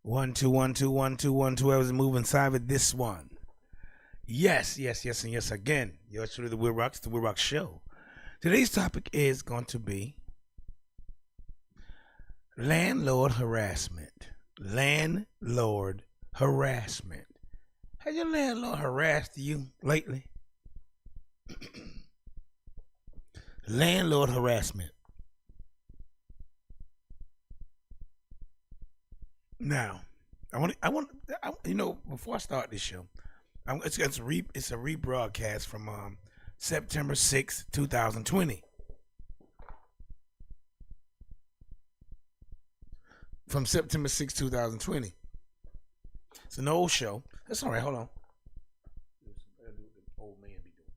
1 2 1 2 1 2 1 2. I was moving side with this one. Yes, and yes again. You're truly the WILROC, the WILROC Show. Today's topic is going to be landlord harassment. Landlord harassment. Has your landlord harassed you lately? Landlord harassment. Now, I want before I start this show, it's a rebroadcast from September 6th, 2020. From September 6th, 2020. It's an old show. That's all right. Hold on. Old man be doing.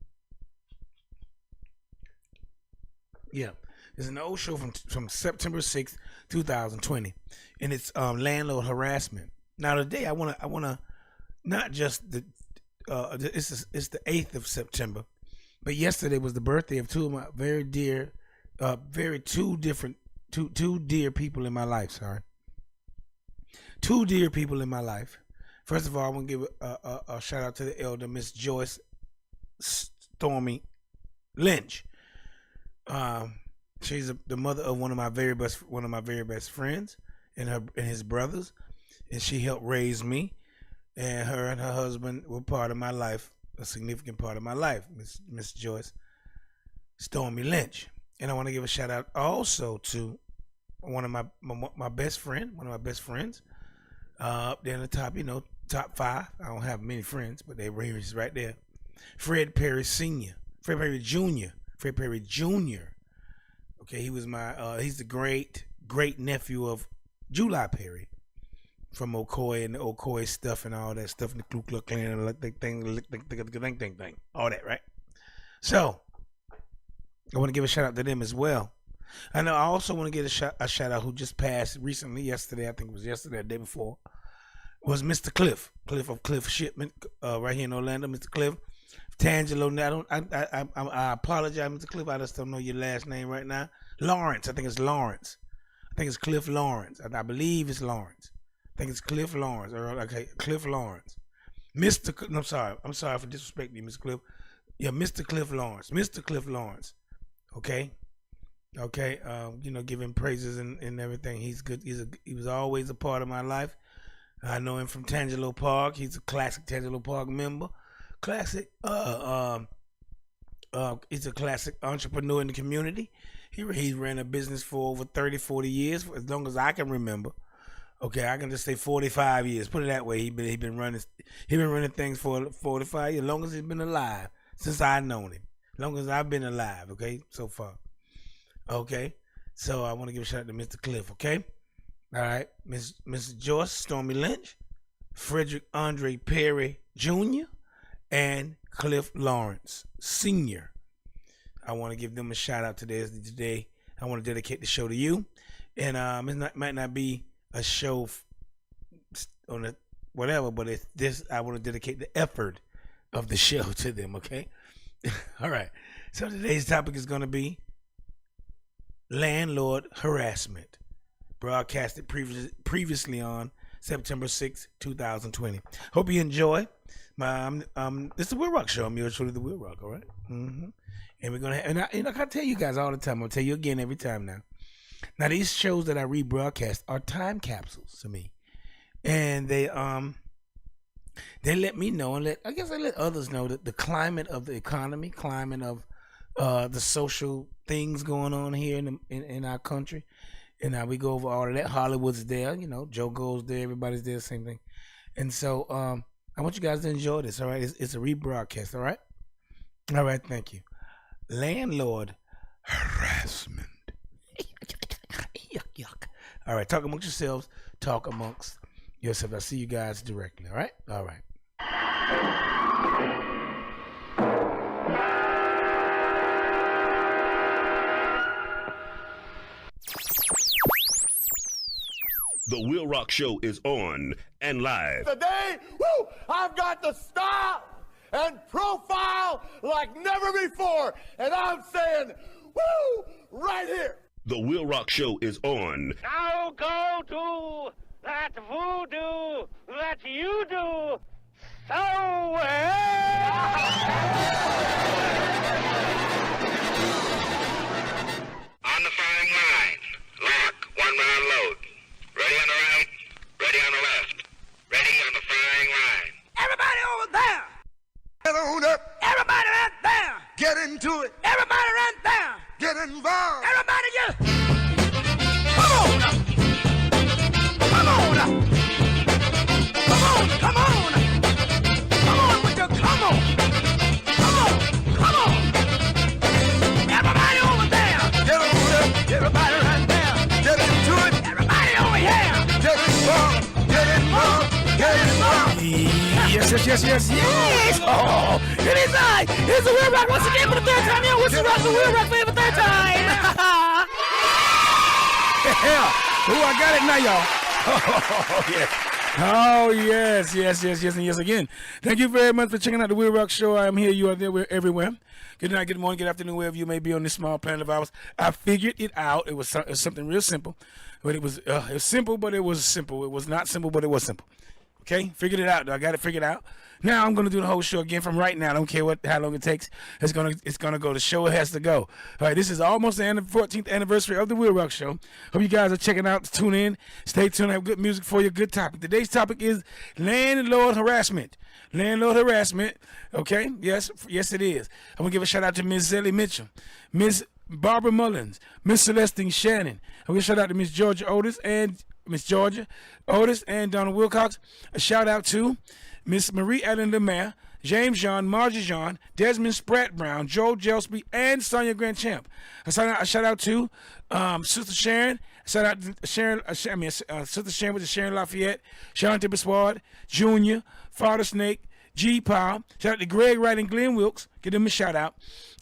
Yeah, it's an old show from September 6th, 2020, and it's landlord harassment. Now today I wanna not just the it's the 8th of September, but yesterday was the birthday of two of my very dear, two dear people in my life. Sorry, two dear people in my life. First of all, I want to give a shout out to the elder Miss Joyce Stormy Lynch. She's the mother of one of my very best friends and his brothers, and she helped raise me. And her and her husband were part of my life, a significant part of my life, Miss Joyce Stormy Lynch. And I want to give a shout out also to one of my best friends. Up there in the top, top 5. I don't have many friends, but they were right there. Fred Perry Sr., Fred Perry Jr. Okay, he was he's the great nephew of July Perry from Ocoee and the Ocoee stuff and all that stuff, and the Ku Klux Klan and thing, all that, right? So I want to give a shout out to them as well. And I also want to get a shout out who just passed recently, yesterday, I think it was yesterday, the day before, was Mr. Cliff of Cliff Shipment, right here in Orlando, Mr. Cliff. Tangelo, I apologize, Mr. Cliff, I just don't know your last name right now. Lawrence, I think it's Lawrence. I think it's Cliff Lawrence. I believe it's Lawrence. I think it's Cliff Lawrence. Okay, Cliff Lawrence. I'm sorry for disrespecting you, Mr. Cliff. Yeah, Mr. Cliff Lawrence. Okay. Give him praises and everything. He's good. He was always a part of my life. I know him from Tangelo Park. He's a classic Tangelo Park member. Classic. He's a classic entrepreneur in the community. He ran a business for over 30, 40 years, for as long as I can remember. Okay, I can just say 45 years. Put it that way. He been running things for 45 years, as long as he's been alive, since I've known him. As long as I've been alive, okay, so far. Okay, so I want to give a shout out to Mr. Cliff, okay? All right, Miss Joyce Stormy Lynch, Frederick Andre Perry Jr., and Cliff Lawrence Sr. I want to give them a shout out today. I want to dedicate the show to you, and it might not be a show on it, whatever, but it's this. I want to dedicate the effort of the show to them, okay? All right, so today's topic is going to be landlord harassment, broadcasted previously on September 6, 2020. Hope you enjoy. This is the WILROC Show. I'm yours truly, the WILROC, all right? Mm-hmm. And we're going to, I tell you guys all the time, I'll tell you again every time now. Now, these shows that I rebroadcast are time capsules to me. And they let me know, and I let others know that the climate of the economy, climate of the social things going on here in our country. And now we go over all of that. Hollywood's there, Joe goes there, everybody's there, same thing. And so I want you guys to enjoy this, all right? It's a rebroadcast, all right? All right, thank you. Landlord harassment. Yuck. All right, talk amongst yourselves. Talk amongst yourselves. I'll see you guys directly, all right? All right. The WILROC Show is on and live. Today, I've got the style and profile like never before. And I'm saying, right here. The WILROC Show is on. Now go to that voodoo that you do so well. On the firing line. Lock. 1 round load. Ready on the right. Ready on the left. Ready on the firing line. Everybody over there. Get on up, Everybody right there. get into it, Everybody right there. get involved. Everybody just come on. Come on. Come on. Come on. Come on with your come on. Come on. Come on. Everybody over there. Get on up, Everybody right there. get into it, Everybody over here. get involved, get involved, get involved. Yes. Oh, it is I. It's the WILROC once again for the third time. Yo, what's the rock? The WILROC for the third time. Yeah. Ooh, I got it now, y'all. Oh, yes. Oh, yes, and yes again. Thank you very much for checking out the WILROC show. I am here, you are there, we're everywhere. Good night, good morning, good afternoon, wherever you may be on this small planet of ours. I figured it out. It was something real simple. But it was simple, but it was simple. It was not simple, but it was simple. Okay, figured it out. I got it figured out. Now I'm gonna do the whole show again from right now. I don't care how long it takes. It's gonna go. The show has to go. All right, this is almost the 14th anniversary of the WILROC show. Hope you guys are checking out. Tune in. Stay tuned. I have good music for you. Good topic. Today's topic is landlord harassment. Landlord harassment. Okay. Yes, it is. I'm gonna give a shout out to Miss Zelly Mitchell, Miss Barbara Mullins, Miss Celestine Shannon. I'm gonna shout out to Miss Georgia Otis and Donald Wilcox. A shout out to Miss Marie Ellen Lemaire, James John, Margie John, Desmond Spratt Brown, Joe Jelsby, and Sonia Grant Champ. A shout out to Sister Sharon. Shout out to Sharon. Sister Sharon with the Sharon Lafayette, Shante Bisward, Jr., Father Snake, G. Powell. Shout out to Greg Wright and Glenn Wilkes. Give them a shout out.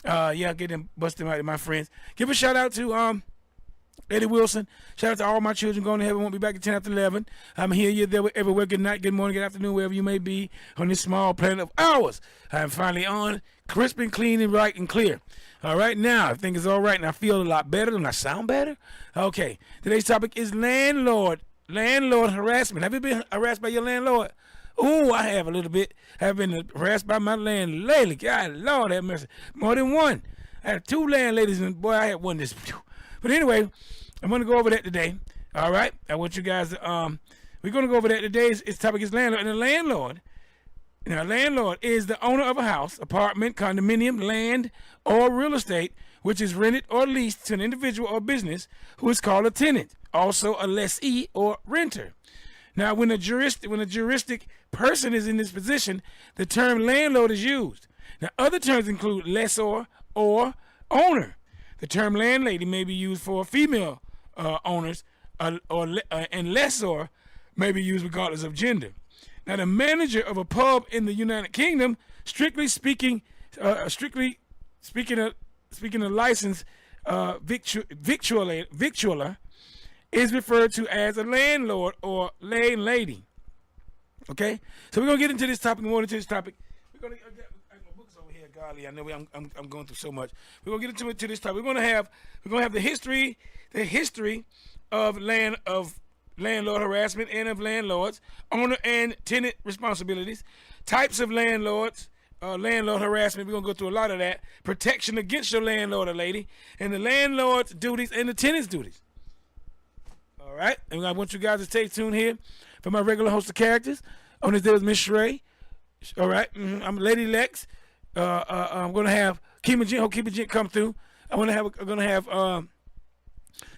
Get them busting out, my friends. Give a shout out to Eddie Wilson. Shout out to all my children going to heaven. Won't be back at 10 after 11. I'm here, you're there, everywhere. Good night, good morning, good afternoon, wherever you may be on this small planet of ours. I'm finally on, crisp and clean and right and clear. All right, now, I think it's all right, and I feel a lot better, and I sound better. Okay, today's topic is landlord harassment. Have you been harassed by your landlord? Ooh, I have a little bit. I've been harassed by my landlady. God, Lord have mercy. More than one. I had 2 landladies, and boy, I had one this. But anyway, I'm going to go over that today. All right? I want you guys to, we're going to go over that today. Its topic is landlord. And a landlord is the owner of a house, apartment, condominium, land, or real estate, which is rented or leased to an individual or business who is called a tenant, also a lessee or renter. Now, when a juristic person is in this position, the term landlord is used. Now, other terms include lessor or owner. The term landlady may be used for female owners, and lessor may be used regardless of gender. Now, the manager of a pub in the United Kingdom, strictly speaking, a licensed victualler, is referred to as a landlord or landlady. Okay, so we're gonna get into this topic. More into this topic. We're gonna get my books over here. Golly, I know I'm going through so much. We're gonna get into this topic. We're gonna have the history of landlord harassment and of landlords, owner and tenant responsibilities, types of landlords. Landlord harassment, we're going to go through a lot of that. Protection against your landlord or lady, and the landlord's duties and the tenant's duties. All right, and I want you guys to stay tuned here for my regular host of characters. On this day with Miss Sheree. All right, I'm Lady Lex. I'm going to have Keema Gent come through. I'm going to have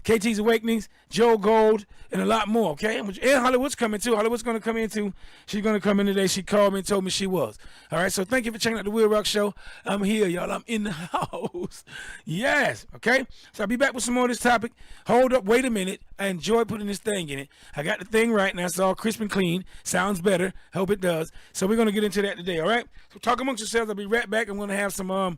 KT's Awakenings, Joe Gold, and a lot more, okay? And Hollywood's coming too. Hollywood's going to come in too. She's going to come in today. She called me and told me she was. All right, so thank you for checking out the WILROC show. I'm here, y'all. I'm in the house. Yes, okay? So I'll be back with some more of this topic. Hold up, wait a minute. I enjoy putting this thing in it. I got the thing right now. It's all crisp and clean. Sounds better. Hope it does. So we're going to get into that today, all right? So talk amongst yourselves. I'll be right back. I'm going to have some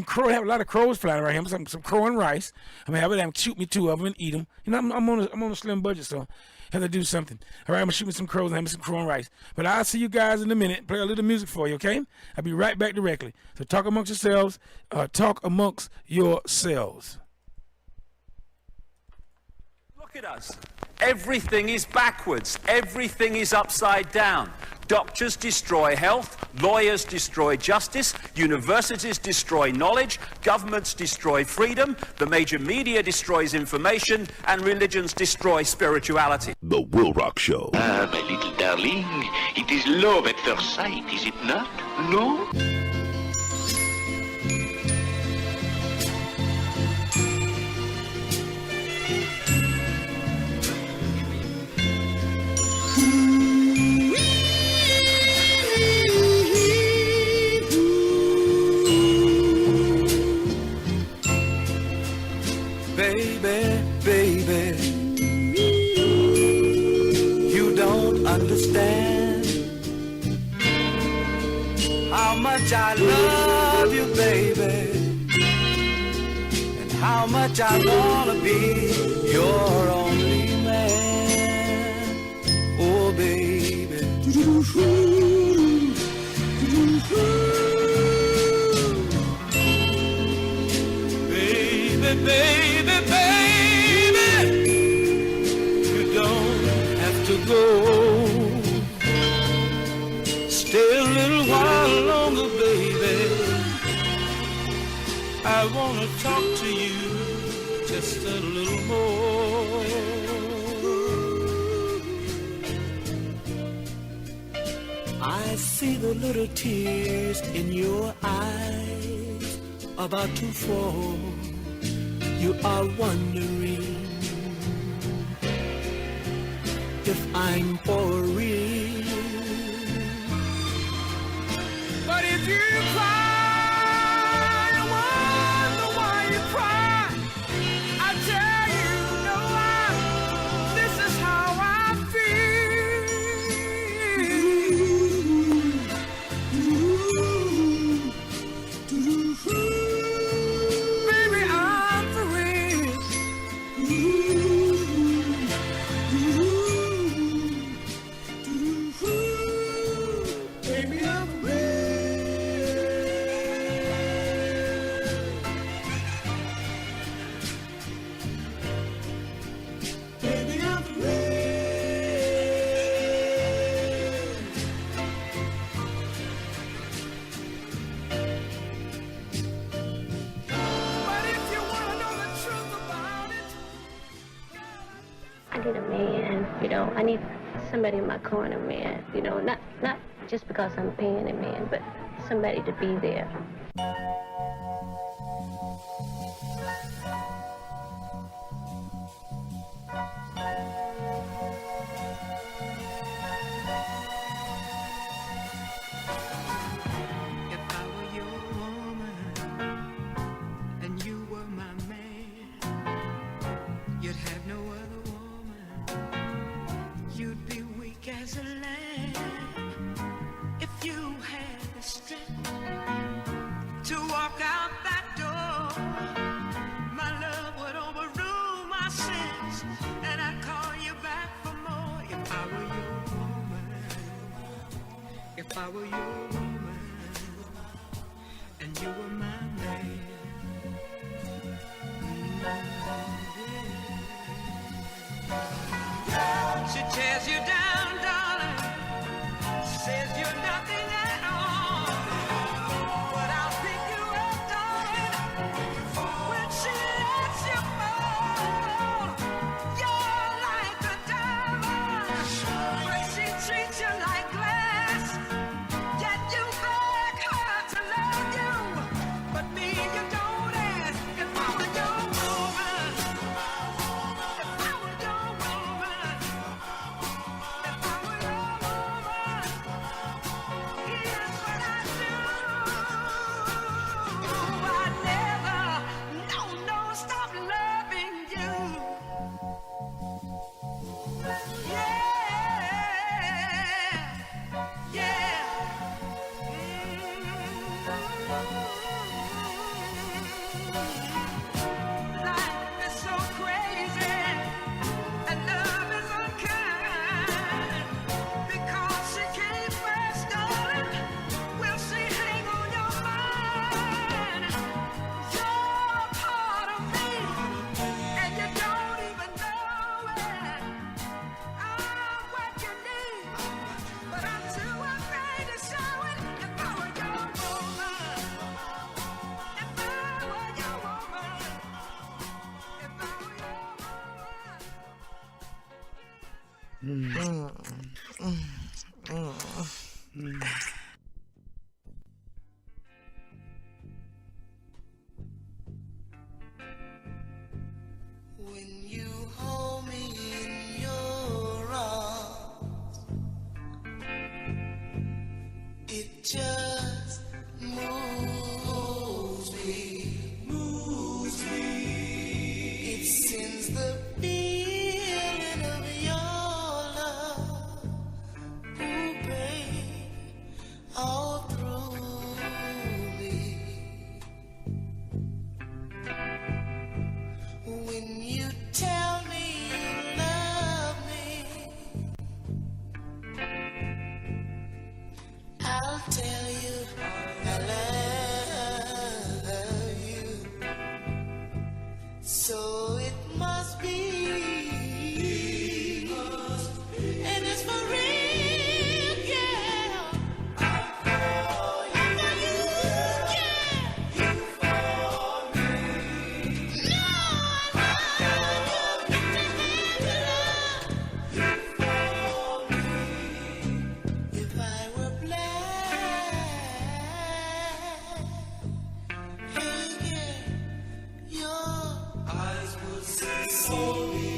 crow. I have a lot of crows flying around here. Some crow and rice. I'm going to have them shoot me 2 of them and eat them. You know, I'm on a slim budget, so I have to do something. All right, I'm going to shoot me some crows and have me some crow and rice. But I'll see you guys in a minute. Play a little music for you, okay? I'll be right back directly. So talk amongst yourselves. Talk amongst yourselves. Look at us. Everything is backwards. Everything is upside down. Doctors destroy health, lawyers destroy justice, universities destroy knowledge, governments destroy freedom, the major media destroys information, and religions destroy spirituality. The WILROC Show. Ah, my little darling, it is love at first sight, is it not? No? Baby, baby, you don't understand how much I love you, baby, and how much I wanna be your only man. Oh, baby. Baby, baby, baby, you don't have to go. Stay a little while longer, baby. I wanna talk to you just a little more. I see the little tears in your eyes about to fall. You are wondering if I'm for real. But if you cry, I wonder why you cry. I tell you, no, this is how I feel. Baby, I'm for real. Baby, I'm for real. Baby, I'm for real. But if you wanna know the truth about it, I need a man, I need somebody in my corner, man, not just because I'm paying a man, but somebody to be there. if I were your woman and you were my man, you'd have no other woman. You'd be weak as a lamb if you had the strength to walk out that door. My love would overrule my sins, and I'd call you back for more. If I were your woman, if I were your woman, and you were my man. She tears you down, darling, says you're nothing at all, but I'll pick you up, darling, when she lets you fall. You're like a diamond, but she treats you like glass, yet you beg her to love you, but me you don't ask. If I were your woman, if I were your woman, if When you hold me in your arms, it just moves me, moves me. It sends the feeling of your love, ooh, babe, all through me. When you tell me you love me, I'll tell you I love you. So it must be, and it's for real, yeah. I'm for you, yeah. If I were black, hey, yeah, your eyes would see me.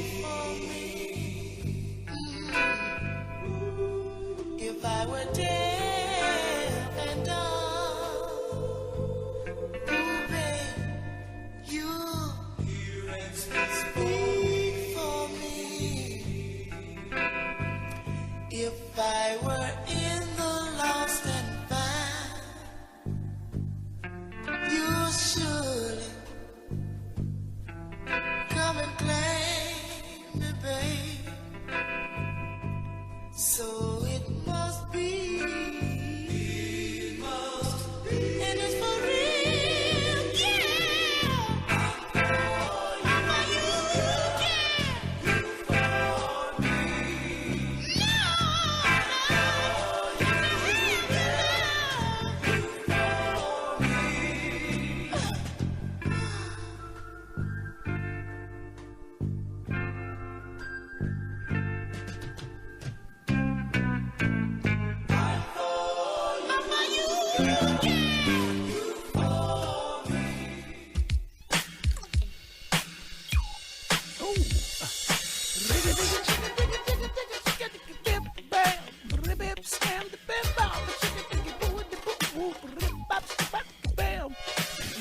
If I were deaf and dumb, ooh, babe, you hear and speak for me. If I were in the lost and found, you surely come and claim me, babe. So it must be, and it's for real, yeah. I'm for you,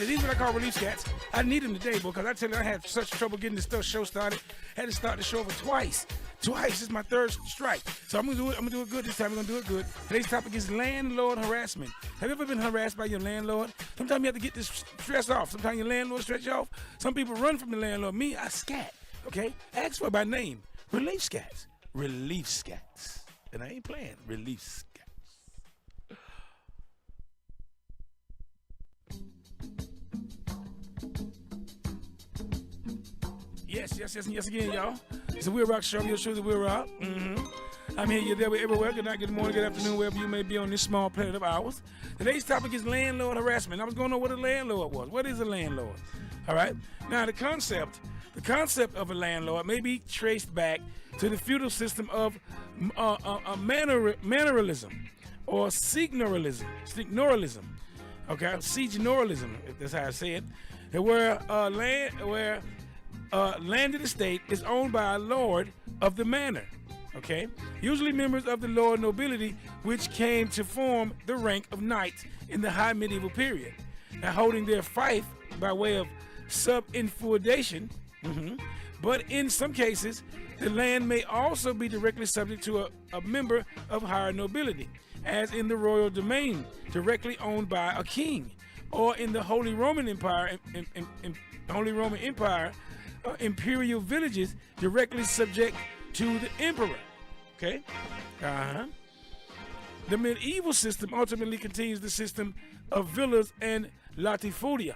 These are what I call relief scats. I need them today because I tell you I had such trouble getting this show started. Had to start the show over twice. This is my third strike. So I'm gonna do it good this time. I'm gonna do it good. Today's topic is landlord harassment. Have you ever been harassed by your landlord? Sometimes you have to get this stress off. Sometimes your landlord stretch you off. Some people run from the landlord. Me, I scat. Okay? Ask for it by name. Relief scats. Relief scats. And I ain't playing. Relief scats. Yes again, y'all. It's a WILROC show. Your show, the WILROC. I'm here, you're there, we're everywhere. Good night, good morning, good afternoon, wherever you may be on this small planet of ours. Today's topic is landlord harassment. I was going to know what a landlord was. What is a landlord? All right. Now, the concept of a landlord may be traced back to the feudal system of manneralism or signoralism. Okay, signoralism, if that's how I say it. Where landed estate is owned by a lord of the manor, okay? Usually members of the lower nobility, which came to form the rank of knights in the high medieval period. Now, holding their fief by way of sub-infeudation, but in some cases, the land may also be directly subject to a member of higher nobility, as in the royal domain, directly owned by a king, or in the Holy Roman Empire, imperial villages directly subject to the emperor. Okay? The medieval system ultimately continues the system of villas and latifundia,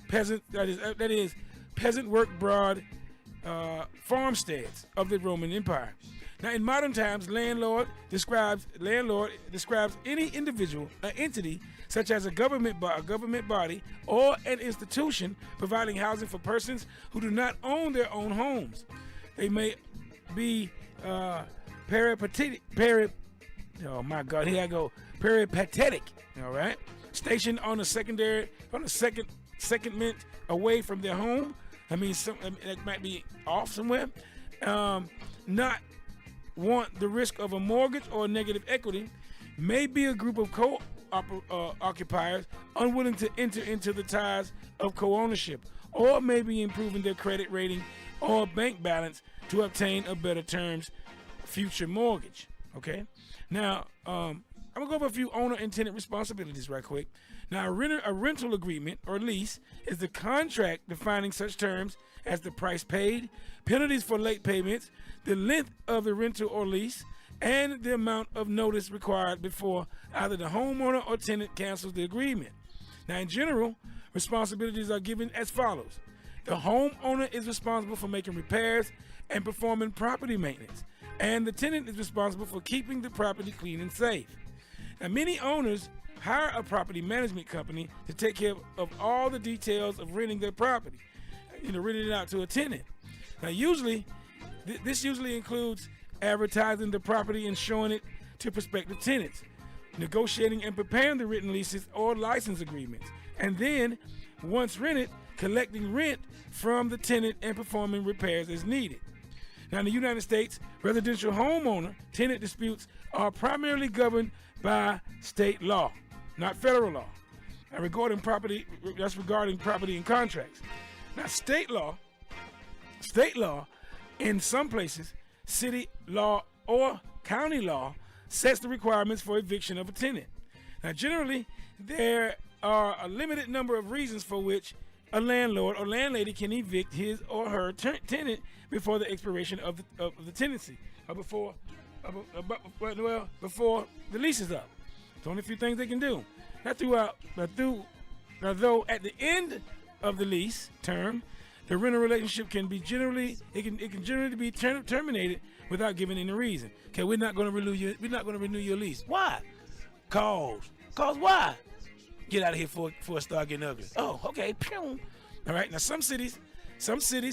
peasant that is peasant work broad farmsteads of the Roman Empire. Now, in modern times, landlord describes any individual, an entity such as a government body or an institution providing housing for persons who do not own their own homes. They may be oh my God, here I go. Peripatetic, all right? Stationed on a secondment away from their home. I mean, that might be off somewhere. Not want the risk of a mortgage or negative equity. May be a group of occupiers unwilling to enter into the ties of co-ownership, or maybe improving their credit rating or bank balance to obtain a better terms future mortgage. Okay, now I'm gonna go over a few owner and tenant responsibilities right quick. Now, a rental agreement or lease is the contract defining such terms as the price paid, penalties for late payments, the length of the rental or lease, and the amount of notice required before either the homeowner or tenant cancels the agreement. Now, in general, responsibilities are given as follows. The homeowner is responsible for making repairs and performing property maintenance, and the tenant is responsible for keeping the property clean and safe. Now, many owners hire a property management company to take care of all the details of renting their property, renting it out to a tenant. Now, this usually includes advertising the property and showing it to prospective tenants, negotiating and preparing the written leases or license agreements, and then, once rented, collecting rent from the tenant and performing repairs as needed. Now, in the United States, residential homeowner-tenant disputes are primarily governed by state law, not federal law. Now, regarding property and contracts. Now, state law, in some places, city law or county law sets the requirements for eviction of a tenant. Now, generally, there are a limited number of reasons for which a landlord or landlady can evict his or her tenant before the expiration of the tenancy, or before the lease is up. There's only a few things they can do. Though at the end of the lease term, the rental relationship can generally be terminated without giving any reason. Okay, we're not going to renew your lease. Why? Cause why? Get out of here before it start getting ugly. Oh, okay. All right. Now, some cities,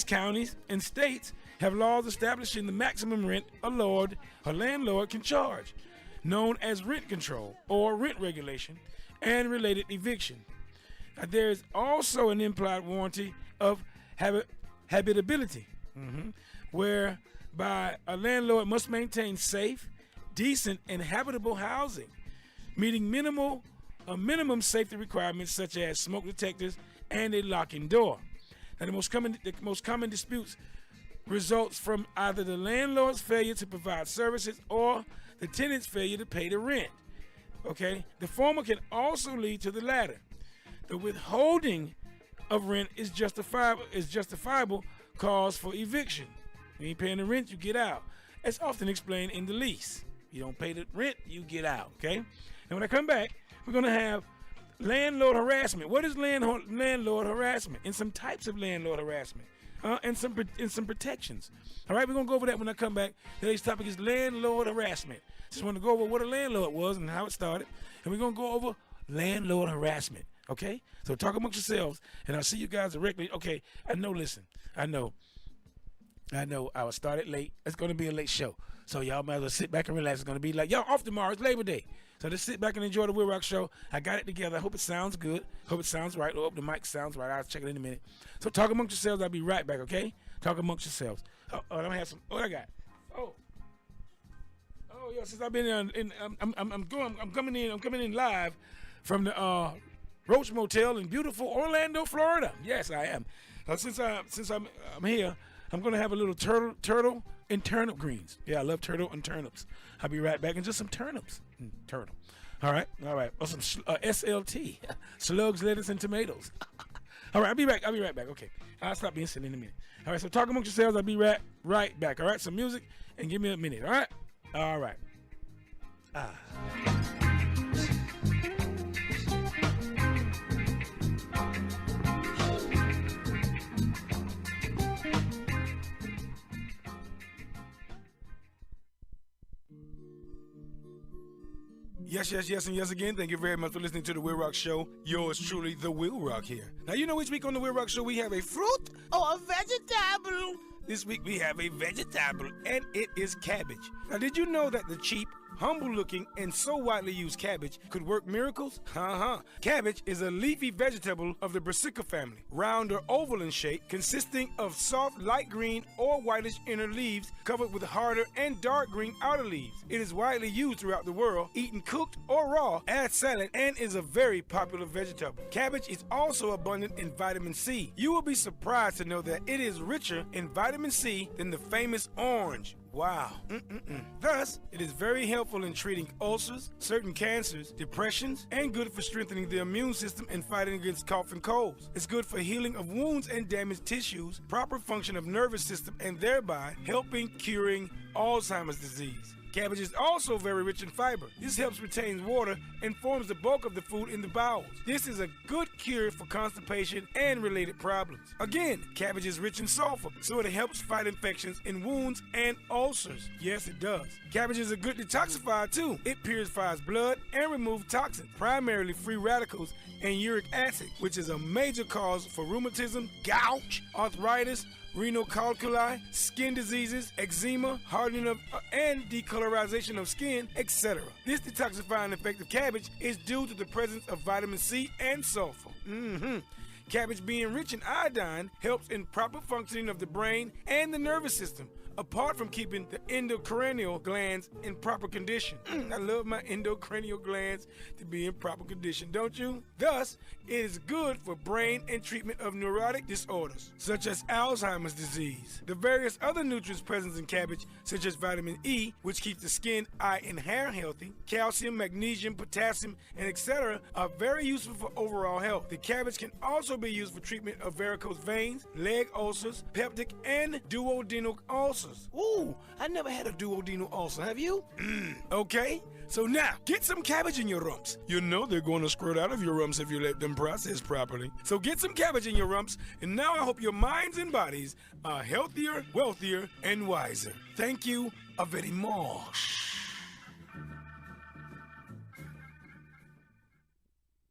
counties, and states have laws establishing the maximum rent a landlord can charge, known as rent control or rent regulation, and related eviction. Now, there is also an implied warranty of habitability, whereby a landlord must maintain safe, decent, and habitable housing, meeting minimum safety requirements such as smoke detectors and a locking door. Now, the most common disputes results from either the landlord's failure to provide services or the tenant's failure to pay the rent. Okay, the former can also lead to the latter. The withholding of rent is justifiable cause for eviction. You ain't paying the rent, you get out. It's often explained in the lease. You don't pay the rent, you get out. Okay, and when I come back, we're going to have landlord harassment. What is landlord harassment? And some types of landlord harassment. And some protections. All right, we're going to go over that when I come back. Today's topic is landlord harassment. Just want to go over what a landlord was and how it started. And we're going to go over landlord harassment. Okay? So talk amongst yourselves, and I'll see you guys directly. Okay, I know I was started late. It's going to be a late show. So y'all might as well sit back and relax. It's going to be like, y'all off tomorrow. It's Labor Day. So just sit back and enjoy the WILROC show. I got it together. I hope it sounds good. Hope it sounds right. Hope the mic sounds right. I'll check it in a minute. So talk amongst yourselves. I'll be right back, okay? Talk amongst yourselves. Oh, I'm gonna have some. What I got? Oh, yeah. Since I've been I'm coming in live from the Roach Motel in beautiful Orlando, Florida. Yes, I am. Since I'm here, I'm gonna have a little turtle and turnip greens. Yeah, I love turtle and turnips. I'll be right back, and just some turnips. Turtle. All right. Or some SLT, slugs, lettuce, and tomatoes. All right, I'll be right back. Okay, I'll stop being silly in a minute. All right, so talk amongst yourselves. I'll be right back. All right, some music, and give me a minute. All right. Yes, and yes again. Thank you very much for listening to the WILROC show. Yours truly, the WILROC here. Now, you know each week on the WILROC show we have a fruit or a vegetable This week we have a vegetable, and it is cabbage. Now, did you know that the cheap, humble-looking, and so widely used cabbage could work miracles? Cabbage is a leafy vegetable of the brassica family, round or oval in shape, consisting of soft light green or whitish inner leaves covered with harder and dark green outer leaves. It is widely used throughout the world, eaten cooked or raw, as salad, and is a very popular vegetable. Cabbage is also abundant in vitamin C. You will be surprised to know that it is richer in vitamin C than the famous orange. Wow. Thus, it is very helpful in treating ulcers, certain cancers, depressions, and good for strengthening the immune system and fighting against cough and colds. It's good for healing of wounds and damaged tissues, proper function of nervous system, and thereby helping curing Alzheimer's disease. Cabbage is also very rich in fiber. This helps retain water and forms the bulk of the food in the bowels. This is a good cure for constipation and related problems. Again, cabbage is rich in sulfur, so it helps fight infections in wounds and ulcers. Yes, it does. Cabbage is a good detoxifier too. It purifies blood and removes toxins, primarily free radicals and uric acid, which is a major cause for rheumatism, gout, arthritis, renal calculi, skin diseases, eczema, hardening of and decolorization of skin, etc. This detoxifying effect of cabbage is due to the presence of vitamin C and sulfur. Cabbage, being rich in iodine, helps in proper functioning of the brain and the nervous system, apart from keeping the endocranial glands in proper condition. I love my endocranial glands to be in proper condition, don't you? Thus, it is good for brain and treatment of neurotic disorders, such as Alzheimer's disease. The various other nutrients present in cabbage, such as vitamin E, which keeps the skin, eye, and hair healthy, calcium, magnesium, potassium, and etc., are very useful for overall health. The cabbage can also be used for treatment of varicose veins, leg ulcers, peptic, and duodenal ulcers. Ooh, I never had a duodenal ulcer, have you? Okay, so now, get some cabbage in your rumps. You know they're going to squirt out of your rumps if you let them process properly. So get some cabbage in your rumps, and now I hope your minds and bodies are healthier, wealthier, and wiser. Thank you very much.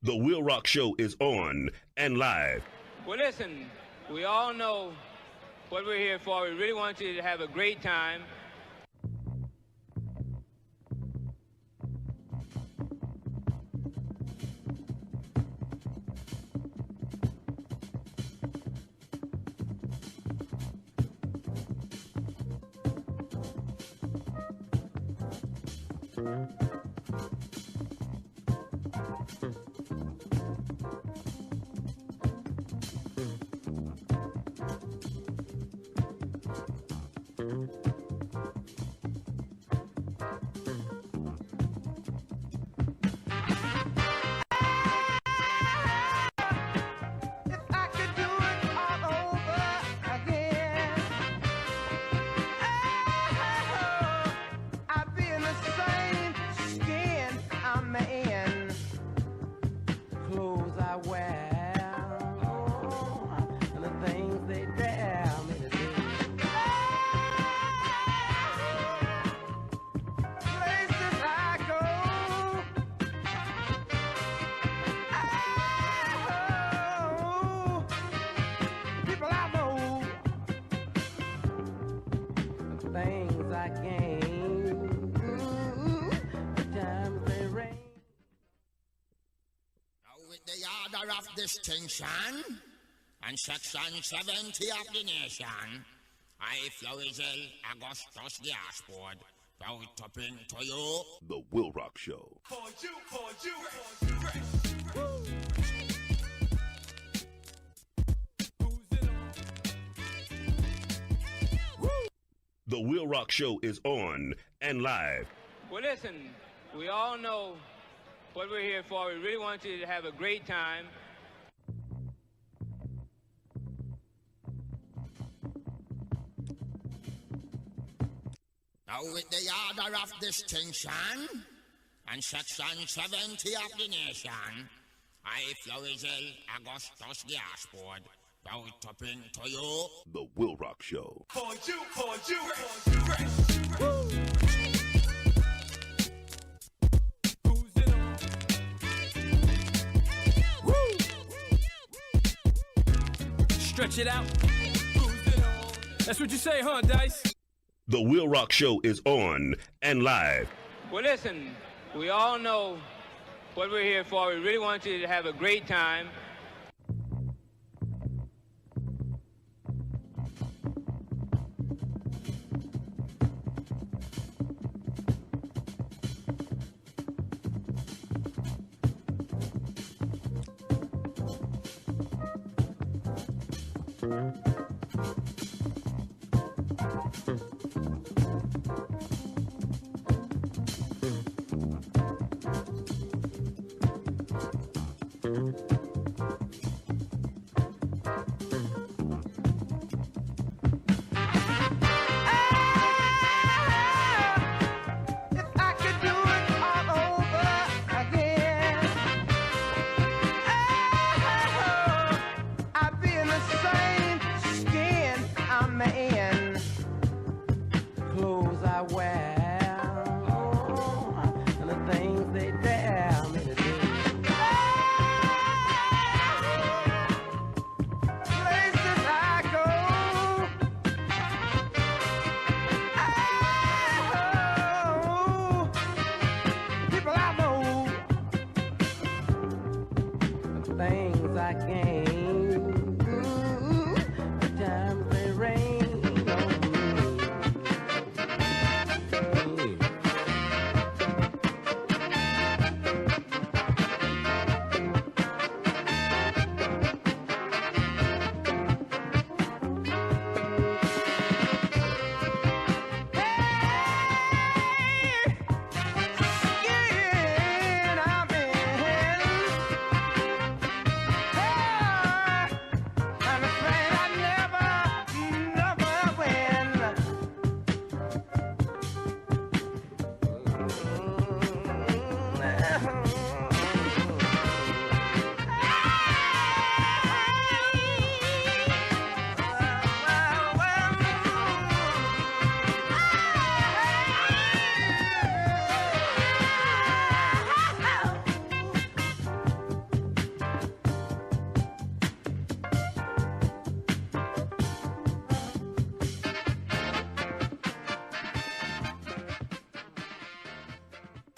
The WILROC Show is on and live. Well, listen, we all know what we're here for. We really want you to have a great time. Of distinction and section 70 of the nation, I, Florizel Augustus Gaspard, bow it up into you. The WILROC Show. For you. The WILROC Show is on and live. Well, listen, we all know what we're here for. We really want you to have a great time. Now with the order of distinction and section 70 of the nation, I, Florizel Augustus Gaspard, bow it up into you. The WILROC Show. For you. Stretch it out. That's what you say, huh, Dice? The WILROC Show is on and live. Well, listen, we all know what we're here for. We really want you to have a great time.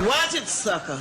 Watch it, sucker.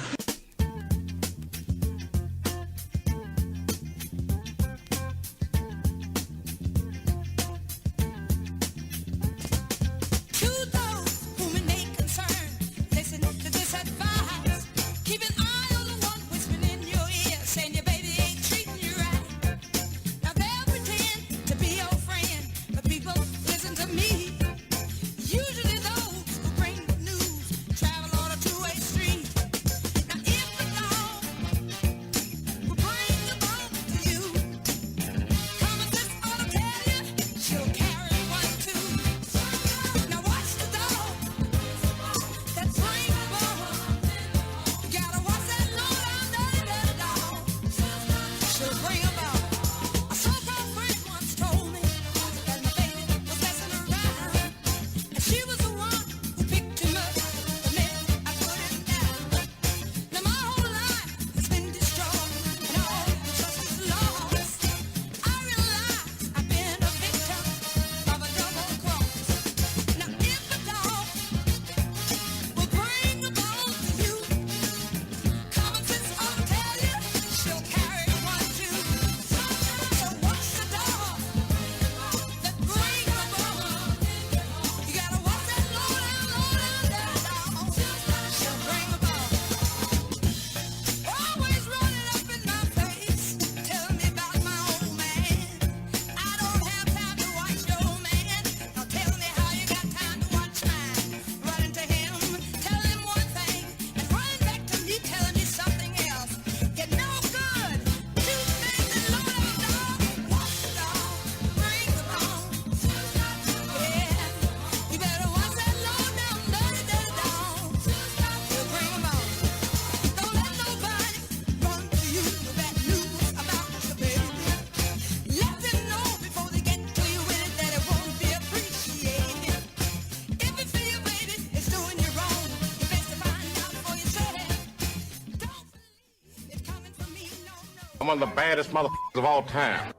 I'm one of the baddest motherfuckers of all time.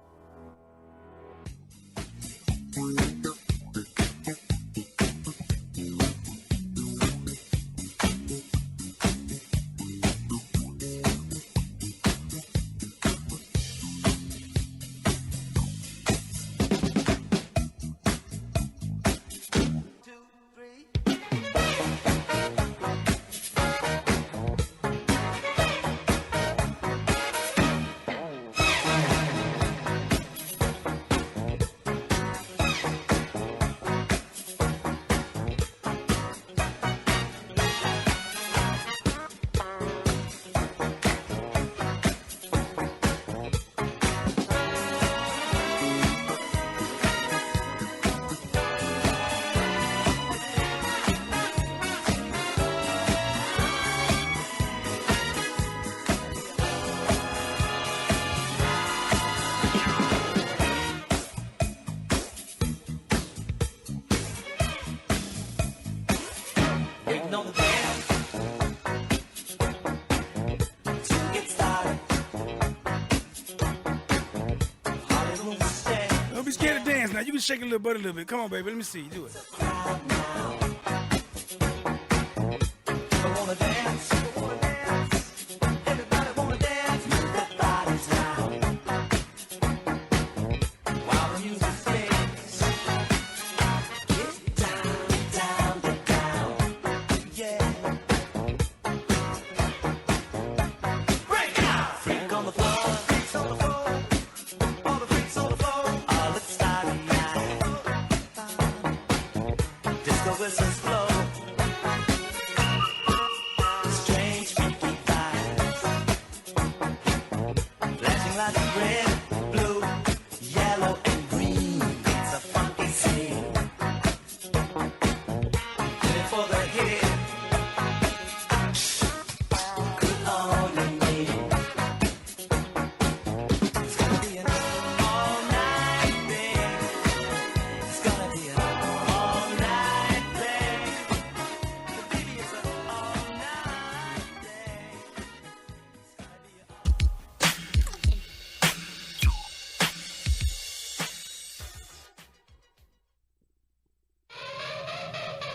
can shake a little butt a little bit. Come on, baby. Let me see you do it.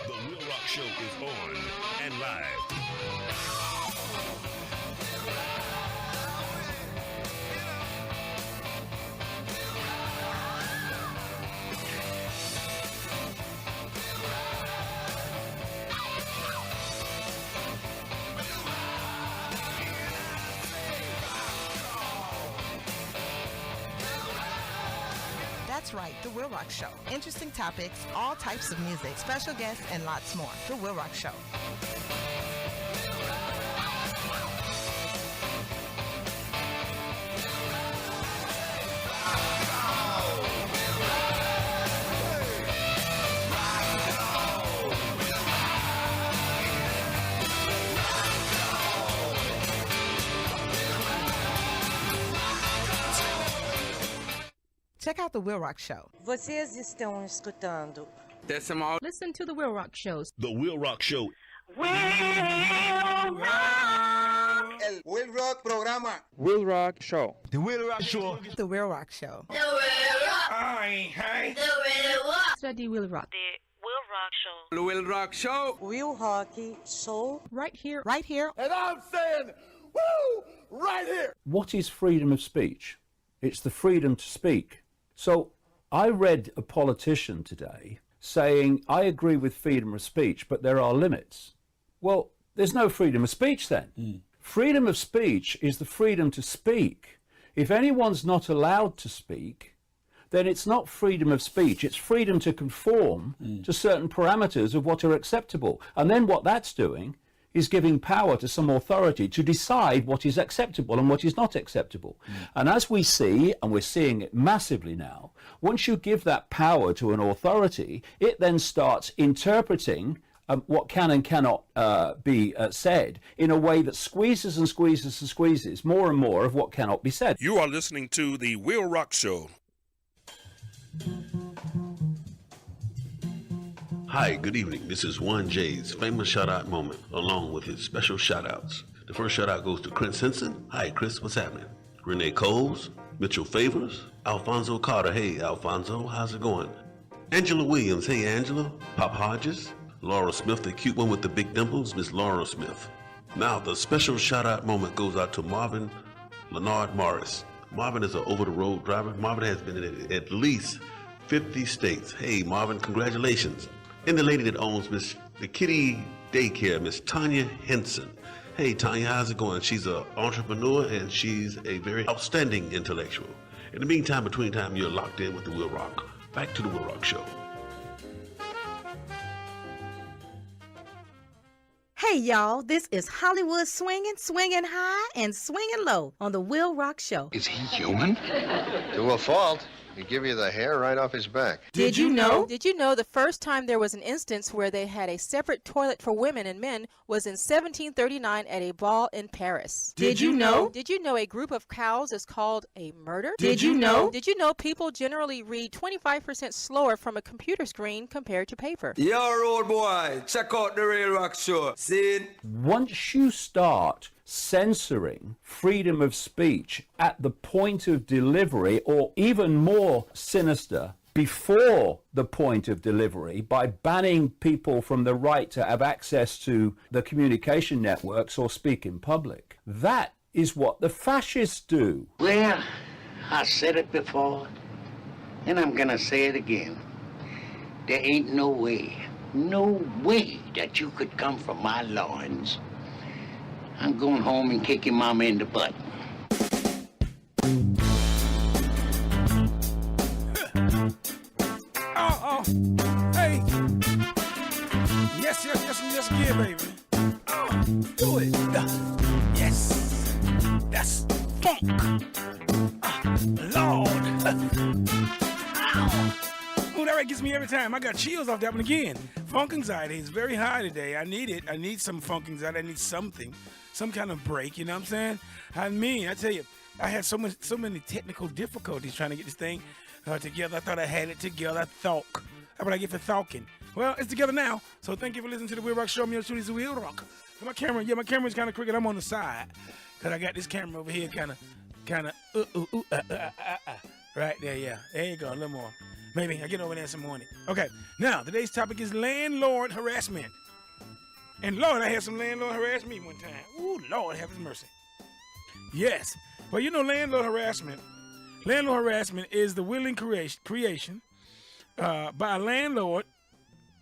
The WILROC Show is on and live. That's right, The WILROC Show. Interesting topics, all types of music, special guests, and lots more. The WILROC Show. Check out The WILROC Show. Vocês estão escutando. Listen to The WILROC Show. The WILROC Show. El WILROC programa. WILROC Show. The WILROC Show. The WILROC Show. The WILROC. The WILROC Show. WILROC Show. Right here. Right here. And I'm saying, woo, right here. What is freedom of speech? It's the freedom to speak. So I read a politician today saying, I agree with freedom of speech, but there are limits. Well, there's no freedom of speech then. Freedom of speech is the freedom to speak. If anyone's not allowed to speak, then it's not freedom of speech. It's freedom to conform to certain parameters of what are acceptable. And then what that's doing is giving power to some authority to decide what is acceptable and what is not acceptable. And as we see, and we're seeing it massively now, once you give that power to an authority, it then starts interpreting what can and cannot be said in a way that squeezes and squeezes and squeezes more and more of what cannot be said. You are listening to The WILROC Show. Hi, good evening. This is Juan J's famous shout-out moment, along with his special shout-outs. The first shout-out goes to Chris Henson. Hi, Chris, what's happening? Renee Coles, Mitchell Favors, Alfonso Carter. Hey, Alfonso, how's it going? Angela Williams. Hey, Angela. Pop Hodges. Laura Smith, the cute one with the big dimples, Miss Laura Smith. Now, the special shout-out moment goes out to Marvin Leonard Morris. Marvin is an over-the-road driver. Marvin has been in at least 50 states. Hey, Marvin, congratulations. And the lady that owns the kitty daycare, Miss Tanya Henson. Hey, Tanya, how's it going? She's an entrepreneur and she's a very outstanding intellectual. In the meantime, between time, you're locked in with the WILROC. Back to the WILROC Show. Hey, y'all, this is Hollywood swinging high and swinging low on the WILROC Show. Is he human? To a fault. He give you the hair right off his back. Did you know? Did you know the first time there was an instance where they had a separate toilet for women and men was in 1739 at a ball in Paris? Did you know? Did you know a group of cows is called a murder? Did you know? Did you know people generally read 25% slower from a computer screen compared to paper? Yo, road boy, check out the WILROC Show. See? Once you start censoring freedom of speech at the point of delivery, or even more sinister, before the point of delivery by banning people from the right to have access to the communication networks or speak in public. That is what the fascists do. Well, I said it before, and I'm gonna say it again. There ain't no way that you could come from my loins. I'm going home and kick your mama in the butt. Oh, hey. Yes, yeah, baby. Oh, do it. Yes. That's funk. Lord. Ow. Oh, that right gets me every time. I got chills off that one again. Funk anxiety is very high today. I need it. I need some funk anxiety. I need something. Some kind of break, you know what I'm saying? I tell you, I had so many technical difficulties trying to get this thing together. I thought I had it together. I thought. That's what I get for talking. Well, it's together now. So thank you for listening to the WILROC Show. I'm your studios, WILROC. My camera's kind of crooked. I'm on the side because I got this camera over here kind of, right there, yeah. There you go, a little more. Maybe I'll get over there some morning. Okay, now today's topic is landlord harassment. And Lord, I had some landlord harass me one time. Ooh, Lord, have his mercy. Yes. Well, you know, landlord harassment is the willing creation by a landlord,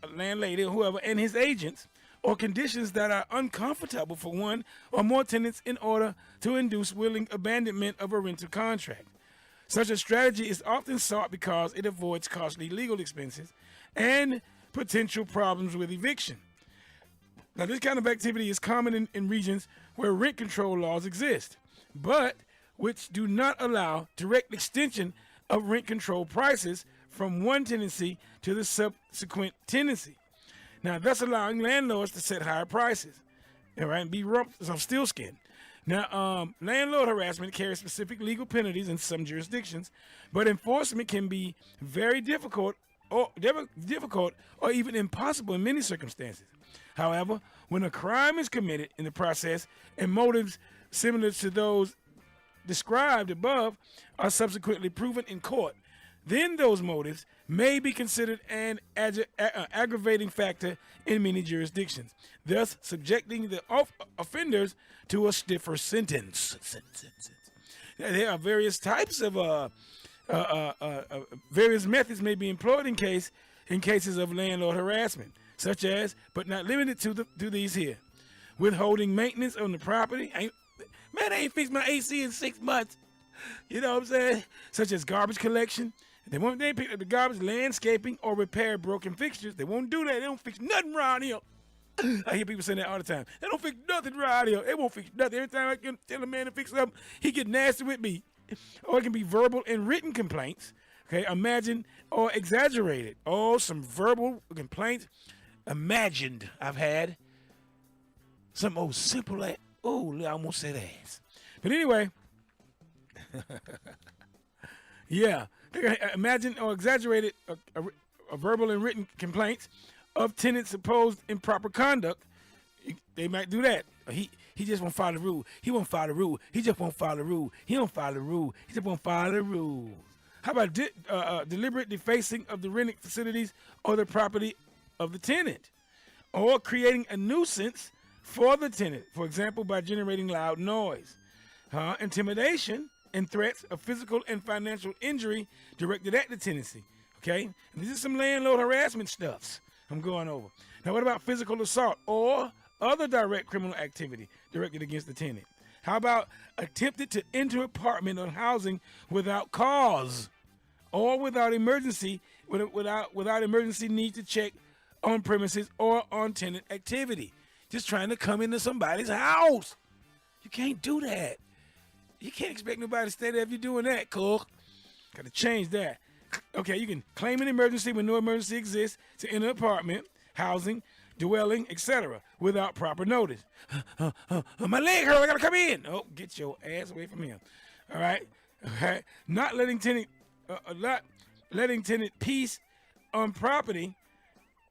a landlady, or whoever, and his agents, or conditions that are uncomfortable for one or more tenants in order to induce willing abandonment of a rental contract. Such a strategy is often sought because it avoids costly legal expenses and potential problems with eviction. Now, this kind of activity is common in regions where rent control laws exist, but which do not allow direct extension of rent control prices from one tenancy to the subsequent tenancy. Now, thus allowing landlords to set higher prices, all right, and be rumps of steel-skin. Now, landlord harassment carries specific legal penalties in some jurisdictions, but enforcement can be very difficult or even impossible in many circumstances. However, when a crime is committed in the process and motives similar to those described above are subsequently proven in court, then those motives may be considered an aggravating factor in many jurisdictions, thus subjecting the offenders to a stiffer sentence. There are various types of various methods may be employed in cases of landlord harassment, such as, but not limited to these here: withholding maintenance on the property. Man, I ain't fixed my AC in 6 months. You know what I'm saying? Such as garbage collection. They ain't pick up the garbage, landscaping, or repair broken fixtures. They won't do that. They don't fix nothing around here. I hear people saying that all the time. They don't fix nothing around here. They won't fix nothing. Every time I can tell a man to fix something, he get nasty with me. Or it can be verbal and written complaints. Okay, imagine or exaggerated. Oh, some verbal complaints. Imagined. I've had some old simple ass. Oh, I almost said ass. But anyway, yeah. Imagine or exaggerated a verbal and written complaints of tenants' supposed improper conduct. They might do that. He just won't follow the rule. He won't follow the rule. He just won't follow the rule. He don't follow the rule. He just won't follow the rule. How about deliberate defacing of the rented facilities or the property of the tenant, or creating a nuisance for the tenant, for example, by generating loud noise, intimidation, and threats of physical and financial injury directed at the tenancy. Okay, and this is some landlord harassment stuffs I'm going over. Now, what about physical assault or other direct criminal activity directed against the tenant? How about attempted to enter apartment or housing without cause, or without emergency need to check on premises or on tenant activity? Just trying to come into somebody's house. You can't do that. You can't expect nobody to stay there if you're doing that, cook. Got to change that. Okay, you can claim an emergency when no emergency exists to enter an apartment, housing, dwelling, etc. without proper notice. My leg hurt, I got to come in. Oh, get your ass away from him. All right? Okay. Not letting tenant peace on property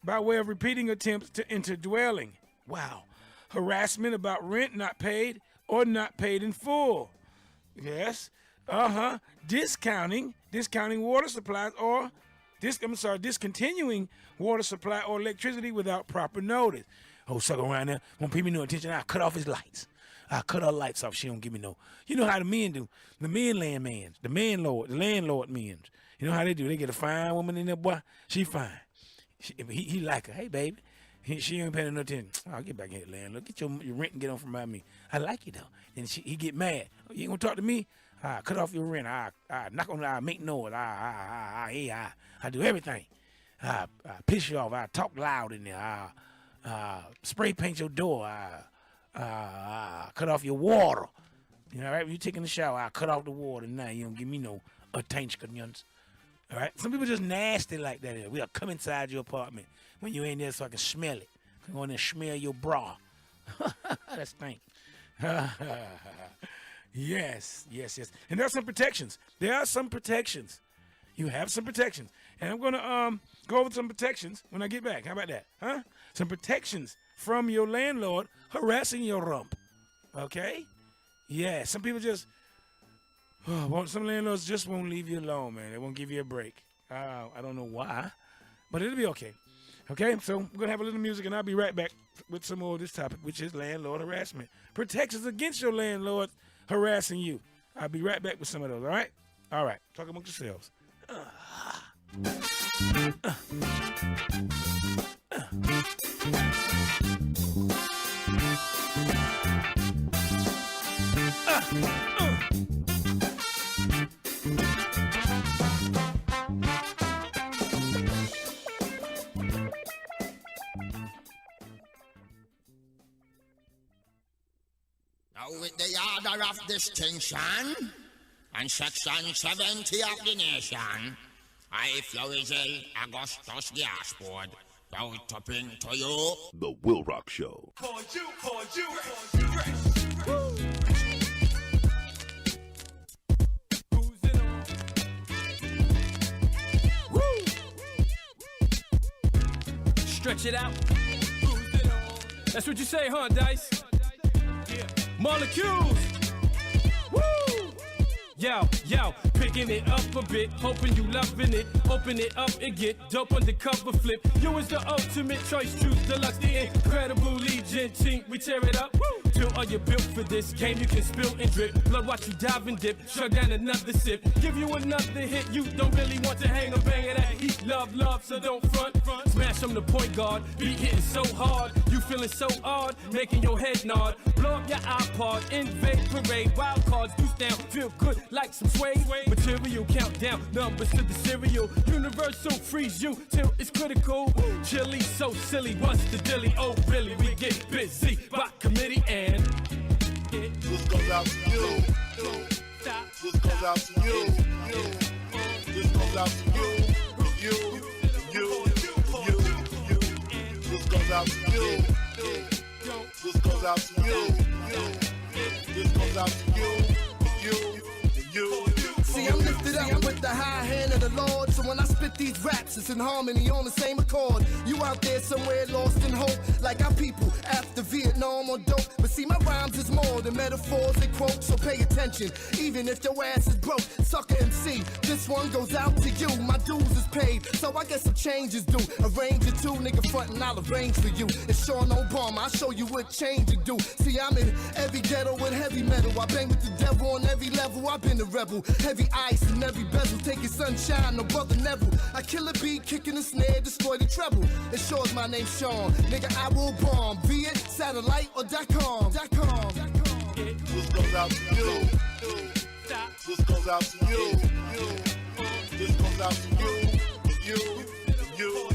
by way of repeating attempts to enter dwelling. Wow. Harassment about rent not paid or not paid in full. Yes. Discounting water supplies or discontinuing water supply or electricity without proper notice. Oh, sucker around there, won't pay me no attention. I'll cut off his lights. I'll cut her lights off. She don't give me no. You know how the men do. The men landmans, the landlord men. You know how they do. They get a fine woman in there, boy. She fine. He like her. Hey, baby. She ain't paying no attention. I'll get back here, landlord. Get your rent and get on from me. I like you, though. And he get mad. Oh, you ain't going to talk to me? I cut off your rent. I knock on. I make noise. I do everything. I piss you off. I talk loud in there. Spray paint your door. Cut off your water. You know, right? When you taking a shower, I cut off the water. Now you don't give me no attention. All right? Some people just nasty like that. We'll come inside your apartment when you ain't there so I can smell it. I can go in there and smell your bra. That stink. Yes. And there are some protections. You have some protections. And I'm going to go over some protections when I get back. How about that? Huh? Some protections from your landlord harassing your rump. Okay? Yeah, some people some landlords just won't leave you alone, man. They won't give you a break. I don't know why, but it'll be okay. Okay, so we're going to have a little music, and I'll be right back with some more of this topic, which is landlord harassment. Protections against your landlord harassing you. I'll be right back with some of those, all right? All right, talk amongst yourselves. Now with the order of distinction and section 70 of the nation, I, Florizel Augustus Gaspard, bow topping to you. The WILROC Show. For you. Stretch it out. That's what you say, huh, Dice? Yeah. Molecules. Woo! Yo, picking it up a bit, hoping you loving it. Open it up and get dope undercover flip. You is the ultimate choice, choose deluxe, the incredible Legion team. We tear it up. Woo! Till are you built for this game? You can spill and drip. Blood, watch you dive and dip. Shut down another sip. Give you another hit. You don't really want to hang or bang it at. Heat, love, so don't front. Smash on the point guard. Beat hitting so hard. You feeling so odd, making your head nod. Blow up your iPod, invade parade. Wild cards, deuce down, feel good like some suede. Material countdown, numbers to the cereal. Universal freeze you till it's critical. Chili so silly, what's the dilly? Oh really, we get busy by committee and this goes out to you. This goes out to you. This goes out to you. You. This goes out to you. This goes out to you. This goes out to you. See, I'm lifted up with the high hand of the Lord, so when I spit these raps, it's in harmony on the same accord. You out there somewhere lost in hope, like our people after Vietnam or dope. But see, my rhymes is more than metaphors and quotes, so pay attention, even if your ass is broke. Sucker MC, this one goes out to you. My dues is paid, so I guess some changes due. Arrange it too, nigga front and I'll arrange for you. It's Sean Obama, I'll show you what change you do. See, I'm in every ghetto with heavy metal. I bang with the devil on every level. I've been a rebel, heavy ice in every bezel, taking sunshine, no brother Neville. I kill a beat, kicking the snare, destroy the treble. It shows my name Sean, nigga I will bomb, be it satellite or .com. This goes out to you. This goes out to you. This goes out to you. You.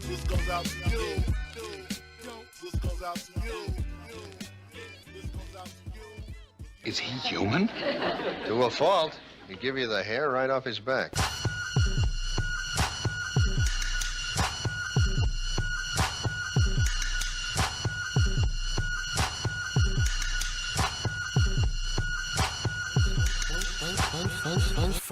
This goes out to you. This goes out to you. Is he human? To a fault. He'd give you the hair right off his back.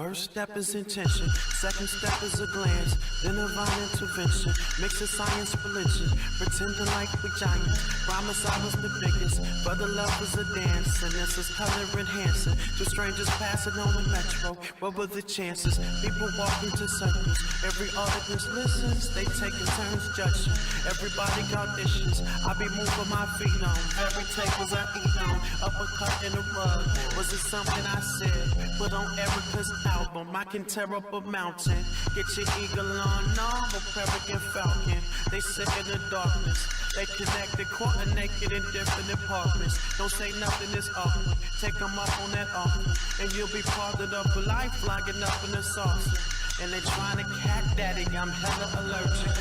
First step is intention, second step is a glance, then a violent intervention. Mix of science, religion, pretending like we giants. Promise I was the biggest, but the love was a dance, and this is color enhancing. Two strangers passing on the metro, what were the chances? People walk into circles, every audience listens, they taking turns judging. Everybody auditions, I be moving my feet on, every tables I eat on, uppercut in the rug. Was it something I said? Put on Erica's album, I can tear up a mountain. Get your eagle on, normal peregrine falcon. They sit in the darkness, they connected, quarter naked in different apartments. Don't say nothing is awkward, take them up on that offer, and you'll be parted up for life, flagging up in the saucer. And they trying to cat daddy, I'm hella allergic.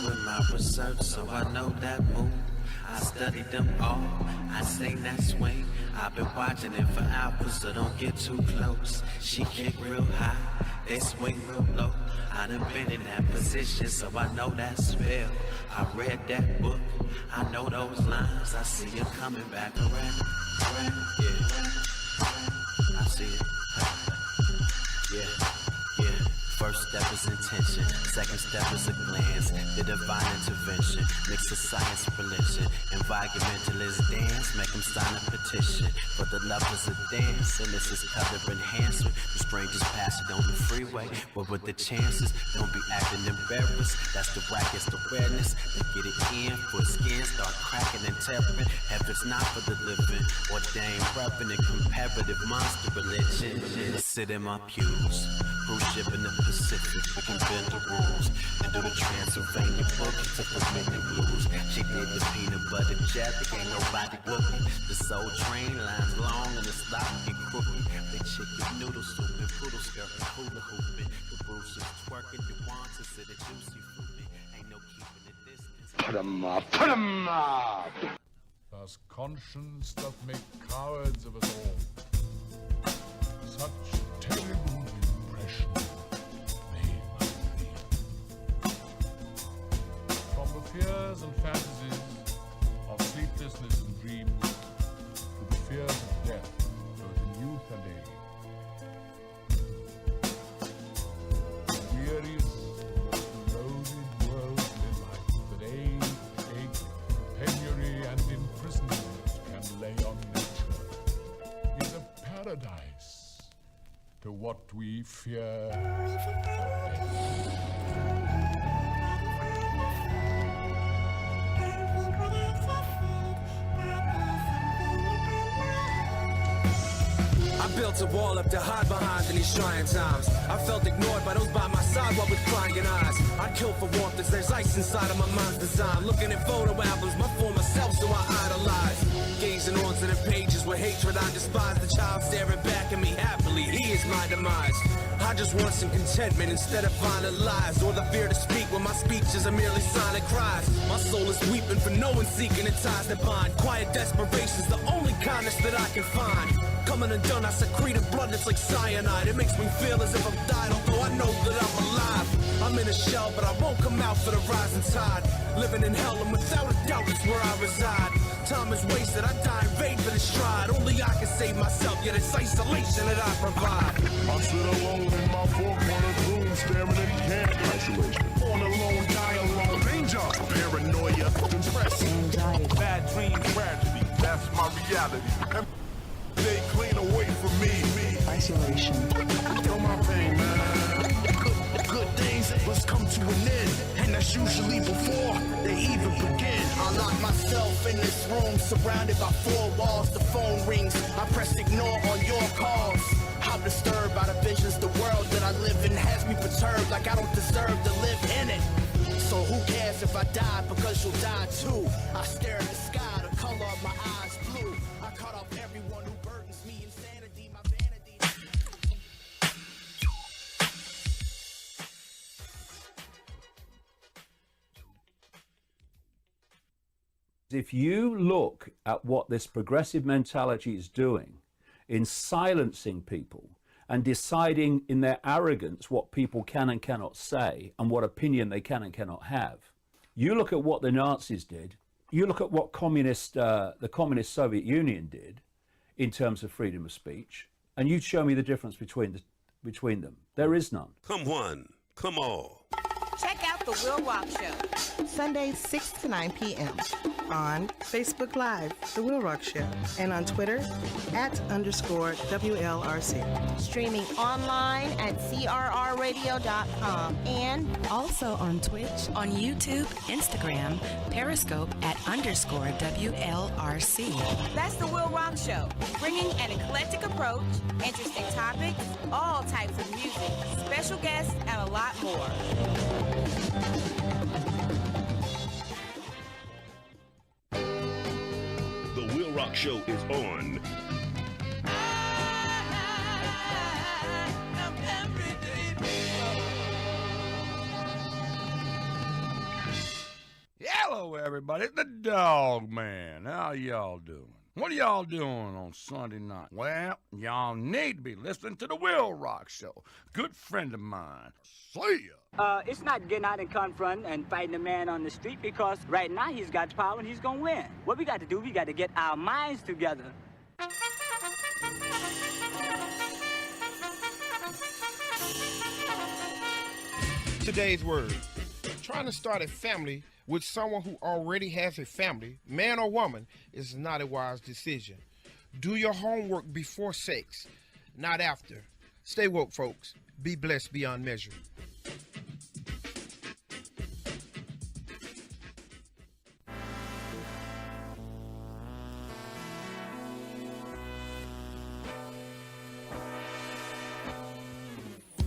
Doing my research, so I know that move. I studied them all, I seen that swing. I've been watching it for hours, so don't get too close. She kick real high, they swing real low. I done been in that position, so I know that spell. I read that book, I know those lines. I see you coming back around, yeah. I see it, yeah. First step is intention, second step is a glance, the divine intervention, mix of science, religion, environmentalist dance, make them sign a petition, for the lovers of dance, and this is color enhancement, the strangers passing on the freeway, what were the chances, don't be acting embarrassed, that's the rackest awareness, they get it in, for skin, start cracking and tearing, heaven's not for the living, ordained, repping and comparative monster religion, sit in my pews, cruise ship in the Pacific, we can bend the rules and do the Transylvania boogie to prevent the blues. She did the peanut butter jelly, ain't nobody whooping. The soul train lines long and the stop get crooked. The chicken noodle soup and poodle skirt and hula hooping. The Bruce is twerking, you want to sit a juicy fruit. Ain't no keeping the distance. Put 'em up, put 'em up. Thus conscience doth make cowards of us all. Such terrible impression. Fears and fantasies of sleeplessness and dreams to the fears of death, both in youth and age. The wearies of the loaded worldly life that age, ache, penury, and imprisonment can lay on nature is a paradise to what we fear death. I built a wall up to hide behind in these trying times. I felt ignored by those by my side while with crying eyes. I'd kill for warmth as there's ice inside of my mind's design. Looking at photo albums, my former self, so I idolize. Gazing onto the pages with hatred I despise. The child staring back at me happily, he is my demise. I just want some contentment instead of violent lies, or the fear to speak when my speech is a merely silent cries. My soul is weeping for no one seeking the ties that bind. Quiet desperation's the only kindness that I can find. Coming undone, I secrete a blood that's like cyanide. It makes me feel as if I've died, although I know that I'm alive. I'm in a shell, but I won't come out for the rising tide. Living in hell, and without a doubt, it's where I reside. Time is wasted, I die in vain for the stride. Only I can save myself, yet it's isolation that I provide. I sit alone in my four-corner room, staring at candles. Isolation. Born alone, die alone. Danger, paranoia, depression, anxiety, bad dreams, tragedy. That's my reality. They clean away from me. Isolation. Feel my pain, man. Good things must come to an end, and that's usually before they even begin. I lock myself in this room, surrounded by four walls. The phone rings, I press ignore on your calls. I'm disturbed by the visions, the world that I live in has me perturbed, like I don't deserve to live in it. So who cares if I die, because you'll die too. I stare at the sky, the color of my eyes blue. I cut off everyone who burdens me, insanity, my vanity. If you look at what this progressive mentality is doing in silencing people and deciding in their arrogance what people can and cannot say and what opinion they can and cannot have, you look at what the Nazis did, you look at what the communist Soviet Union did in terms of freedom of speech, and you show me the difference between between them. There is none. Come one, come all. Check out The Will Rock Show. Sundays 6 to 9 p.m. on Facebook Live, The Will Rock Show, and on Twitter @_WLRC. Streaming online at crrradio.com and also on Twitch, on YouTube, Instagram, Periscope @_WLRC. That's The Will Rock Show, bringing an eclectic approach, interesting topics, all types of music, special guests, and a lot more. The Will Rock Show is on. Hello, everybody. It's the Dog Man. How y'all doing? What are y'all doing on Sunday night? Well, y'all need to be listening to the Will Rock Show. Good friend of mine. See ya. It's not getting out and confronting and fighting a man on the street, because right now he's got power and he's gonna win. What we got to do, we got to get our minds together. Today's word. Trying to start a family with someone who already has a family, man or woman, is not a wise decision. Do your homework before sex, not after. Stay woke, folks. Be blessed beyond measure.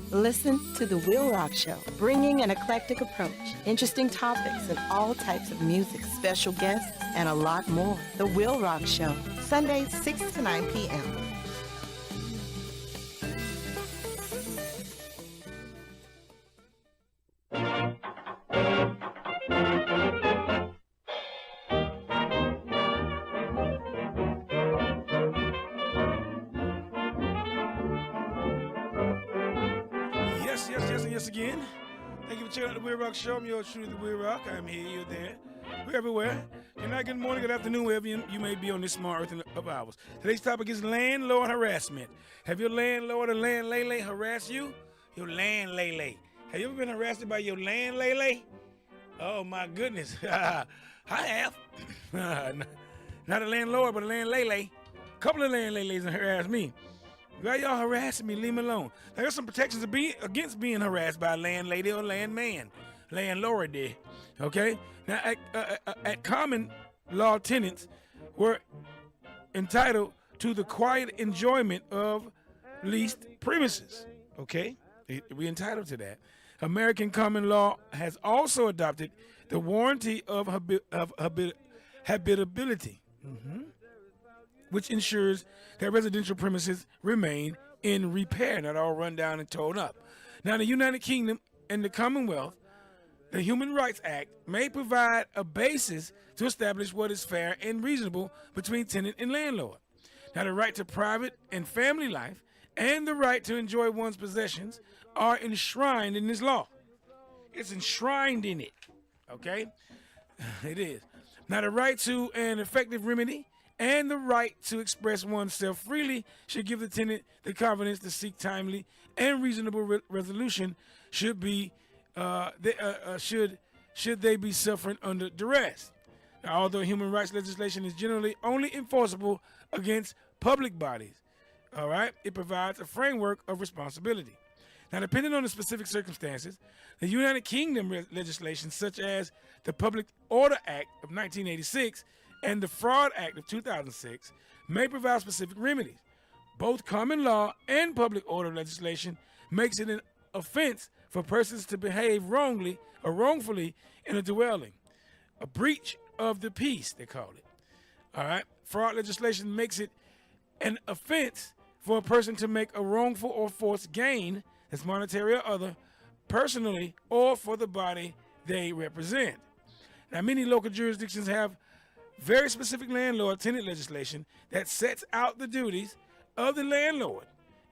Listen to The Will Rock Show, bringing an eclectic approach, interesting topics, and all types of music, special guests, and a lot more. The Will Rock Show, Sundays 6 to 9 p.m. Yes again. Thank you for checking out the Will Rock Show. I'm yours truly, the Will Rock. I'm here, you're there. We're everywhere. Good night, good morning, good afternoon, wherever you may be on this small earth of ours. Today's topic is landlord harassment. Have your landlord or landlady harass you? Your landlady. Have you ever been harassed by your landlady? Oh my goodness. I have. Not a landlord, but a landlady. A couple of landladies harassed me. Why y'all harassing me? Leave me alone. There's some protections against being harassed by a landlady or landman, landlord there. Okay? Now, at common law, tenants were entitled to the quiet enjoyment of leased premises. Okay? We're entitled to that. American common law has also adopted the warranty of habitability. Which ensures that residential premises remain in repair, not all run down and torn up. Now, in the United Kingdom and the Commonwealth, the Human Rights Act may provide a basis to establish what is fair and reasonable between tenant and landlord. Now, the right to private and family life and the right to enjoy one's possessions are enshrined in this law. It's enshrined in it, okay? It is. Now, the right to an effective remedy and the right to express oneself freely should give the tenant the confidence to seek timely and reasonable resolution should they be suffering under duress. Now, although human rights legislation is generally only enforceable against public bodies, all right, it provides a framework of responsibility. Now, depending on the specific circumstances, the United Kingdom legislation, such as the Public Order Act of 1986 and the Fraud Act of 2006, may provide specific remedies. Both common law and public order legislation makes it an offense for persons to behave wrongly or wrongfully in a dwelling. A breach of the peace, they call it. All right. Fraud legislation makes it an offense for a person to make a wrongful or forced gain, that's monetary or other, personally or for the body they represent. Now, many local jurisdictions have very specific landlord-tenant legislation that sets out the duties of the landlord,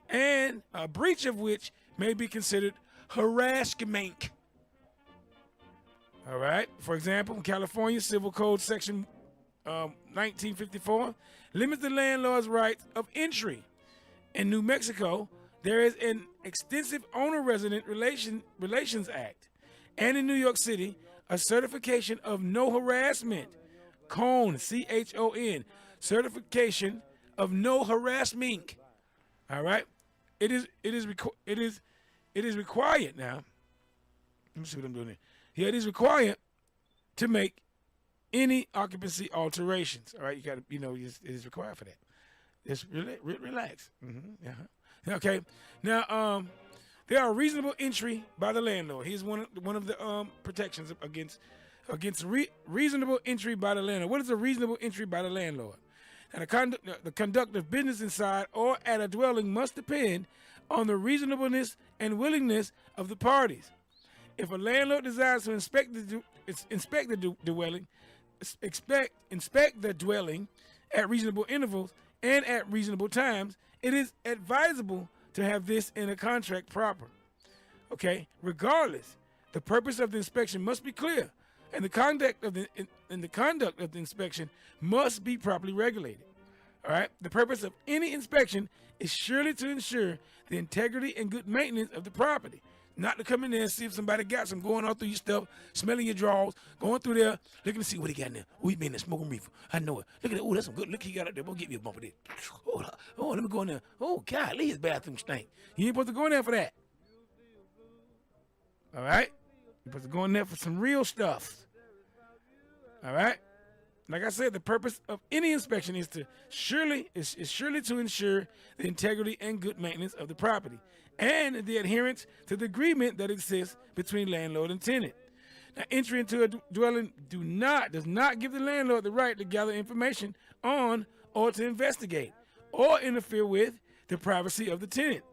and a breach of which may be considered harassment. All right. For example, in California, Civil Code Section 1954 limits the landlord's right of entry. In New Mexico, There is an extensive owner-resident relations act, and in New York City, a certification of no harassment, CON, C-H-O-N, certification of no harassment. All right, it is required now. Let me see what I'm doing here. Yeah, it is required to make any occupancy alterations. All right, you got to, it is required for that. Just relax. Okay. Now, there are reasonable entry by the landlord. Here's one of the protections against reasonable entry by the landlord. What is a reasonable entry by the landlord? And the conduct of business inside or at a dwelling must depend on the reasonableness and willingness of the parties. If a landlord desires to inspect the dwelling at reasonable intervals and at reasonable times, it is advisable to have this in a contract proper. Okay, regardless, the purpose of the inspection must be clear, and the conduct of the inspection must be properly regulated. All right, the purpose of any inspection is surely to ensure the integrity and good maintenance of the property, not to come in there and see if somebody got some going on through your stuff, smelling your drawers, going through there, looking to see what he got in there. Oh, he been in there smoking reefer. I know it. Look at that. Oh, that's some good. Look, he got up there. We'll give you a bump of this. Oh, let me go in there. Oh, God, his bathroom stink. You ain't supposed to go in there for that. All right? You're supposed to go in there for some real stuff. All right? Like I said, the purpose of any inspection is surely to ensure the integrity and good maintenance of the property and the adherence to the agreement that exists between landlord and tenant. Now, entry into a dwelling does not give the landlord the right to gather information on or to investigate or interfere with the privacy of the tenant.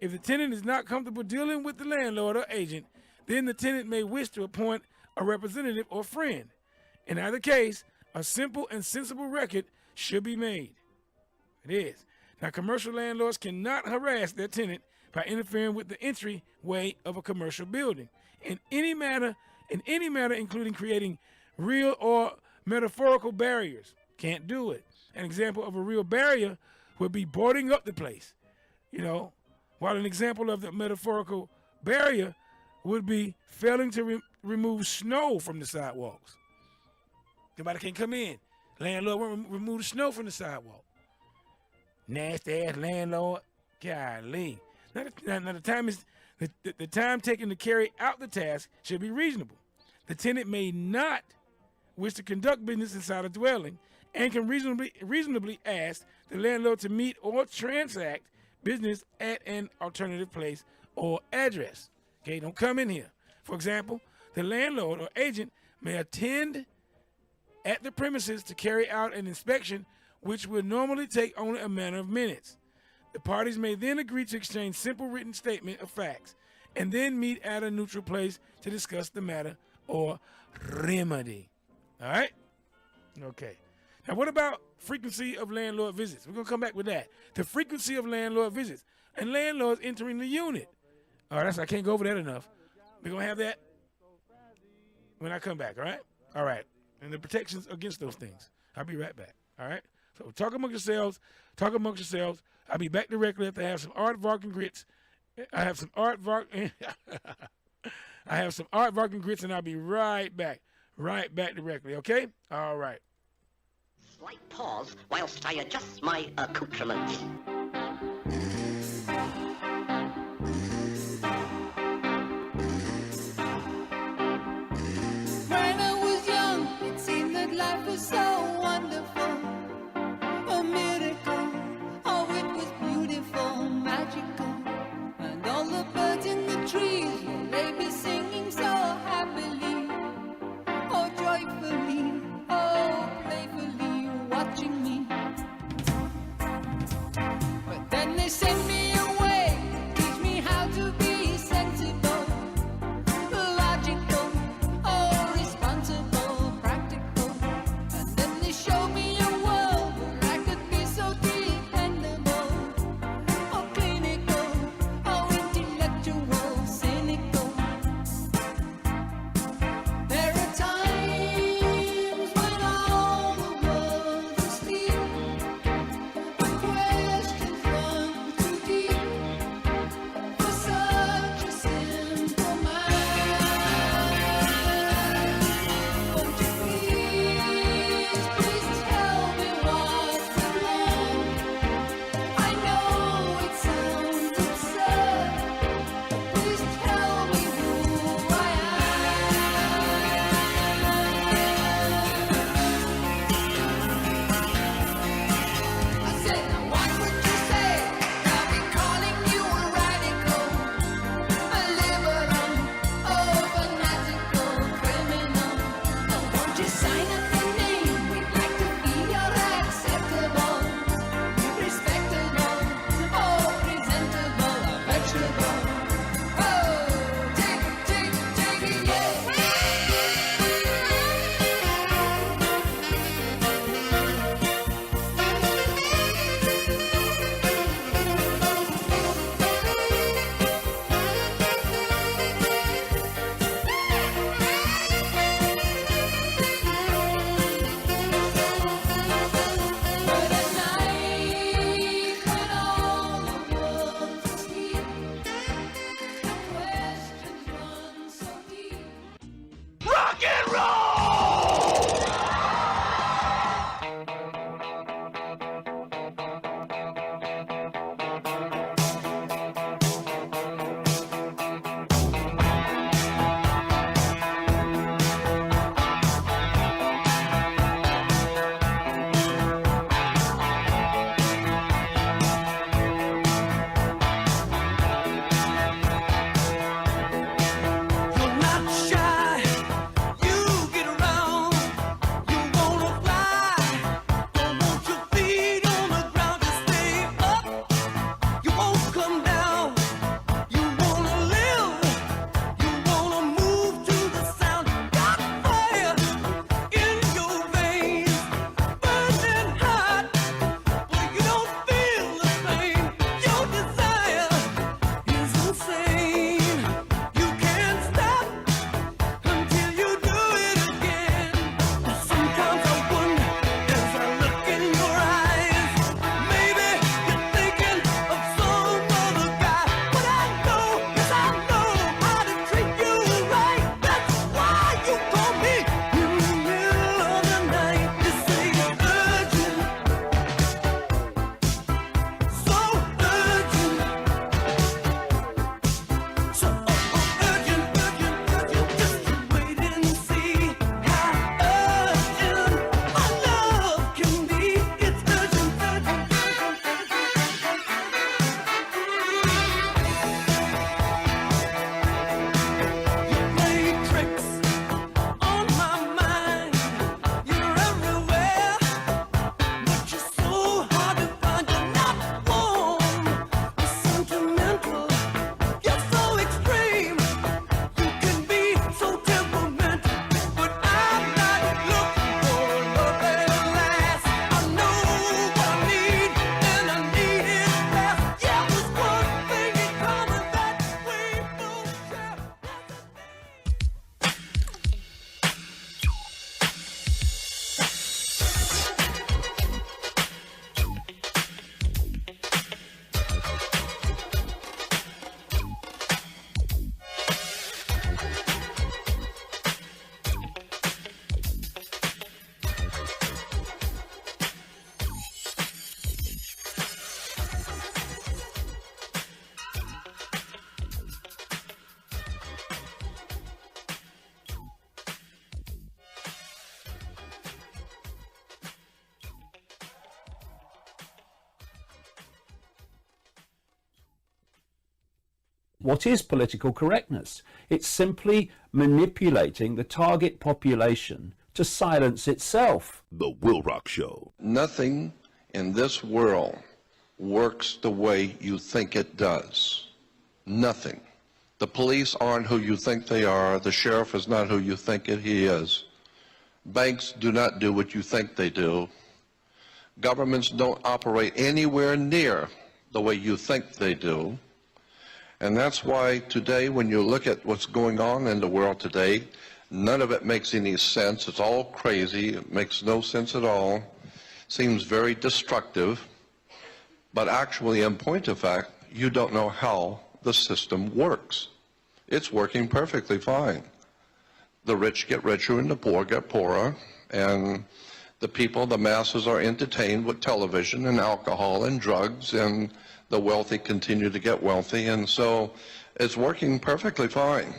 If the tenant is not comfortable dealing with the landlord or agent, then the tenant may wish to appoint a representative or friend. In either case, a simple and sensible record should be made. It is. Now, commercial landlords cannot harass their tenant by interfering with the entryway of a commercial building in any manner, including creating real or metaphorical barriers. Can't do it. An example of a real barrier would be boarding up the place, while an example of the metaphorical barrier would be failing to remove snow from the sidewalks. Nobody can come in. Landlord won't remove the snow from the sidewalk. Nasty ass landlord. Golly. Now the time taken to carry out the task should be reasonable. The tenant may not wish to conduct business inside a dwelling and can reasonably ask the landlord to meet or transact business at an alternative place or address. Okay, don't come in here. For example, the landlord or agent may attend at the premises to carry out an inspection which would normally take only a matter of minutes. The parties may then agree to exchange simple written statement of facts and then meet at a neutral place to discuss the matter or remedy. All right? Okay. Now, what about frequency of landlord visits? We're going to come back with that. The frequency of landlord visits and landlords entering the unit. All right, I can't go over that enough. We're going to have that when I come back, all right? All right. And the protections against those things. I'll be right back, all right? So talk amongst yourselves. I'll be back directly after I have some aardvark and grits. I have some aardvark and grits, and I'll be right back directly, okay? All right. Slight pause whilst I adjust my accoutrements. When I was young, it seemed that life was so wonderful, a miracle. Oh, it was beautiful, magical, and all the birds in the trees, well, they be singing so happily, oh, joyfully, oh, playfully, watching me. What is political correctness? It's simply manipulating the target population to silence itself. The WILROC Show. Nothing in this world works the way you think it does. Nothing. The police aren't who you think they are. The sheriff is not who you think he is. Banks do not do what you think they do. Governments don't operate anywhere near the way you think they do. And that's why today, when you look at what's going on in the world today, none of it makes any sense. It's all crazy. It makes no sense at all. Seems very destructive. But actually, in point of fact, you don't know how the system works. It's working perfectly fine. The rich get richer and the poor get poorer, and the people, the masses, are entertained with television and alcohol and drugs, and the wealthy continue to get wealthy, and so it's working perfectly fine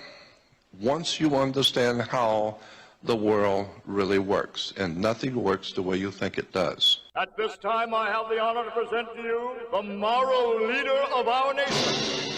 once you understand how the world really works, and nothing works the way you think it does. At this time, I have the honor to present to you the moral leader of our nation.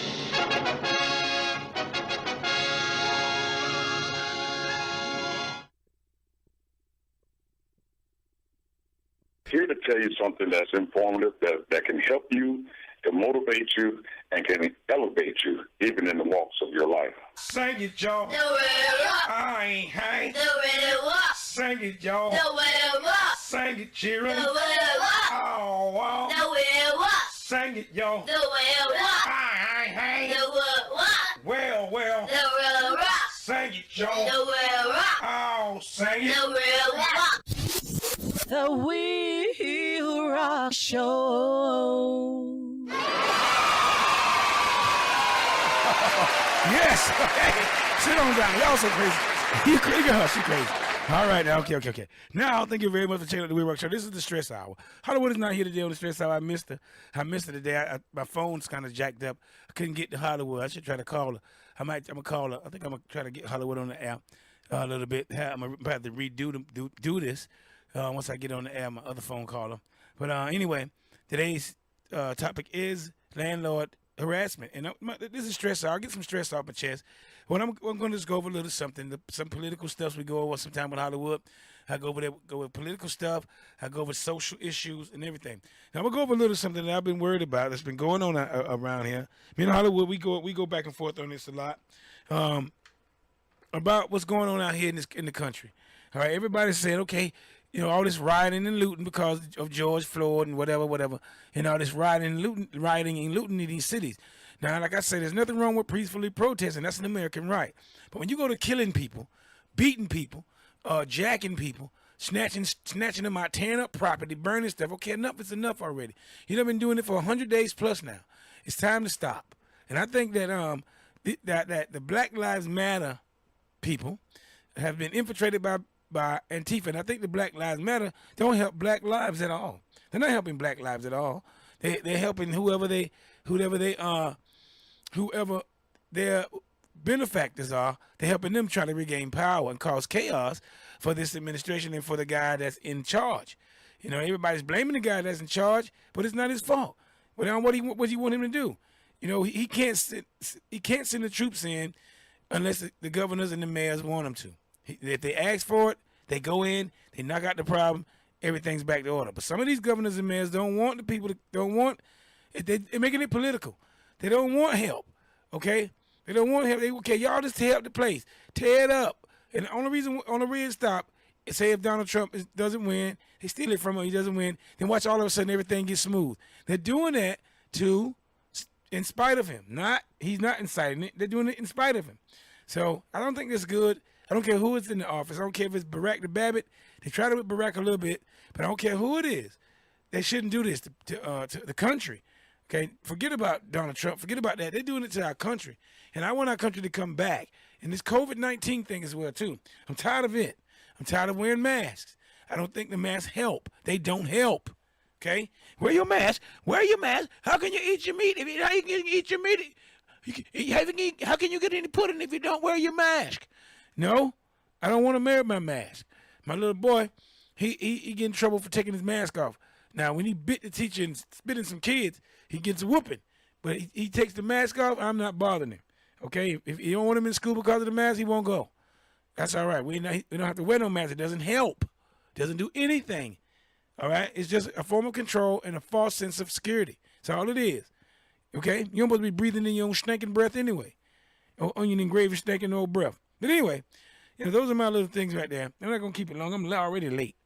Here to tell you something that's informative, that can help you, to motivate you, and can elevate you, even in the walks of your life. Sing it, y'all. The WILROC. I ain't hang. The WILROC. Sing it, y'all. The WILROC. Sing it, children. The WILROC. Oh, wow. The WILROC. Sing it, y'all. The WILROC. I ain't hang. The WILROC. Well. The WILROC. Sing it, y'all. The WILROC. Oh, sing it. The WILROC. The WILROC Show. Yes. Hey, sit on down. Y'all so crazy. You crazy. She crazy. All right. Now, okay. Now, thank you very much for checking out the WILROC Show. This is the Stress Hour. Hollywood is not here today on the Stress Hour. I missed her today. My phone's kind of jacked up. I couldn't get to Hollywood. I should try to call her. I'm going to call her. I think I'm going to try to get Hollywood on the app a little bit. I'm going to have to do this once I get on the air, my other phone caller. But anyway, today's topic is landlord harassment. And this is stress. I'll get some stress off my chest. Well, I'm going to just go over a little something. Some political stuff we go over sometime with Hollywood. I go over there, go with political stuff. I go over social issues and everything. Now, I'm going to go over a little something that I've been worried about that's been going on around here. Me and Hollywood, we go back and forth on this a lot about what's going on out here in the country. All right, everybody's saying, okay, you know, all this rioting and looting because of George Floyd and whatever, and all this rioting and looting in these cities. Now, like I said, there's nothing wrong with peacefully protesting. That's an American right. But when you go to killing people, beating people, jacking people, snatching them out, tearing up property, burning stuff, okay, enough is enough already. You've been doing it for 100 days plus now. It's time to stop. And I think that that the Black Lives Matter people have been infiltrated by Antifa, and I think the Black Lives Matter don't help Black lives at all. They're not helping Black lives at all. They're helping whoever their benefactors are. They're helping them try to regain power and cause chaos for this administration and for the guy that's in charge. You know, everybody's blaming the guy that's in charge, but it's not his fault. But now what do you want him to do? You know, he can't send the troops in unless the governors and the mayors want him to. If they ask for it, they go in, they knock out the problem, everything's back to order. But some of these governors and mayors don't want the people they're making it political. They don't want help, okay? They don't want help. Y'all just tear up the place. Tear it up. And the only reason on the red stop, say if Donald Trump doesn't win, they steal it from him, he doesn't win, then watch all of a sudden everything gets smooth. They're doing that in spite of him. He's not inciting it. They're doing it in spite of him. So I don't think that's good. I don't care who is in the office. I don't care if it's Barack the Babbitt. They try to with Barack a little bit, but I don't care who it is. They shouldn't do this to the country. Okay, forget about Donald Trump. Forget about that. They're doing it to our country, and I want our country to come back. And this COVID-19 thing as well too. I'm tired of it. I'm tired of wearing masks. I don't think the masks help. They don't help. Okay, wear your mask. Wear your mask. How can you eat your meat how you can eat your meat? How can you get any pudding if you don't wear your mask? No, I don't want to wear my mask. My little boy, he get in trouble for taking his mask off. Now, when he bit the teacher and spit in some kids, he gets a whooping. But he takes the mask off, I'm not bothering him. Okay? If you don't want him in school because of the mask, he won't go. That's all right. We don't have to wear no mask. It doesn't help. It doesn't do anything. All right? It's just a form of control and a false sense of security. That's all it is. Okay? You're supposed to be breathing in your own stinking breath anyway. Onion and gravy stinking old breath. But anyway, those are my little things right there. I'm not going to keep it long. I'm already late.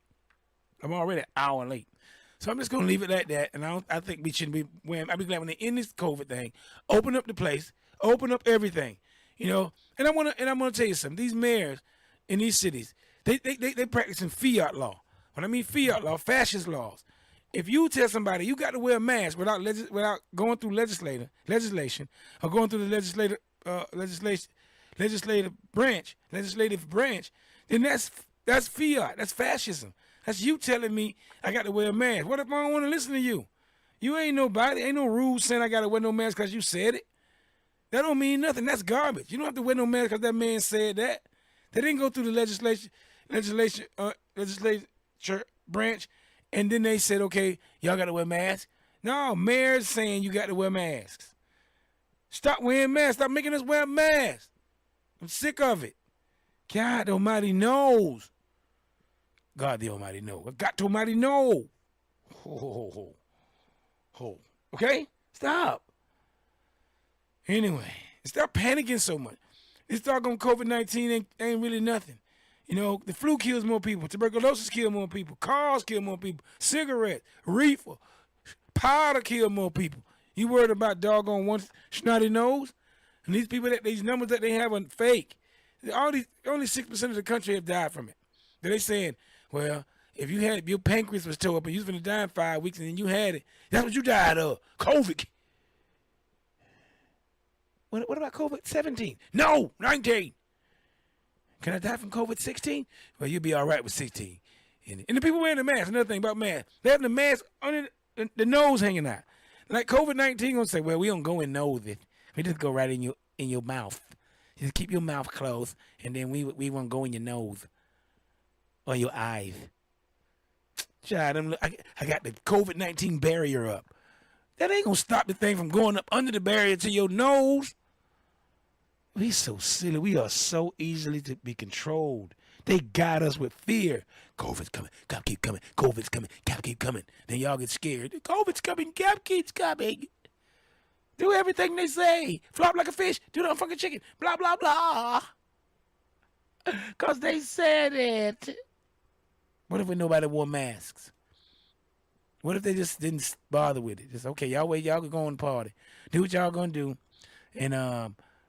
I'm already an hour late. So I'm just going to leave it like that. And I think we shouldn't be wearing. I'll be glad when they end this COVID thing. Open up the place. Open up everything. And I'm gonna tell you something. These mayors in these cities, they practicing fiat law. When I mean fiat law, fascist laws. If you tell somebody you got to wear a mask without going through legislation or going through the legislative branch, then that's fiat. That's fascism. That's you telling me I got to wear a mask. What if I don't want to listen to you? You ain't nobody. Ain't no rules saying I got to wear no mask because you said it. That don't mean nothing. That's garbage. You don't have to wear no mask because that man said that. They didn't go through the legislature branch, and then they said, okay, y'all got to wear masks. No, mayor's saying you got to wear masks. Stop wearing masks. Stop making us wear masks. I'm sick of it. God Almighty knows. God the Almighty knows. God the Almighty knows. Okay? Stop. Anyway, stop panicking so much. This doggone COVID-19 ain't really nothing. The flu kills more people. Tuberculosis kills more people. Cars kill more people. Cigarettes, reefer, powder kill more people. You worried about doggone one snotty nose? And these people, these numbers that they have are fake. Only 6% of the country have died from it. They're saying, well, if you had your pancreas was tore up and you was going to die in 5 weeks and then you had it, that's what you died of. COVID. What about COVID-17? No, 19. Can I die from COVID-16? Well, you'll be all right with 16. And the people wearing the mask, another thing about masks, they have the mask under the nose hanging out. Like COVID-19 gonna say, well, we don't go in nose it. We just go right in your mouth. Just keep your mouth closed, and then we won't go in your nose or your eyes. Child, I got the COVID-19 barrier up. That ain't gonna stop the thing from going up under the barrier to your nose. We so silly. We are so easily to be controlled. They got us with fear. COVID's coming. Cap keep coming. COVID's coming. Cap keep coming. Then y'all get scared. COVID's coming. Cap keeps coming. Do everything they say. Flop like a fish. Do not fucking chicken. Blah, blah, blah. Because they said it. What if nobody wore masks? What if they just didn't bother with it? Just, okay, y'all wait. Y'all can go on the party. Do what y'all going to do. And,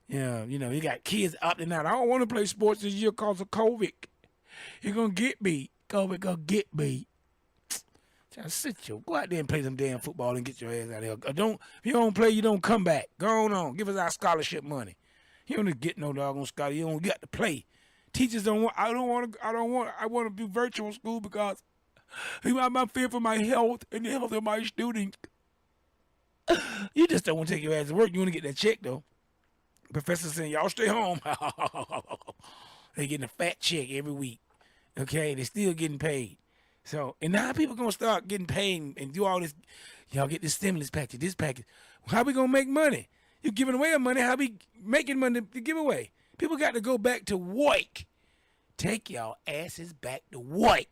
you got kids opting out. I don't want to play sports this year because of COVID. You're going to get me. COVID going to get me. Just go out there and play some damn football and get your ass out of here. If you don't play, you don't come back. Go on. Give us our scholarship money. You don't get no doggone scholarship. You don't got to play. Teachers don't want. I want to do virtual school because I'm fear for my health and the health of my students. You just don't want to take your ass to work. You want to get that check though. Professor saying, y'all stay home. They getting a fat check every week. Okay, they still getting paid. So, and now people going to start getting paid and do all this. Y'all get this stimulus package, this package. How we going to make money? You giving away money. How we making money to give away? People got to go back to work. Take y'all asses back to work.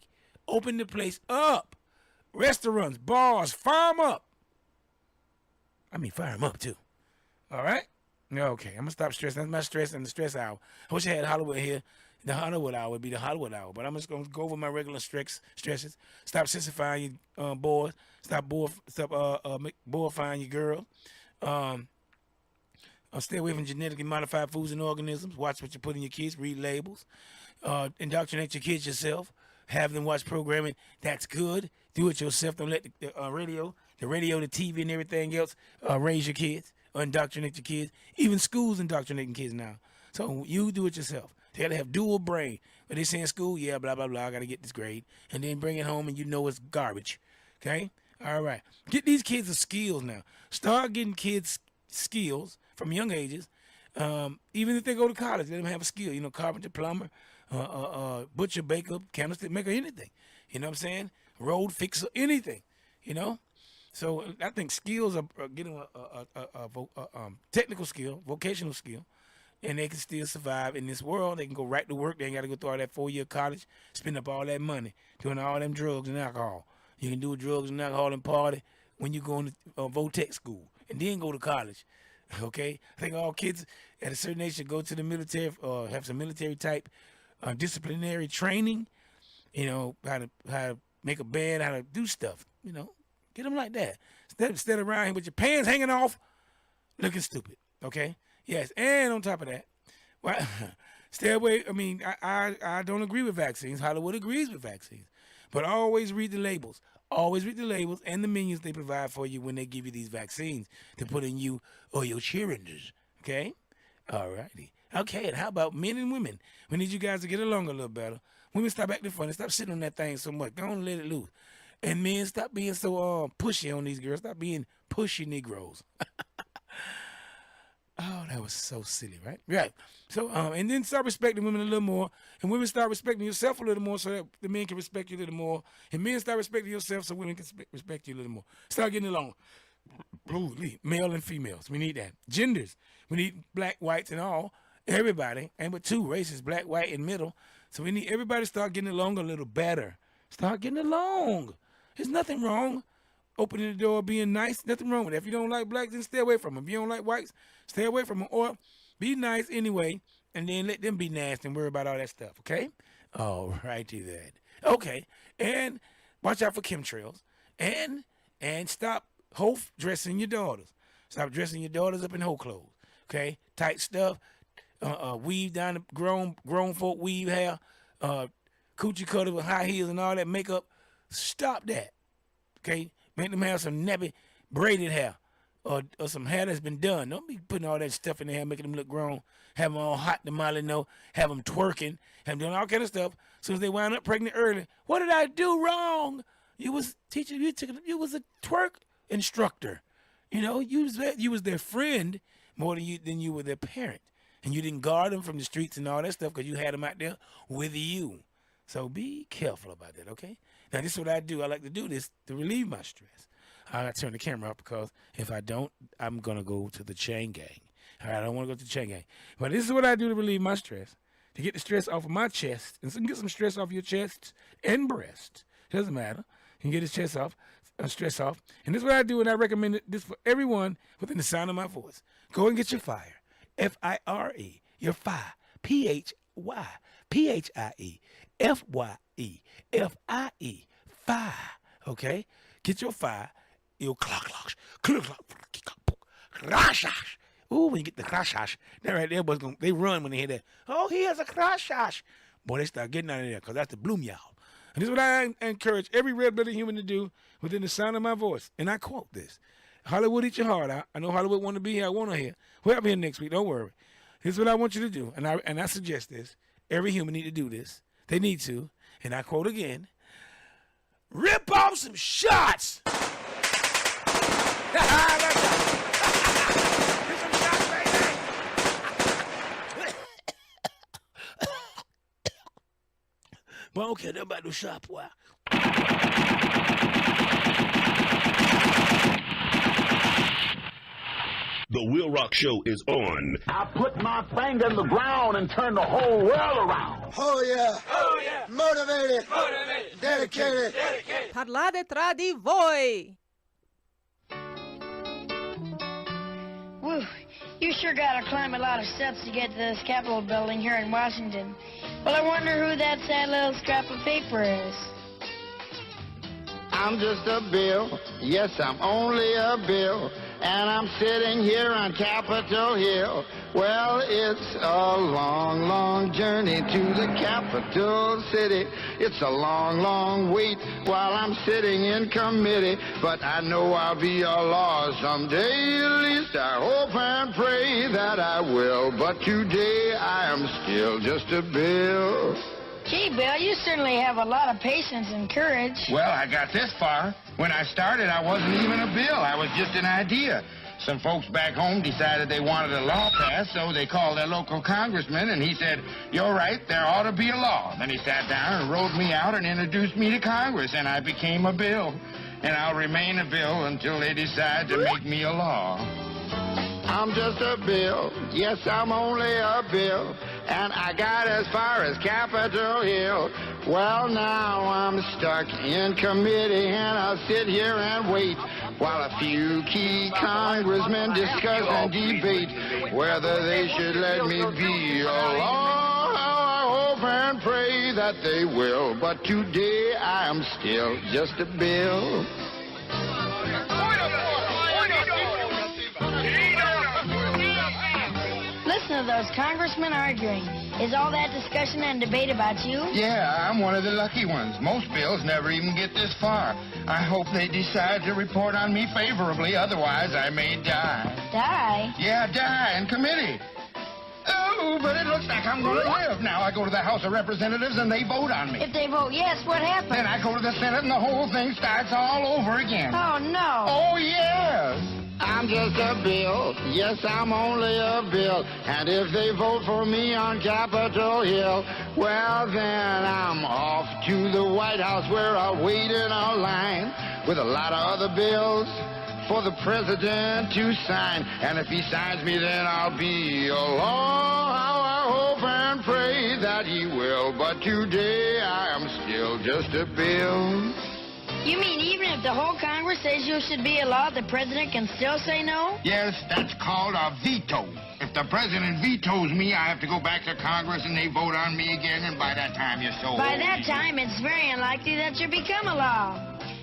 Open the place up. Restaurants, bars, fire them up. I mean, fire them up too. All right? Okay, I'm going to stop stressing. That's my stress and the stress hour. I wish I had Hollywood here. The Hollywood hour would be the Hollywood hour. But I'm just going to go over my regular stresses. Stop sissifying your boys. Stop boyfying your girl. Stay away from genetically modified foods and organisms. Watch what you put in your kids. Read labels. Indoctrinate your kids yourself. Have them watch programming. That's good. Do it yourself. Don't let the radio, the TV, and everything else raise your kids. Indoctrinate your kids. Even schools indoctrinating kids now. So you do it yourself. They gotta have dual brain. But they say in school, yeah, blah, blah, blah, I gotta get this grade. And then bring it home and you know it's garbage. Okay? All right. Get these kids the skills now. Start getting kids skills from young ages. Even if they go to college, let them have a skill. You know, carpenter, plumber, butcher, baker, candlestick maker, anything. You know what I'm saying? Road fixer, anything. You know? So I think skills are getting a technical skill, vocational skill, and they can still survive in this world. They can go right to work. They ain't got to go through all that 4-year college, spend up all that money doing all them drugs and alcohol. You can do drugs and alcohol and party when you go to Votech school and then go to college. Okay? I think all kids at a certain age should go to the military or have some military type disciplinary training, you know, how to make a bed, how to do stuff, you know. Get them like that. Instead of around here with your pants hanging off, looking stupid, okay? Yes, and on top of that, well, stay away. I mean, I don't agree with vaccines. Hollywood agrees with vaccines. But always read the labels. Always read the labels and the menus they provide for you when they give you these vaccines to put in you or your children, okay? All righty. Okay, and how about men and women? We need you guys to get along a little better. Women, stop acting funny. Stop sitting on that thing so much. Go on and let it loose. And men, stop being so pushy on these girls. Stop being pushy Negroes. Oh, that was so silly, right? Right. So, and then start respecting women a little more. And women start respecting yourself a little more so that the men can respect you a little more. And men start respecting yourself so women can respect you a little more. Start getting along. Male and females. We need that. Genders. We need black, whites, and all. Everybody. And with 2 races, black, white, and middle. So we need everybody to start getting along a little better. Start getting along. There's nothing wrong. Opening the door, being nice, nothing wrong with it. If you don't like blacks, then stay away from them. If you don't like whites, stay away from them. Or be nice anyway, and then let them be nasty and worry about all that stuff, okay? All righty then. Okay, and watch out for chemtrails. And stop dressing your daughters. Stop dressing your daughters up in hoe clothes, okay? Tight stuff, weave down the grown folk weave hair, coochie cutter with high heels and all that makeup. Stop that, okay? Make them have some nappy braided hair or some hair that's been done. Don't be putting all that stuff in their hair, making them look grown, have them all hot tamale, have them twerking, have them doing all kind of stuff. As soon as they wind up pregnant early, what did I do wrong? You was teaching, you was a twerk instructor. You know, you was their friend more than you were their parent. And you didn't guard them from the streets and all that stuff because you had them out there with you. So be careful about that, okay? Now, this is what I do. I like to do this to relieve my stress. I got to turn the camera off because if I don't, I'm going to go to the chain gang. All right, I don't want to go to the chain gang. But this is what I do to relieve my stress, to get the stress off of my chest. And so get some stress off your chest and breast. It doesn't matter. You can get his chest off, stress off. And this is what I do, and I recommend this for everyone within the sound of my voice. Go and get your fire. F-I-R-E. Your fire. P-H-Y. P-H-I-E. F-Y-E. F-I-E. Fire. Okay? Get your fire. You'll clock. Crashash. Ooh, when you get the crashash, that right there, they run when they hear that. Oh, he has a crashash. Boy, they start getting out of there because that's the bloom y'all. And this is what I encourage every red-blooded human to do within the sound of my voice. And I quote this. Hollywood, eat your heart out. I know Hollywood want to be here. I want to hear. We'll have here next week. Don't worry. Here's what I want you to do. And I suggest this. Every human need to do this. They need to. And I quote again. Rip off some shots. Well, okay, they're about to shop. Wow. The WILROC Show is on. I put my finger in the ground and turn the whole world around. Oh yeah. Oh yeah. Motivated. Dedicated. Parlate tra di voi. Woo, you sure gotta climb a lot of steps to get to this Capitol building here in Washington. Well, I wonder who that sad little scrap of paper is. I'm just a bill. Yes, I'm only a bill. And I'm sitting here on Capitol Hill. Well, it's a long, long journey to the capital city. It's a long, long wait while I'm sitting in committee. But I know I'll be a law someday. At least I hope and pray that I will. But today I am still just a bill. Gee, Bill, you certainly have a lot of patience and courage. Well, I got this far. When I started, I wasn't even a bill. I was just an idea. Some folks back home decided they wanted a law passed, so they called their local congressman, and he said, "You're right, there ought to be a law." Then he sat down and wrote me out and introduced me to Congress, and I became a bill. and I'll remain a bill until they decide to make me a law. I'm just a bill, yes, I'm only a bill, and I got as far as Capitol Hill. Well, now I'm stuck in committee, and I'll sit here and wait while a few key congressmen discuss and debate whether they should let me be a law. I hope and pray that they will, but today I am still just a bill. Listen to those congressmen arguing. Is all that discussion and debate about you? Yeah, I'm one of the lucky ones. Most bills never even get this far. I hope they decide to report on me favorably, otherwise I may die. Die? Yeah, die in committee. Oh, but it looks like I'm going to live. Now I go to the House of Representatives and they vote on me. If they vote yes, what happens? Then I go to the Senate and the whole thing starts all over again. Oh, no. Oh, yes. I'm just a bill. Yes, I'm only a bill. And if they vote for me on Capitol Hill, well, then I'm off to the White House where I'll wait in a line with a lot of other bills for the president to sign. And if he signs me, then I'll be a law. How I hope and pray that he will. But today I am still just a bill. You mean even if the whole Congress says you should be a law, the president can still say no? Yes, that's called a veto. If the president vetoes me, I have to go back to Congress and they vote on me again, and by that time you're so By old. that time, it's very unlikely that you'll become a law.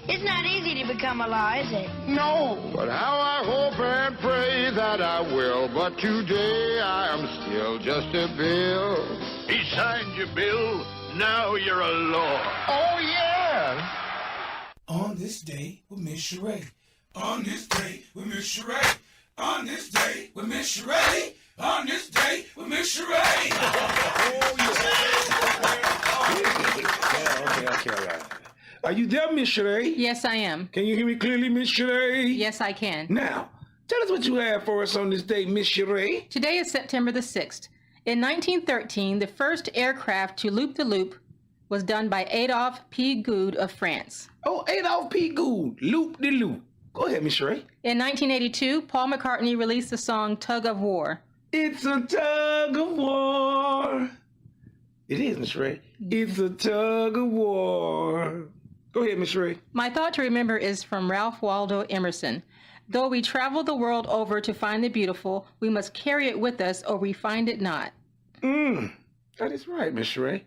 It's not easy to become a law, is it? No, but how I hope and pray that I will. But today I am still just a bill. He signed your bill. Now you're a law. Oh, yeah. On this day with Miss Sheree. On this day with Miss Sheree. On this day with Miss Sheree. On this day with Miss Sheree. Okay, all right. Are you there, Miss Sheree? Yes, I am. Can you hear me clearly, Miss Sheree? Yes, I can. Now, tell us what you have for us on this day, Miss Sheree. Today is September the 6th. In 1913, the first aircraft to loop the loop was done by Adolphe P. Good of France. Oh, Adolphe P. Good, loop de loop. Go ahead, Miss Sheree. In 1982, Paul McCartney released the song Tug of War. It's a tug of war. It is, Miss Sheree. It's a tug of war. Go ahead, Miss Sheree. My thought to remember is from Ralph Waldo Emerson. Though we travel the world over to find the beautiful, we must carry it with us or we find it not. That is right, Miss Sheree.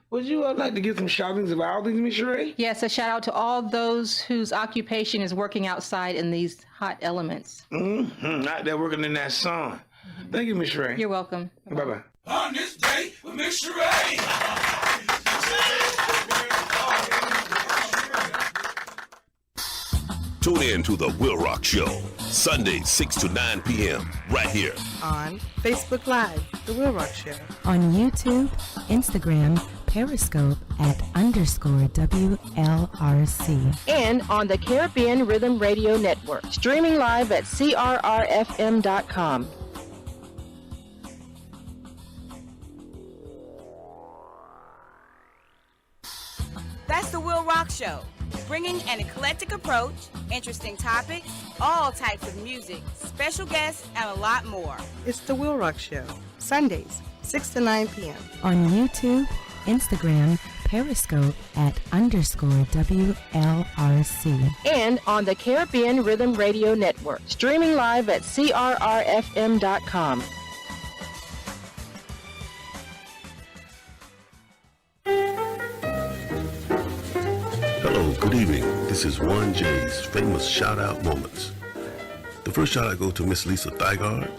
Would you like to give some shoutings of outings, Miss Sheree? Yes, a shout out to all those whose occupation is working outside in these hot elements. Out there working in that sun. Thank you, Miss Sheree. You're welcome. Bye-bye. On this day with Miss Sheree. Tune in to The WILROC Show, Sundays 6 to 9 p.m. right here. On Facebook Live, The WILROC Show. On YouTube, Instagram, Periscope @_WLRC. And on the Caribbean Rhythm Radio Network. Streaming live at crrfm.com. That's the WILROC Show, bringing an eclectic approach, interesting topics, all types of music, special guests, and a lot more. It's the WILROC Show, Sundays, 6 to 9 p.m. On YouTube, Instagram, Periscope @_WLRC. And on the Caribbean Rhythm Radio Network. Streaming live at crrfm.com. Hello, good evening. This is Warren J's famous shout-out moments. The first shout-out goes to Miss Lisa Thygard.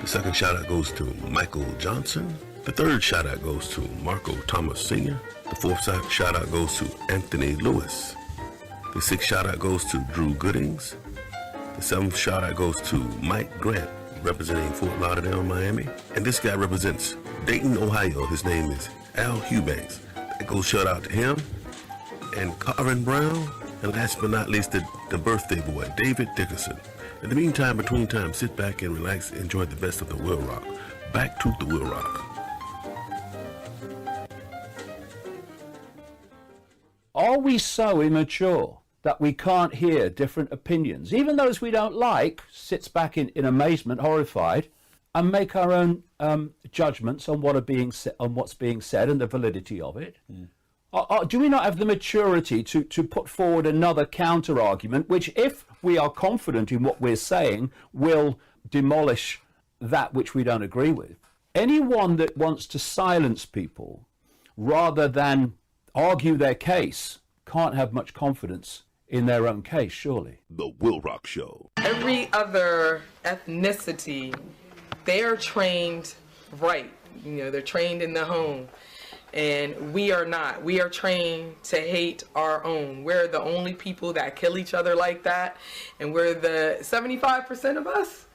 The second shout-out goes to Michael Johnson. The third shout-out goes to Marco Thomas Sr. The fourth shout-out goes to Anthony Lewis. The sixth shout-out goes to Drew Goodings. The seventh shout-out goes to Mike Grant, representing Fort Lauderdale, Miami. And this guy represents Dayton, Ohio. His name is Al Hubanks. That goes shout-out to him. And Carvin Brown, and last but not least, the birthday boy, David Dickerson. In the meantime, between time, sit back and relax, enjoy the best of the WILROC. Back to the WILROC. Are we so immature that we can't hear different opinions, even those we don't like, sits back in amazement, horrified, and make our own judgments on what's being said and the validity of it? Do we not have the maturity to put forward another counter argument, which, if we are confident in what we're saying, will demolish that which we don't agree with? Anyone that wants to silence people rather than argue their case can't have much confidence in their own case, surely. The WILROC Show. Every other ethnicity, they're trained right. They're trained in the home. And we are not. We are trained to hate our own. We're the only people that kill each other like that. And we're the 75% of us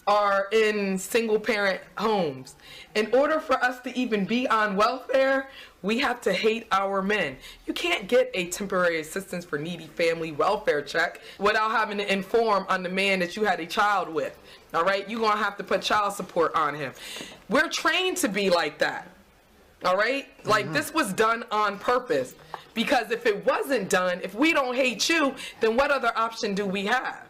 are in single parent homes. In order for us to even be on welfare, we have to hate our men. You can't get a temporary assistance for needy family welfare check without having to inform on the man that you had a child with. All right? You're going to have to put child support on him. We're trained to be like that. All right? Like, this was done on purpose. Because if it wasn't done, if we don't hate you, then what other option do we have?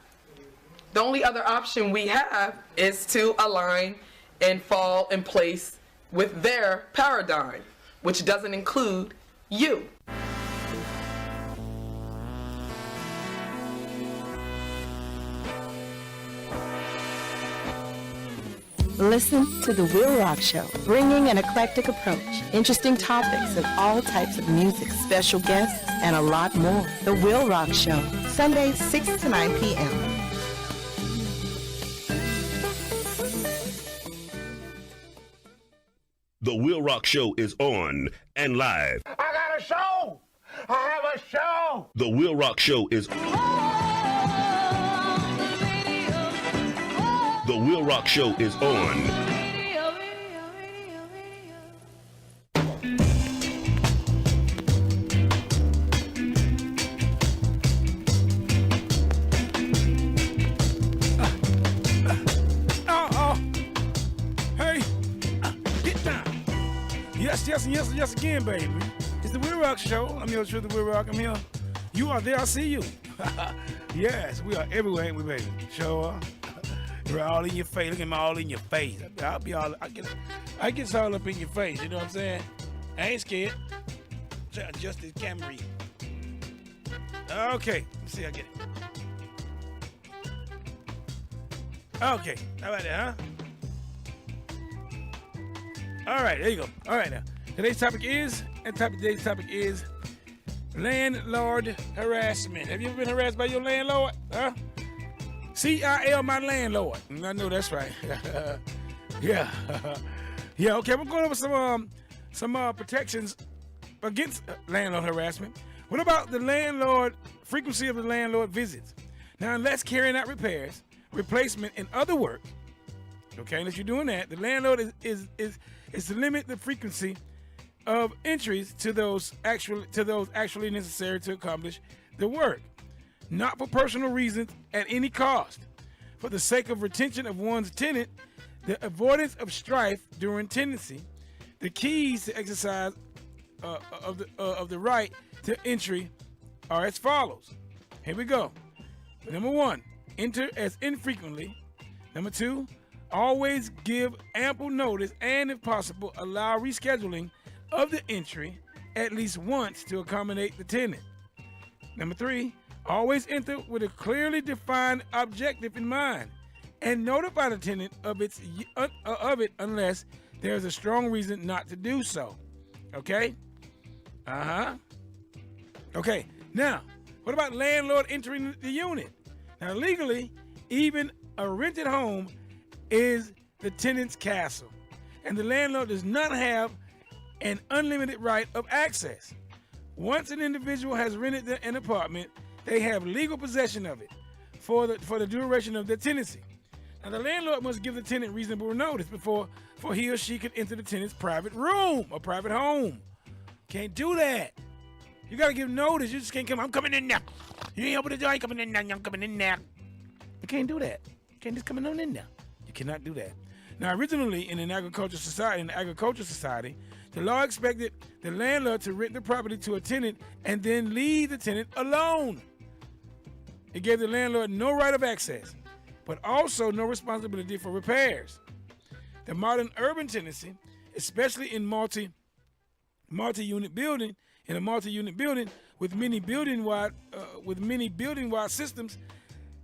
The only other option we have is to align and fall in place with their paradigm, which doesn't include you. Listen to The WILROC Show, bringing an eclectic approach, interesting topics and all types of music, special guests, and a lot more. The WILROC Show, Sundays 6 to 9 p.m. The WILROC Show is on and live. I got a show! I have a show! The WILROC Show is The WILROC Show is on. Yes again, baby. It's the WILROC Show. I'm your truth, the WILROC. I'm here. You are there. I see you. Yes, we are everywhere, ain't we, baby? Show up. We're all in your face. Look at me all in your face. I get all up in your face. You know what I'm saying? I ain't scared. Try to adjust this camera. Okay. Let's see. I get it. Okay. How about that, huh? All right. There you go. All right, now. Today's topic is landlord harassment. Have you ever been harassed by your landlord? Huh? CIL, my landlord. I know that's right. Yeah. Yeah, okay, we're going over some protections against landlord harassment. What about the frequency of the landlord visits? Now, unless carrying out repairs, replacement, and other work, okay, unless you're doing that, the landlord is to limit the frequency of entries to those actually necessary to accomplish the work, not for personal reasons at any cost, for the sake of retention of one's tenant, the avoidance of strife during tenancy. The keys to exercise of the right to entry are as follows. Here we go. Number 1, enter as infrequently. Number 2, always give ample notice, and if possible, allow rescheduling of the entry at least once to accommodate the tenant. Number 3, always enter with a clearly defined objective in mind and notify the tenant of it unless there is a strong reason not to do so. Okay? Okay, now, what about landlord entering the unit? Now, legally, even a rented home is the tenant's castle, and the landlord does not have an unlimited right of access. Once an individual has rented an apartment, they have legal possession of it for the duration of their tenancy. Now, the landlord must give the tenant reasonable notice before he or she can enter the tenant's private room or private home. Can't do that. You gotta give notice. You just can't come. I'm coming in now. You ain't open the door. I ain't coming in now. I'm coming in now. You can't do that. You can't just come on in now. You cannot do that. Now, originally in an agricultural society, the law expected the landlord to rent the property to a tenant and then leave the tenant alone. It gave the landlord no right of access, but also no responsibility for repairs. The modern urban tenancy, especially in multi-unit building, in a multi-unit building with many building-wide systems,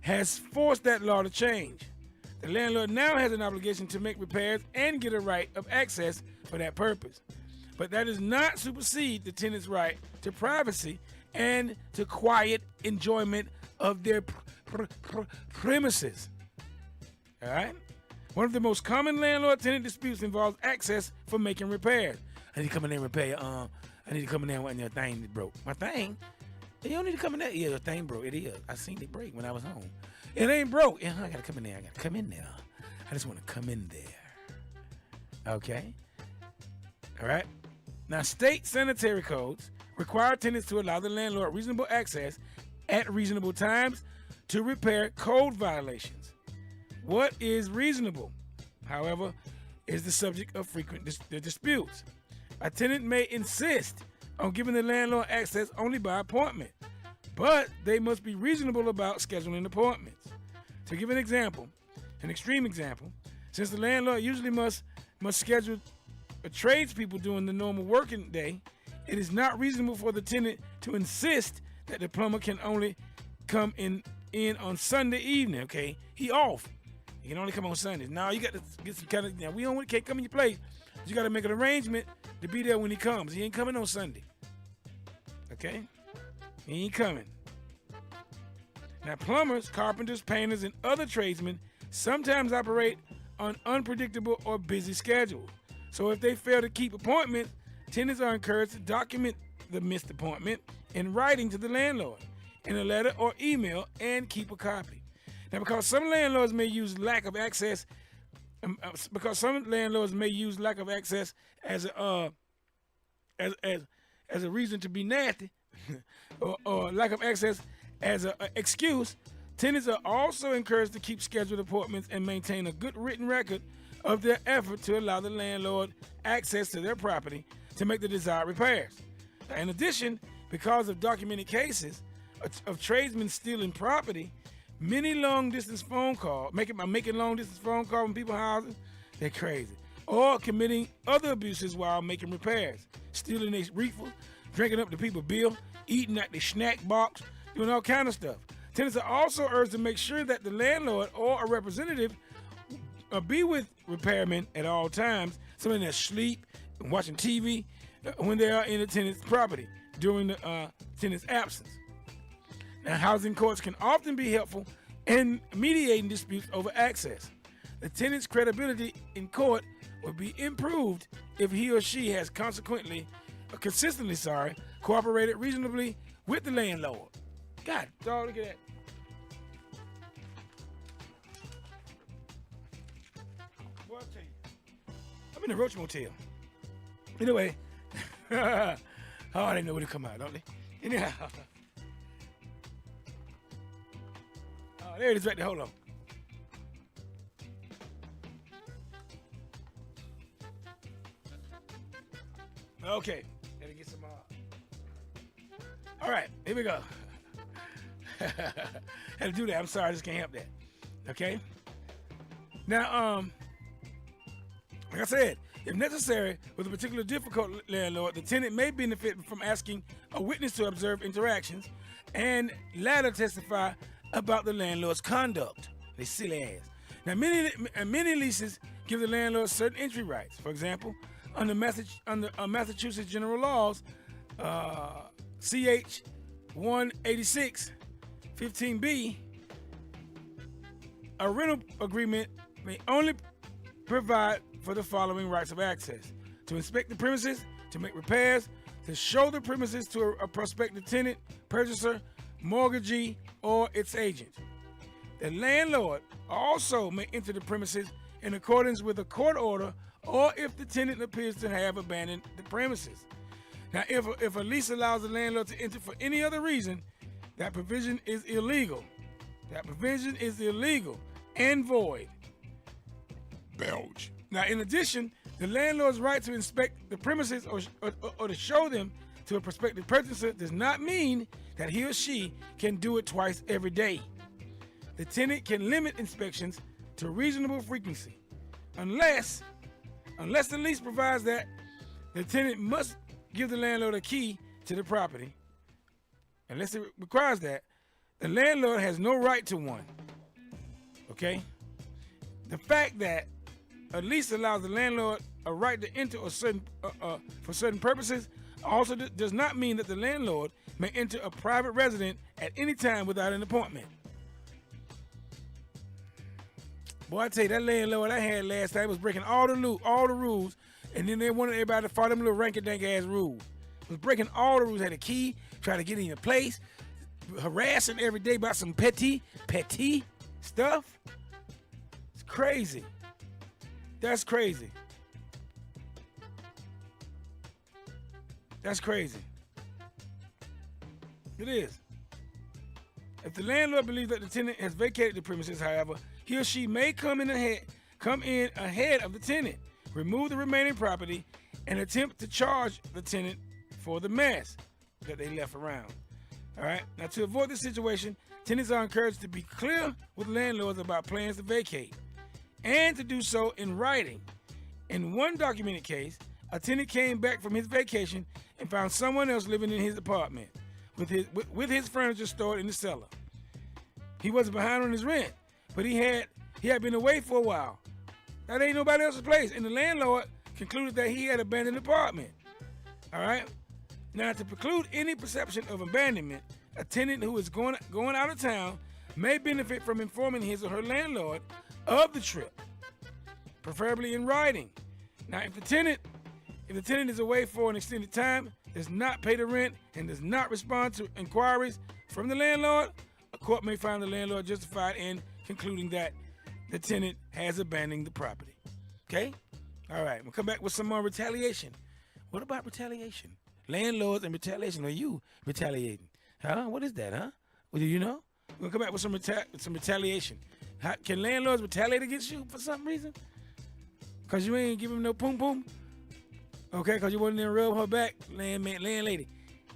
has forced that law to change. The landlord now has an obligation to make repairs and get a right of access for that purpose. But that does not supersede the tenant's right to privacy and to quiet enjoyment of their premises. All right? One of the most common landlord-tenant disputes involves access for making repairs. I need to come in there and repair. I need to come in there when your thing broke. My thing? You don't need to come in there. Yeah, your thing broke. It is. I seen it break when I was home. It ain't broke. Yeah, I gotta come in there. I gotta come in there. I just want to come in there. Okay? All right? Now, state sanitary codes require tenants to allow the landlord reasonable access at reasonable times to repair code violations. What is reasonable, however, is the subject of frequent disputes. A tenant may insist on giving the landlord access only by appointment, but they must be reasonable about scheduling appointments. To give an example, an extreme example, since the landlord usually must schedule tradespeople during the normal working day, it is not reasonable for the tenant to insist that the plumber can only come in on Sunday evening. Okay, he off. He can only come on Sundays. Now you got to get some kind of. Now we can't come in your place. You got to make an arrangement to be there when he comes. He ain't coming on Sunday. Okay, he ain't coming. Now plumbers, carpenters, painters, and other tradesmen sometimes operate on unpredictable or busy schedules. So if they fail to keep appointments, tenants are encouraged to document the missed appointment in writing to the landlord in a letter or email and keep a copy. Now, because some landlords may use lack of access as a reason to be nasty, or lack of access as an excuse, tenants are also encouraged to keep scheduled appointments and maintain a good written record of their effort to allow the landlord access to their property to make the desired repairs. In addition, because of documented cases of tradesmen stealing property, many making long-distance phone calls from people's houses, they're crazy, or committing other abuses while making repairs, stealing their reefers, drinking up the people's bill, eating at the snack box, doing all kind of stuff. Tenants are also urged to make sure that the landlord or a representative be with repairmen at all times, someone that sleep and watching TV when they are in the tenant's property during the tenant's absence. Now, housing courts can often be helpful in mediating disputes over access. The tenant's credibility in court will be improved if he or she has consistently cooperated reasonably with the landlord. God, dog, look at that. Boy, I'll tell you. I'm in the Roach Motel. Anyway, they know when to come out, don't they? Anyhow. There it is right there. Hold on. Okay. Gotta get some all right, here we go. Had to do that. I'm sorry, I just can't help that. Okay? Now, like I said, if necessary, with a particular difficult landlord, the tenant may benefit from asking a witness to observe interactions and later testify about the landlord's conduct. They silly ass. Now, many leases give the landlord certain entry rights. For example, under Massachusetts General Laws, CH 186 15B, a rental agreement may only provide for the following rights of access: to inspect the premises, to make repairs, to show the premises to a prospective tenant, purchaser, mortgagee, or its agent. The landlord also may enter the premises in accordance with a court order or if the tenant appears to have abandoned the premises. Now, if a lease allows the landlord to enter for any other reason, that provision is illegal. That provision is illegal and void. Belge. Now, in addition, the landlord's right to inspect the premises or to show them to a prospective purchaser does not mean that he or she can do it twice every day. The tenant can limit inspections to reasonable frequency, unless the lease provides that the tenant must give the landlord a key to the property. Unless it requires that, the landlord has no right to one. Okay? The fact that a lease allows the landlord a right to enter for certain purposes also does not mean that the landlord may enter a private residence at any time without an appointment. Boy, I tell you, that landlord I had last time was breaking all the rules, and then they wanted everybody to follow them little ranky-dank ass rules. Was breaking all the rules, had a key, trying to get in your place, harassing every day about some petty stuff. It's crazy. That's crazy. That's crazy. It is. If the landlord believes that the tenant has vacated the premises, however, he or she may come in ahead of the tenant, remove the remaining property, and attempt to charge the tenant for the mess that they left around. All right. Now, to avoid this situation, tenants are encouraged to be clear with landlords about plans to vacate, and to do so in writing. In one documented case, a tenant came back from his vacation and found someone else living in his apartment with his furniture stored in the cellar. He wasn't behind on his rent, but he had been away for a while. That ain't nobody else's place, and the landlord concluded that he had abandoned the apartment. All right. Now, to preclude any perception of abandonment, a tenant who is going out of town may benefit from informing his or her landlord of the trip, preferably in writing. Now, if the tenant is away for an extended time, does not pay the rent, and does not respond to inquiries from the landlord, a court may find the landlord justified in concluding that the tenant has abandoned the property. Okay? All right, we'll come back with some more retaliation. What about retaliation? Landlords and retaliation. Are you retaliating? Huh? What is that, huh? Well, do you know? We'll come back with some retaliation. Can landlords retaliate against you for some reason? Because you ain't giving them no poom-poom? Okay, because you wasn't there to rub her back, landlady.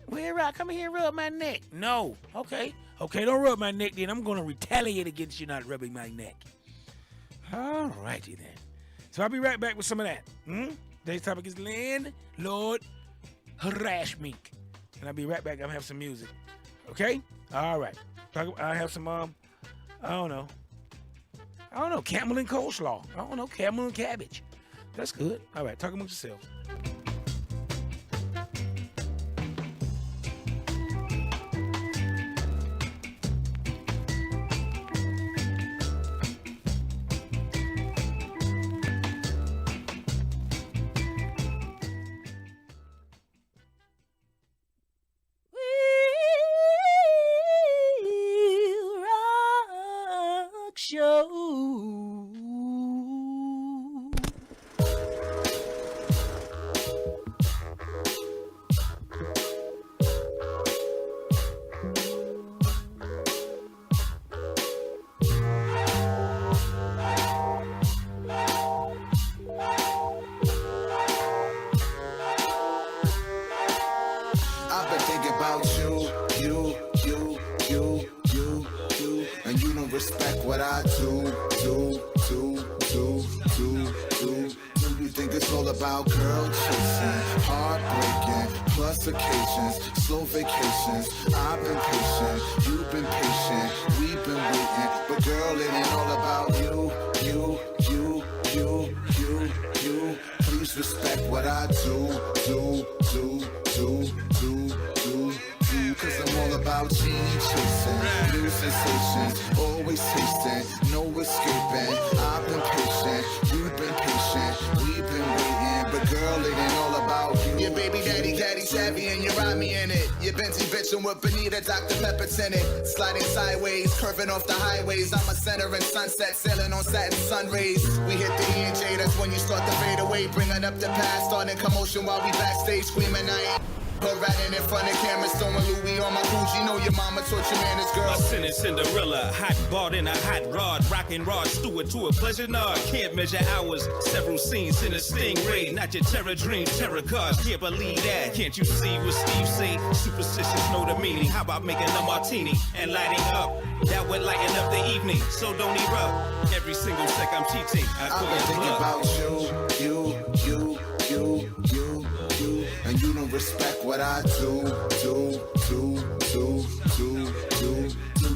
Well, come here and rub my neck. No. Okay, don't rub my neck then. I'm going to retaliate against you not rubbing my neck. All righty then. So I'll be right back with some of that. Today's topic is Landlord Harrasment. And I'll be right back. I'm going to have some music. Okay? All right. I'll have some, I don't know, camel and coleslaw. I don't know, camel and cabbage. That's good. All right, talk amongst yourselves. Respect what I do. You think it's all about girl chasing, heartbreaking, plus occasions, slow vacations. I've been patient, you've been patient, we've been waiting, but girl, it ain't all about you. Please respect what I do. Cause I'm all about genie chasing, new sensations, always tasting, no escaping. I've been patient, you've been patient, we've been waiting, but girl, it ain't all about you. Your baby daddy savvy and you ride me in it. Your Bentley bitchin' with Bonita, Dr. Pepper tinted, sliding sideways, curving off the highways. I'm a center in sunset, sailing on satin sun rays. We hit the E&J, that's when you start to fade away, bringing up the past, starting commotion while we backstage screaming I ain't. Go riding in front of cameras, throwing Louis on my bougie. Know your mama taught your man this girl. My sin is Cinderella, hot bought in a hot rod, rockin' Rod Stewart to a pleasure nod. Can't measure hours, several scenes in a stingray. Not your terror dreams, terror cars. Can't believe that. Can't you see what Steve say? Superstitious know the meaning. How about making a martini and lighting up? That would lighten up the evening, so don't erupt. Every single sec I'm cheating. I've been thinking about you, and you don't respect what I do.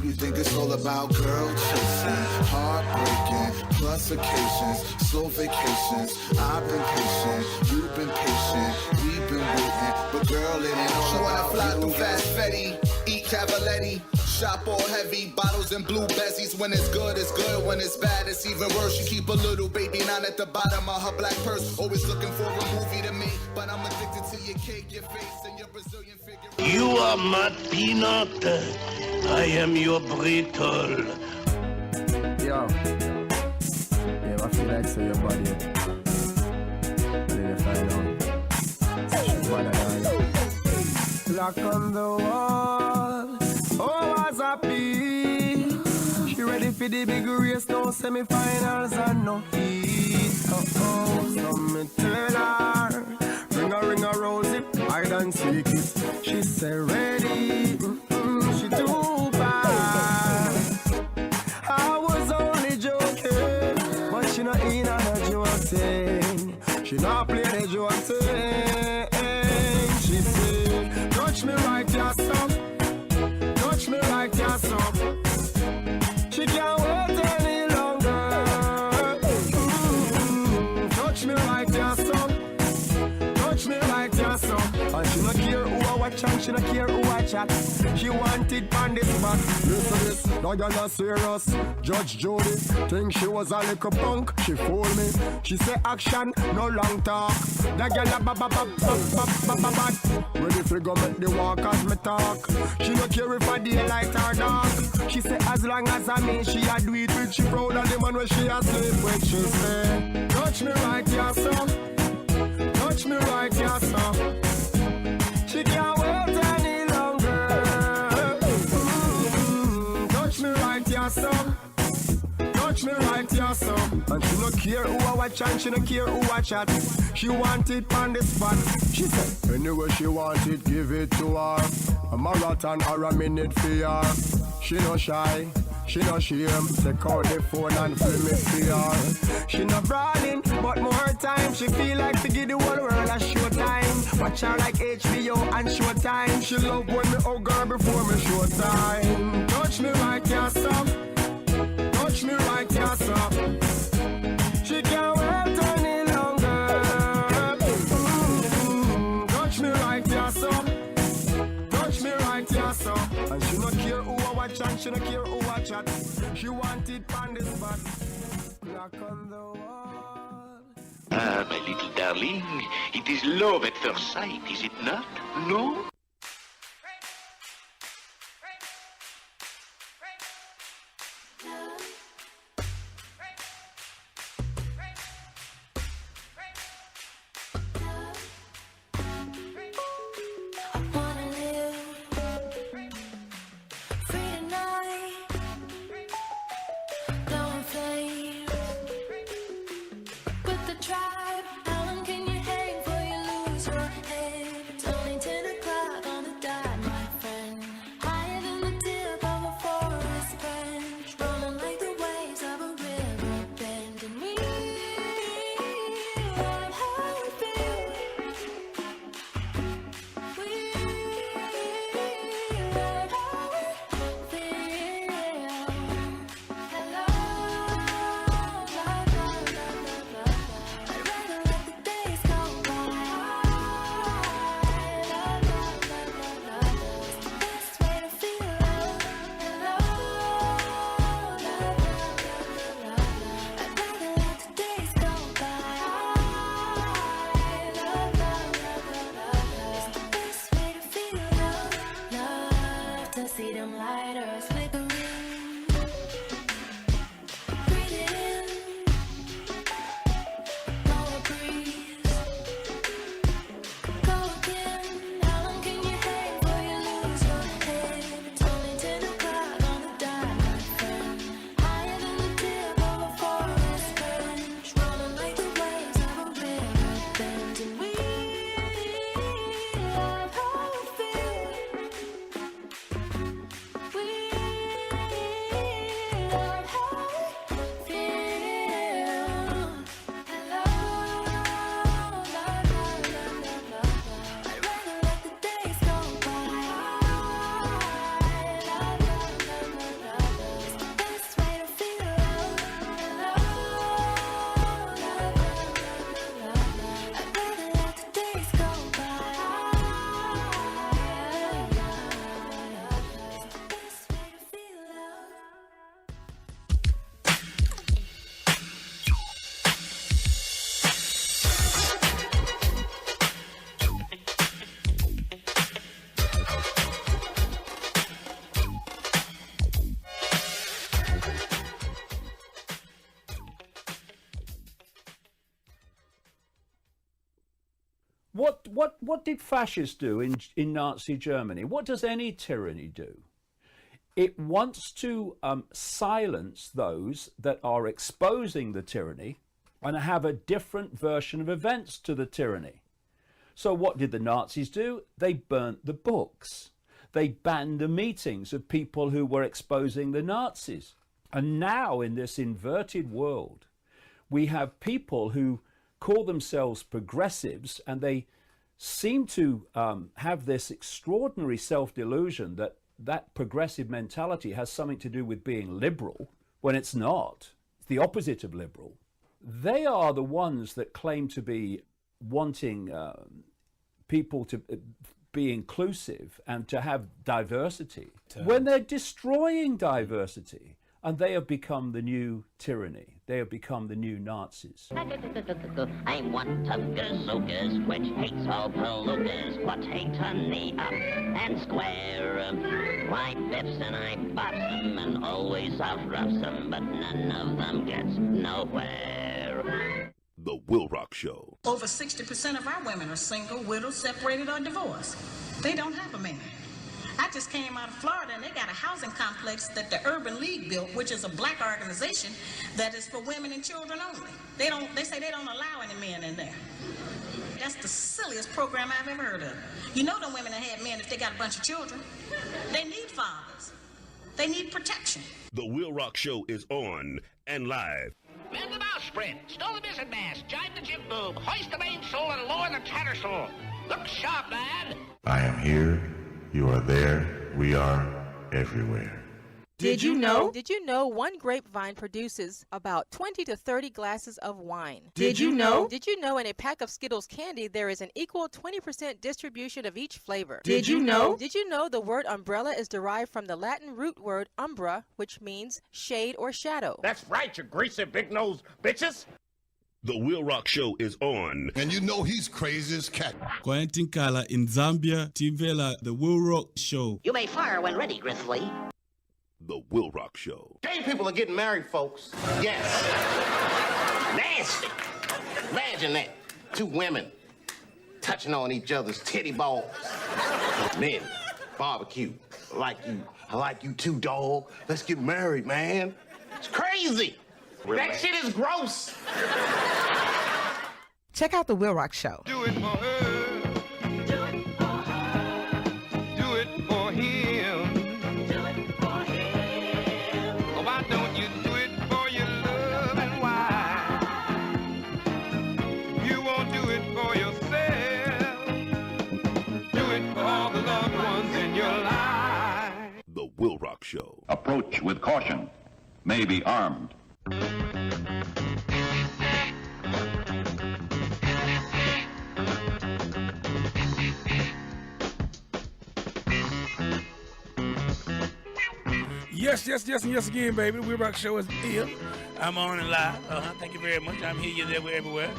You think it's all about girl chasing, heartbreaking, plus occasions, slow vacations. I've been patient, you've been patient, we've been waiting, but girl, it ain't all about you. She wanna fly through fast Fetty, eat Cavaletti, shop all heavy, bottles and blue bezies. When it's good, when it's bad, it's even worse. You keep a little baby down at the bottom of her black purse, always looking for a movie to me, but I'm addicted to your cake, your face, and your Brazilian figure. You are my peanut, I am your brittle. Yo, yeah, I feel like so your body. And then you find out. Black on the wall, oh, was happy. She ready for the big race, no semi-finals and no heat. So me tell her, ring a rosy, hide and seek it. She say ready, she too fast. I was only joking, but she not in on a joking. She not play the joking. She say, touch me right here, son. Touch me right here, son. She can't wait any longer. Touch me right here, son. Touch me right here, son. And she not care who I watch and she not care who I chat. She wanted on this spot. Listen this, that girl not serious. Judge Jody, think she was a little punk. She fooled me. She say action, no long talk. That girl a ba. Ready to go make the walk as me talk. She no care if I daylight or dark. She say as long as I mean she a do it with. She proud of the man where she a sleep with. She say, touch me right here, son. Touch me right here, son. She can't wait any longer. Touch me right here, son. Touch me right here, son. And she no care who I watch and she no care who I chat. She want it on the spot. She said, anyway she want it, give it to her. A marathon or a minute for her. She no shy, she no shame. Take out the phone and film it for her. She no brawling, but more time. She feel like to give the whole world a showtime. Watch her like HBO and Showtime. She love when me hug her before me showtime. Touch me right here, son. Touch me right here, son. She can't wait any longer. Touch me right here, son. Touch me right here, son. And she no care who I watch and she no care who I chat. She want it on the spot. Clock on the wall. Ah, my little darling, it is love at first sight, is it not? No? What did fascists do in Nazi Germany? What does any tyranny do? It wants to silence those that are exposing the tyranny and have a different version of events to the tyranny. So what did the Nazis do? They burnt the books. They banned the meetings of people who were exposing the Nazis. And now in this inverted world, we have people who call themselves progressives, and they seem to have this extraordinary self-delusion that progressive mentality has something to do with being liberal, when it's not. It's the opposite of liberal. They are the ones that claim to be wanting people to be inclusive and to have diversity, when they're destroying diversity. And they have become the new tyranny. They have become the new Nazis. I'm one of gazookas, which hates all palookas, but hates honey up and square. I biffs and I bops them and always out-roughs them, but none of them gets nowhere. The WILROC Show. Over 60% of our women are single, widowed, separated, or divorced. They don't have a man. I just came out of Florida, and they got a housing complex that the Urban League built, which is a black organization that is for women and children only. They say they don't allow any men in there. That's the silliest program I've ever heard of. You know them women that have men if they got a bunch of children. They need fathers. They need protection. The WILROC Show is on and live. Mend the bowsprit, stow the mizzen mast, jibe the jib boom, hoist the mainsail and lower the tattersail. Look sharp, lad. I am here. You are there. We are everywhere. Did you know? Did you know one grapevine produces about 20 to 30 glasses of wine? Did you know? Did you know in a pack of Skittles candy there is an equal 20% distribution of each flavor? Did you know? Did you know the word umbrella is derived from the Latin root word umbra, which means shade or shadow? That's right, you greasy big-nosed bitches. The WILROC Show is on. And you know he's crazy as cat. Quentin Kala in Zambia, Tivela, the WILROC Show. You may fire when ready, Grizzly. The WILROC Show. Gay people are getting married, folks. Yes. Nasty. Imagine that. Two women touching on each other's titty balls. Men, barbecue. I like you too, dog. Let's get married, man. It's crazy. That shit is gross. Check out the WILROC Show. Do it for her. Do it for her. Do it for him. Do it for him. Oh, why don't you do it for your loving wife? You won't do it for yourself. Do it for all the loved ones in your life. The WILROC Show. Approach with caution. May be armed. Yes, and yes again, baby. The WILROC Show is here. I'm on and live. Thank you very much. I'm here, you're there, we're everywhere.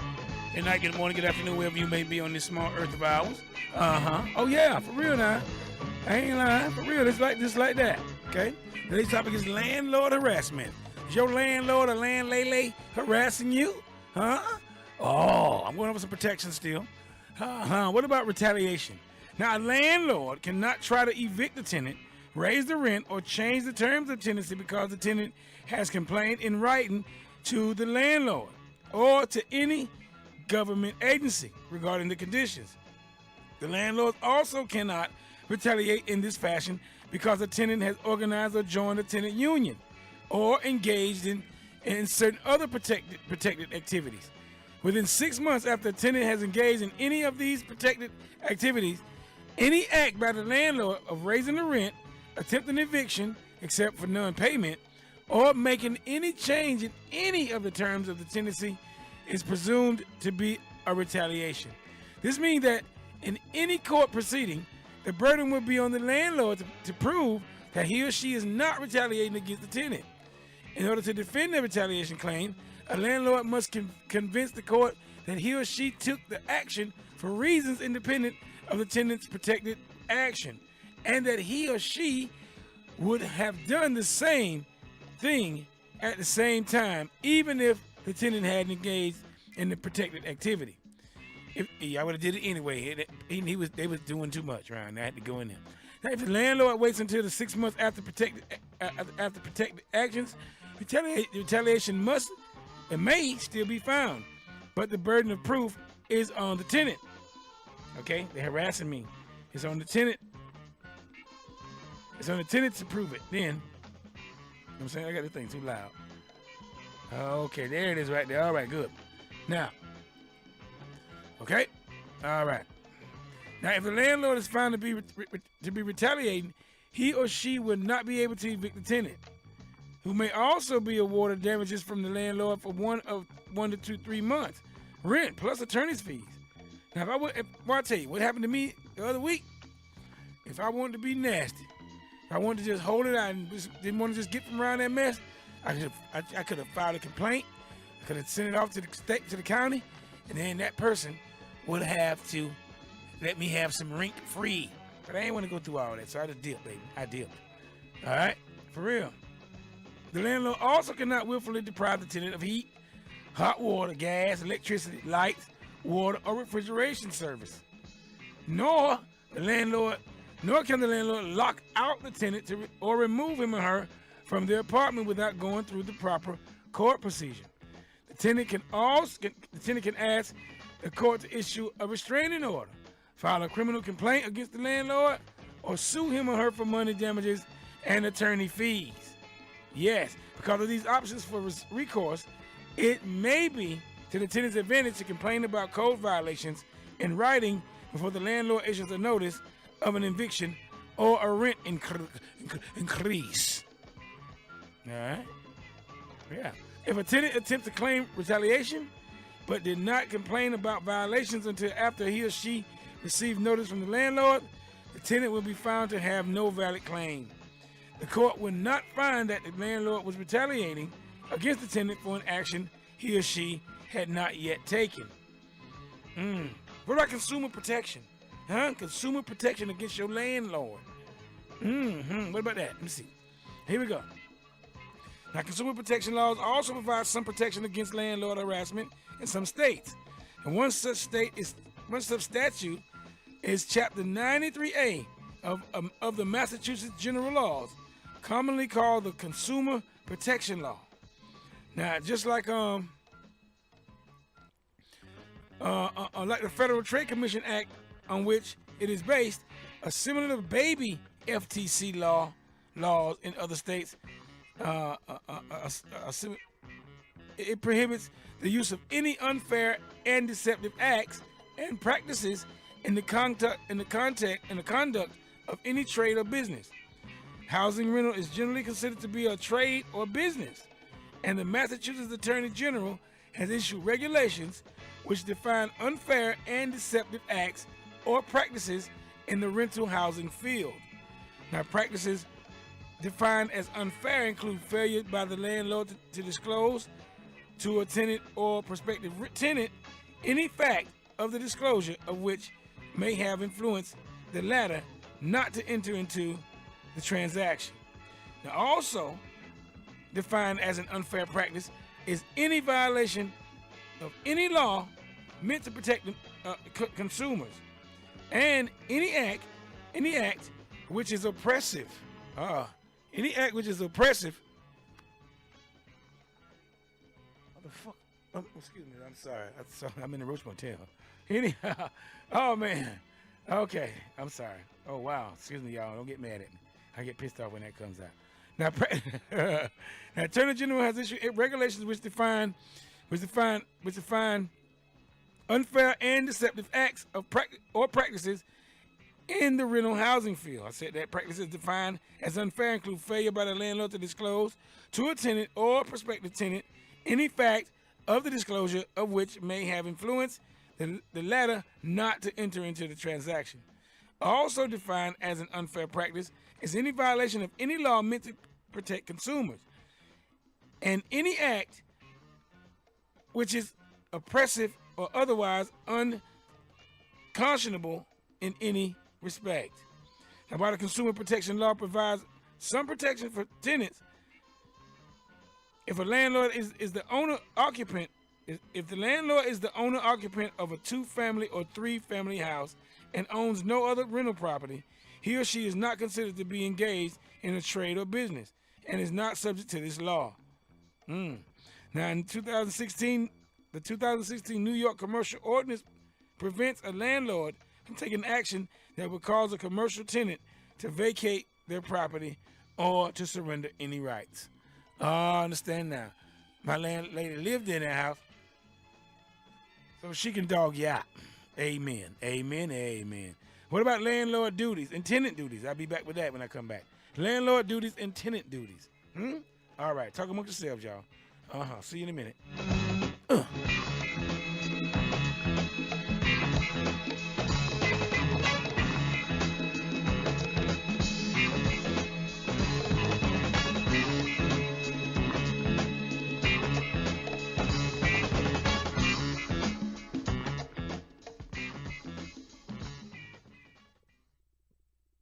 Good night, good morning, good afternoon, wherever you may be on this small earth of ours. Oh yeah, for real now. I ain't lying, for real. It's like that. Okay. Today's topic is landlord harassment. Is your landlord or landlady harassing you? Huh? Oh, I'm going over some protection still. What about retaliation? Now, a landlord cannot try to evict the tenant, raise the rent, or change the terms of tenancy because the tenant has complained in writing to the landlord or to any government agency regarding the conditions. The landlord also cannot retaliate in this fashion because the tenant has organized or joined a tenant union or engaged in certain other protected activities. Within 6 months after the tenant has engaged in any of these protected activities, any act by the landlord of raising the rent, attempting eviction, except for non-payment, or making any change in any of the terms of the tenancy is presumed to be a retaliation. This means that in any court proceeding, the burden will be on the landlord to prove that he or she is not retaliating against the tenant. In order to defend the retaliation claim, a landlord must convince the court that he or she took the action for reasons independent of the tenant's protected action, and that he or she would have done the same thing at the same time, even if the tenant hadn't engaged in the protected activity. I would have did it anyway. They was doing too much around. I had to go in there. Now, if the landlord waits until the 6 months after protected actions, retaliation must and may still be found, but the burden of proof is on the tenant. Okay, they're harassing me. It's on the tenant. It's on the tenant to prove it. Then, you know what I'm saying? I got this thing too loud. Okay, there it is right there. All right, good. Now, okay, all right. Now, if the landlord is found to be retaliating, he or she will not be able to evict the tenant, who may also be awarded damages from the landlord for 1 to 3 months rent plus attorney's fees. Now, I'll tell you what happened to me the other week. If I wanted to be nasty, if I wanted to just hold it out and didn't want to just get from around that mess, I could have filed a complaint. I could have sent it off to the state, to the county, and then that person would have to let me have some rent free. But I ain't want to go through all that, so I just dipped, baby. I dipped. All right, for real. The landlord also cannot willfully deprive the tenant of heat, hot water, gas, electricity, lights, water, or refrigeration service. Nor can the landlord lock out the tenant or remove him or her from their apartment without going through the proper court procedure. The tenant can ask the court to issue a restraining order, file a criminal complaint against the landlord, or sue him or her for money damages and attorney fees. Yes, because of these options for recourse, it may be to the tenant's advantage to complain about code violations in writing before the landlord issues a notice of an eviction or a rent increase. All right? Yeah. If a tenant attempts to claim retaliation but did not complain about violations until after he or she received notice from the landlord, the tenant will be found to have no valid claim. The court will not find that the landlord was retaliating against the tenant for an action he or she had not yet taken. What about consumer protection? Consumer protection against your landlord. What about that? Let me see. Here we go. Now, consumer protection laws also provide some protection against landlord harassment in some states. And one such statute is Chapter 93A of the Massachusetts General Laws, commonly called the Consumer Protection Law. Now, just like the Federal Trade Commission Act on which it is based, a similar baby FTC laws in other states, it prohibits the use of any unfair and deceptive acts and practices in the conduct of any trade or business. Housing rental is generally considered to be a trade or business, and the Massachusetts Attorney General has issued regulations which define unfair and deceptive acts or practices in the rental housing field. Now, practices defined as unfair include failure by the landlord to disclose to a tenant or prospective tenant any fact of the disclosure of which may have influenced the latter not to enter into the transaction. Now, also defined as an unfair practice is any violation of any law meant to protect consumers, and any act which is oppressive. Any act which is oppressive. What the fuck? Excuse me. I'm sorry. I'm in the Roach Motel. Anyhow. Oh man. Okay. I'm sorry. Oh wow. Excuse me, y'all. Don't get mad at me. I get pissed off when that comes out. Now, now Attorney General has issued regulations which define unfair and deceptive acts of or practices in the rental housing field. I said that practices defined as unfair include failure by the landlord to disclose to a tenant or prospective tenant any fact of the disclosure of which may have influenced the latter not to enter into the transaction. Also defined as an unfair practice is any violation of any law meant to protect consumers, and any act which is oppressive or otherwise unconscionable in any respect. Now, while the Consumer Protection Law provides some protection for tenants, if a landlord is the owner occupant If the landlord is the owner-occupant of a 2-family or 3-family house and owns no other rental property, he or she is not considered to be engaged in a trade or business and is not subject to this law. Now, in 2016, the 2016 New York Commercial Ordinance prevents a landlord from taking action that would cause a commercial tenant to vacate their property or to surrender any rights. I understand now. My landlady lived in that house, so she can dog you out. Amen. Amen. Amen. What about landlord duties and tenant duties? I'll be back with that when I come back. Landlord duties and tenant duties. All right. Talk amongst yourselves, y'all. See you in a minute.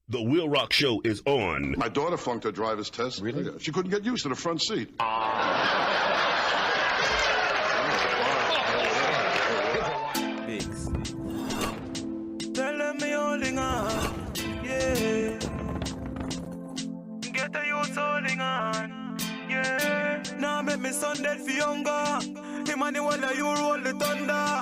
The WILROC show is on. My daughter flunked her driver's test. Really? She couldn't get used to the front seat. Tell them me holding on, yeah. Get the youth holding on, yeah. Now make me son dead for younger. Him and the one that you roll the thunder.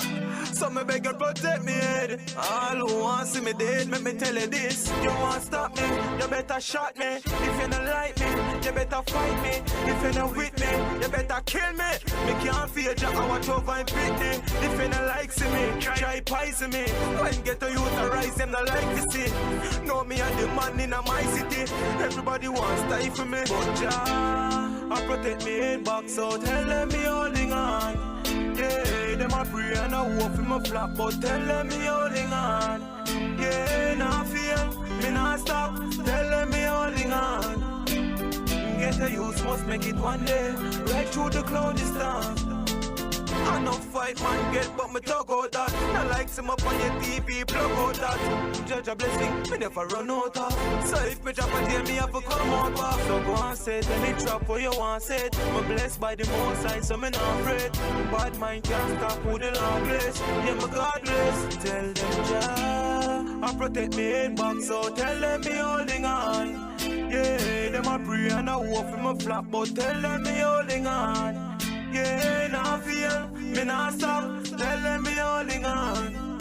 So me beg you protect me head. All who want see me dead, make me tell you this. You want stop me, you better shot me. If you don't like me, you better fight me. If you don't with me, you better kill me. Me can't fear you, I want over and beat me. If you don't like see me, try poison me. When get to you to rise, them not like to see. Know me and the man in my city. Everybody wants die for me, but I protect me head back, so tell them me holding on. Yeah, them a pray and a hope in my flap, but tell them me holding on. Yeah, nah fear, me nah stop, tell them me holding on. Get a use, must make it one day, right through the cloudy storm. I no fight man get, but me talk out that. Not like some up on your TV, plug out that. Judge a blessing, me never run out of. So if me drop a day, me have to come out back. So go and say it, any trap what you want said. Me blessed by the most high, so me not afraid. Bad mind can't stop who the long place. Yeah, me God bless. Tell them Jah, I protect me head back, so tell them me holding on. Yeah, them a pray and a hope for my flap, but tell them me holding on. Yeah, nah fear, me nah stop, tell them me holding on.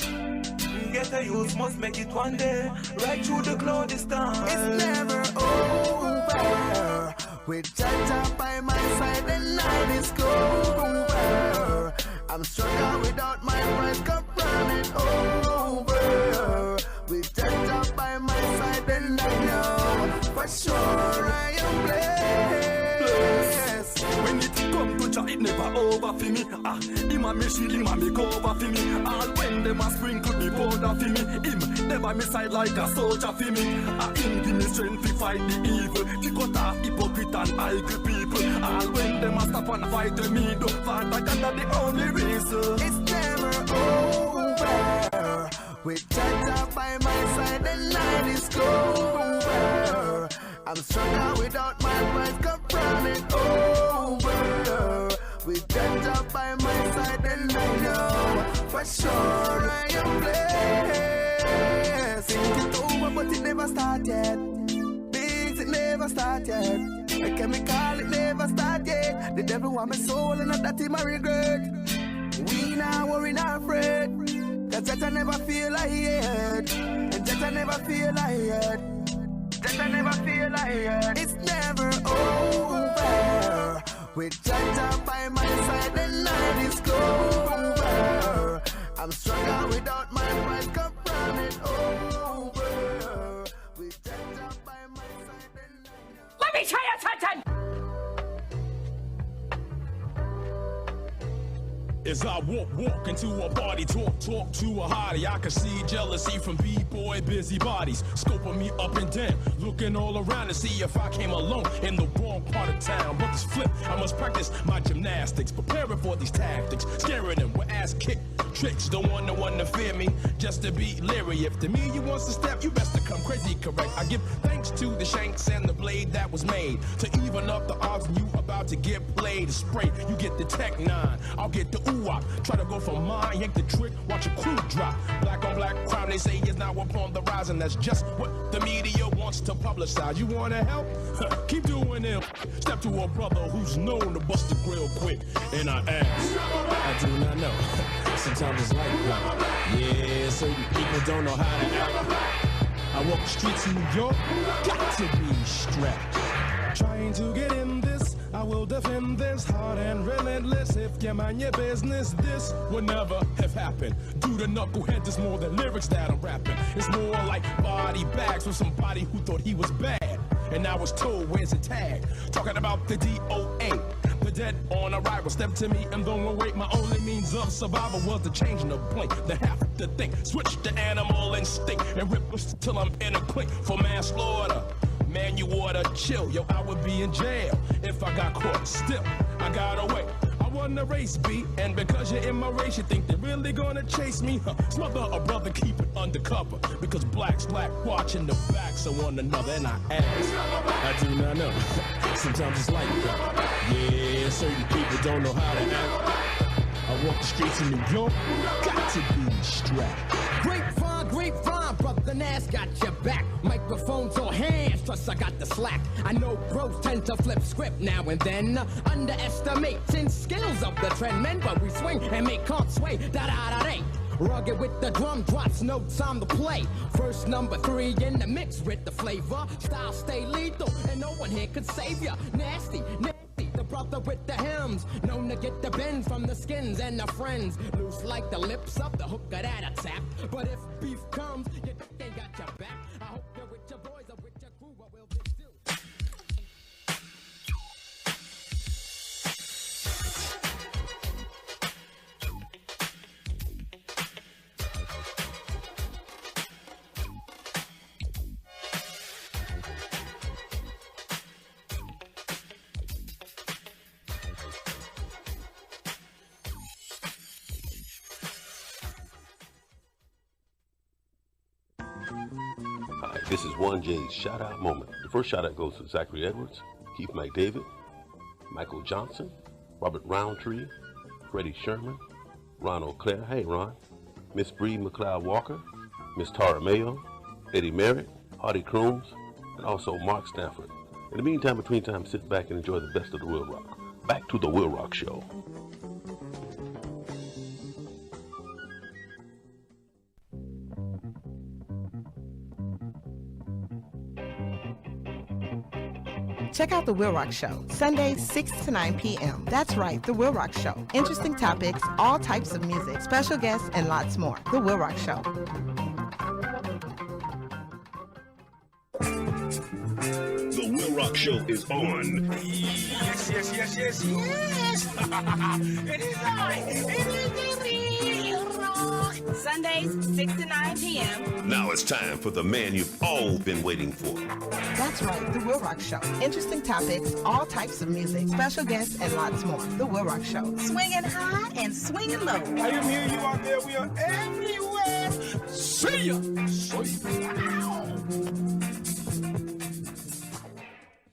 Get a youth, must make it one day, right through the cloudy storm. It's never over. With Jaja by my side, the night is over. I'm stronger without my pride, come running over. With Jaja by my side, then I know for sure I am blessed. When it come to Jah, it never over for me. Him a me shield, him a me cover for me. All when them a sprinkle me powder for me. Him never me side like a soldier for me. Him give me strength to fight the evil. He cut off hypocrite and idle people. All when them a stop and fight me, do Father God the only reason. It's never over. With Jaja by my side, the night is over. I'm stronger without my pride, come running over. With Jaja by my side, then I know for sure I am blessed. Think it over, but it never started. Bigs, it never started. A chemical, it never started. The devil want my soul, and that him I regret. We not worry, not afraid. Cause Jaja never feel like it. And Jaja never feel like it. Jaja never feel like it. It's never over. With Jaja by my side, the night is over. I'm stronger without my pride, come running over. With Jaja by my side, the night. Let me try attention! As I walk into a party, talk to a hottie, I can see jealousy from b-boy busybodies, scoping me up and down, looking all around to see if I came alone in the wrong part of town. But this flip, I must practice my gymnastics, preparing for these tactics, scaring them with ass kick tricks. Don't want no one to fear me, just to be leery. If to me you wants to step, you best to come crazy correct. I give thanks to the shanks and the blade that was made, to evil even up the odds and you about to get played. A spray, you get the Tech 9. I'll get the ooh-wop. Try to go for mine, yank the trick, watch a crew drop. Black on black crime, they say is now upon the rise, and that's just what the media wants to publicize. You wanna help? Keep doing it. Step to a brother who's known to bust the grill quick, and I ask, I do not know. Sometimes it's like that. Yeah, certain people don't know how to act. I walk the streets of New York, got to be strapped. Trying to get in this, I will defend this, hard and relentless. If you mind your business, this would never have happened. Due to knuckleheads, it's more than lyrics that I'm rapping. It's more like body bags from somebody who thought he was bad. And I was told, where's the tag? Talking about the DOA. The dead on arrival stepped to me and don't wait. My only means of survival was the change in the blink. The have to think, switch to animal instinct and rip us till I'm in a clink for manslaughter. Man, you oughta chill, yo, I would be in jail if I got caught. Still, I got away. I won the race, B, and because you're in my race, you think they're really gonna chase me? Smother a brother, keep it undercover, because black's black, watching the backs of one another, and I ask, I do not know. Sometimes it's like that. Yeah, certain people don't know how to act. I walk the streets in New York, got to be strapped. Grapevine, brother Nas got your back. Microphones or hands, trust I got the slack. I know bros tend to flip script now and then, underestimating skills of the trend men, but we swing and make comp sway. Da-da-da-day. Rugged with the drum drops, no time to play. First number 3 in the mix with the flavor. Style stay lethal, and no one here could save ya. Nasty, the brother with the hymns, known to get the bends from the skins and the friends. Loose like the lips of the hooker that I tap. But if beef comes, you ain't got your back. I hope you're with your boys or with your crew, what will this do? Hi, this is 1J's shout out moment. The first shout out goes to Zachary Edwards, Keith McDavid, Michael Johnson, Robert Roundtree, Freddie Sherman, Ron O'Clair, hey Ron, Miss Bree McLeod Walker, Miss Tara Mayo, Eddie Merritt, Hardy Crooms, and also Mark Stanford. In the meantime, between time, sit back and enjoy the best of the WILROC. Back to the WILROC show. Check out The WILROC Show, Sundays 6 to 9 p.m. That's right, The WILROC Show. Interesting topics, all types of music, special guests, and lots more. The WILROC Show. The WILROC show is on. Yes. It is I. It is the WILROC. Sundays, 6 to 9 p.m. Now it's time for the man you've all been waiting for. That's right, The WILROC Show. Interesting topics, all types of music, special guests, and lots more. The WILROC Show. Swinging high and swinging low. I am here, you out there, we are everywhere. See ya.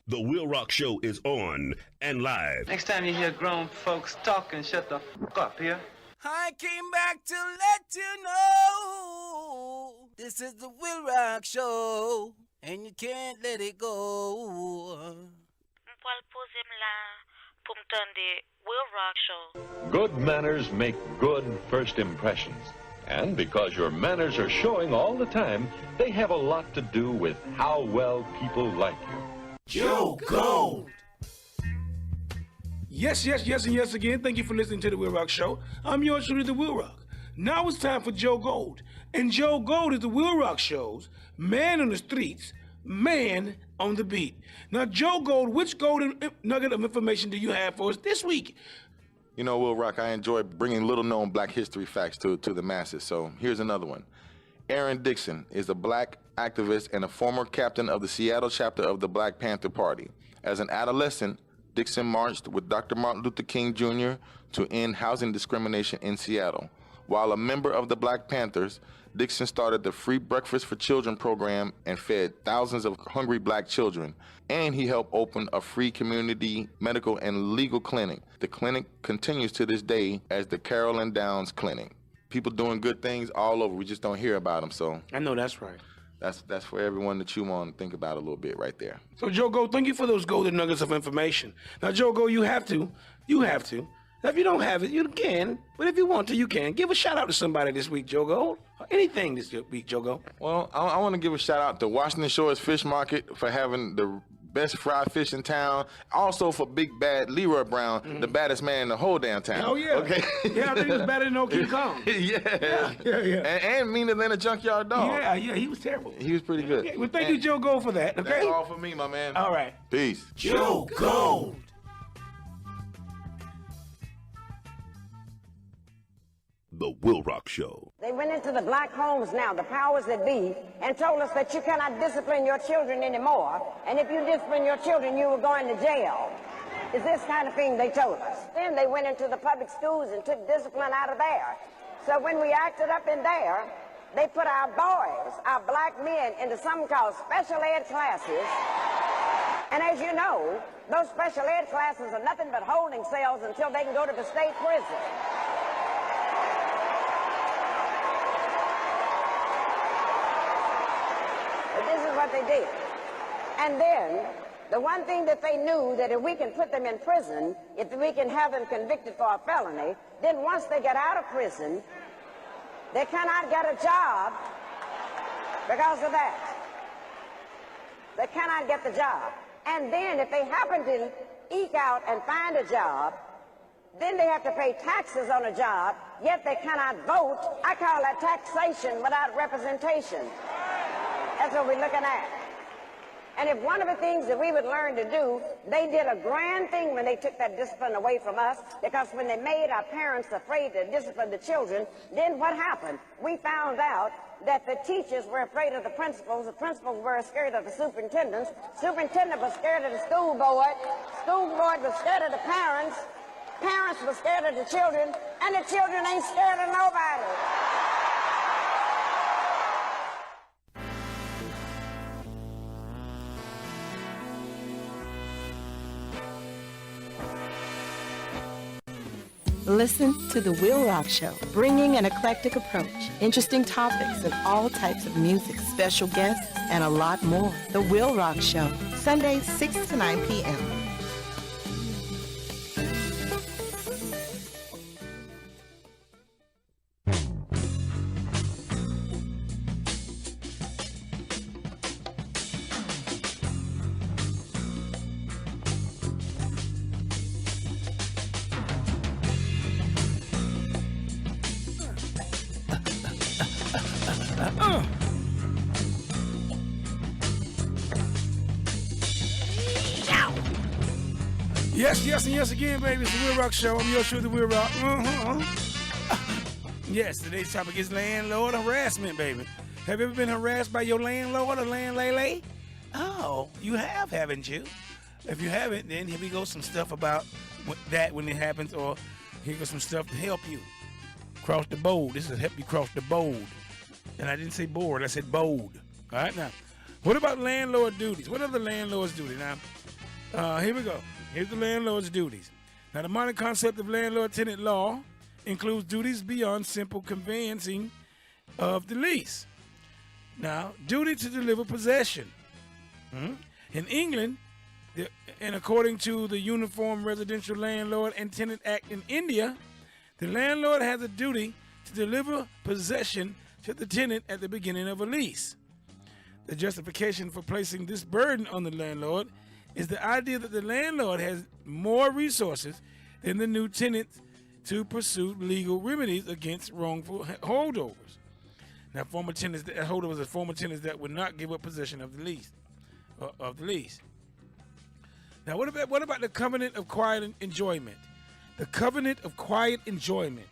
The WILROC show is on and live. Next time you hear grown folks talking, shut the f*** up here. I came back to let you know this is the WILROC Show, and you can't let it go. Good manners make good first impressions. And because your manners are showing all the time, they have a lot to do with how well people like you. Joe Gold. Yes, and yes again. Thank you for listening to the WILROC Show. I'm yours truly, the WILROC. Now it's time for Joe Gold. And Joe Gold is the WILROC Show's man on the streets, man on the beat. Now, Joe Gold, which golden nugget of information do you have for us this week? You know, WILROC, I enjoy bringing little-known black history facts to the masses, so here's another one. Aaron Dixon is a black activist and a former captain of the Seattle chapter of the Black Panther Party. As an adolescent, Dixon marched with Dr. Martin Luther King Jr. to end housing discrimination in Seattle. While a member of the Black Panthers, Dixon started the Free Breakfast for Children program and fed thousands of hungry black children. And he helped open a free community medical and legal clinic. The clinic continues to this day as the Carolyn Downs Clinic. People doing good things all over. We just don't hear about them. So I know that's right. That's for everyone to chew on and think about a little bit right there. So, Jogo, thank you for those golden nuggets of information. Now, Jogo, you have to. Now, if you don't have it, you can. But if you want to, you can. Give a shout out to somebody this week, Jogo. Anything this week, Jogo. Well, I want to give a shout out to Washington Shores Fish Market for having the best fried fish in town. Also for Big Bad Leroy Brown, the baddest man in the whole damn town. Oh, yeah. Okay. Yeah, I think he was better than old King Kong. Yeah. And meaner than a junkyard dog. Yeah, he was terrible. He was pretty good. Okay, well, thank you, Joe Gold, for that. Okay. That's all for me, my man. All right. Peace. Joe Gold. The WILROC Show. They went into the black homes now, the powers that be, and told us that you cannot discipline your children anymore, and if you discipline your children, you will go into jail. It's this kind of thing they told us. Then they went into the public schools and took discipline out of there. So when we acted up in there, they put our boys, our black men, into something called special ed classes. And as you know, those special ed classes are nothing but holding cells until they can go to the state prison. This is what they did. And then, the one thing that they knew, that if we can put them in prison, if we can have them convicted for a felony, then once they get out of prison, they cannot get a job because of that. They cannot get the job. And then if they happen to eke out and find a job, then they have to pay taxes on a job, yet they cannot vote. I call that taxation without representation. That's what we're looking at. And if one of the things that we would learn to do, they did a grand thing when they took that discipline away from us, because when they made our parents afraid to discipline the children, then what happened? We found out that the teachers were afraid of the principals were scared of the superintendents, superintendent was scared of the school board was scared of the parents were scared of the children, and the children ain't scared of nobody. Listen to The WILROC Show, bringing an eclectic approach, interesting topics and all types of music, special guests, and a lot more. The WILROC Show, Sundays 6 to 9 p.m. Yes, and yes again, baby. It's the WILROC Show. I'm your show, the WILROC. Yes, today's topic is landlord harassment, baby. Have you ever been harassed by your landlord or landlady? Oh, you have, haven't you? If you haven't, then here we go, some stuff about that when it happens, or here goes some stuff to help you cross the board. This will help you cross the board. And I didn't say board, I said bold. All right, now, what about landlord duties? What are the landlord's duties? Now, here we go. Here's the landlord's duties. Now, the modern concept of landlord-tenant law includes duties beyond simple conveyancing of the lease. Now, duty to deliver possession. In England, and according to the Uniform Residential Landlord and Tenant Act in India, the landlord has a duty to deliver possession to the tenant at the beginning of a lease. The justification for placing this burden on the landlord is the idea that the landlord has more resources than the new tenant to pursue legal remedies against wrongful holdovers. Now, holdovers are former tenants that would not give up possession of the lease. Now, what about the covenant of quiet enjoyment? The covenant of quiet enjoyment.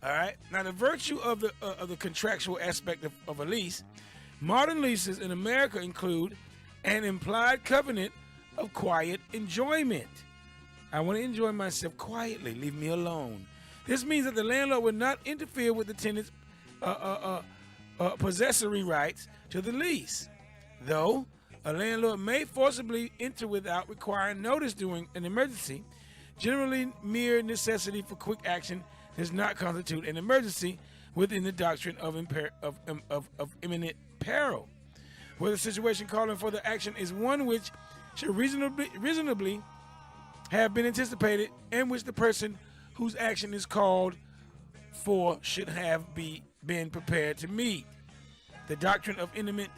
All right. Now, the virtue of the contractual aspect of a lease, modern leases in America include an implied covenant of quiet enjoyment. I want to enjoy myself quietly. Leave me alone. This means that the landlord will not interfere with the tenant's possessory rights to the lease. Though a landlord may forcibly enter without requiring notice during an emergency, generally mere necessity for quick action does not constitute an emergency within the doctrine of imminent peril, where the situation calling for the action is one which should reasonably have been anticipated and which the person whose action is called for should have been prepared to meet. The doctrine of imminent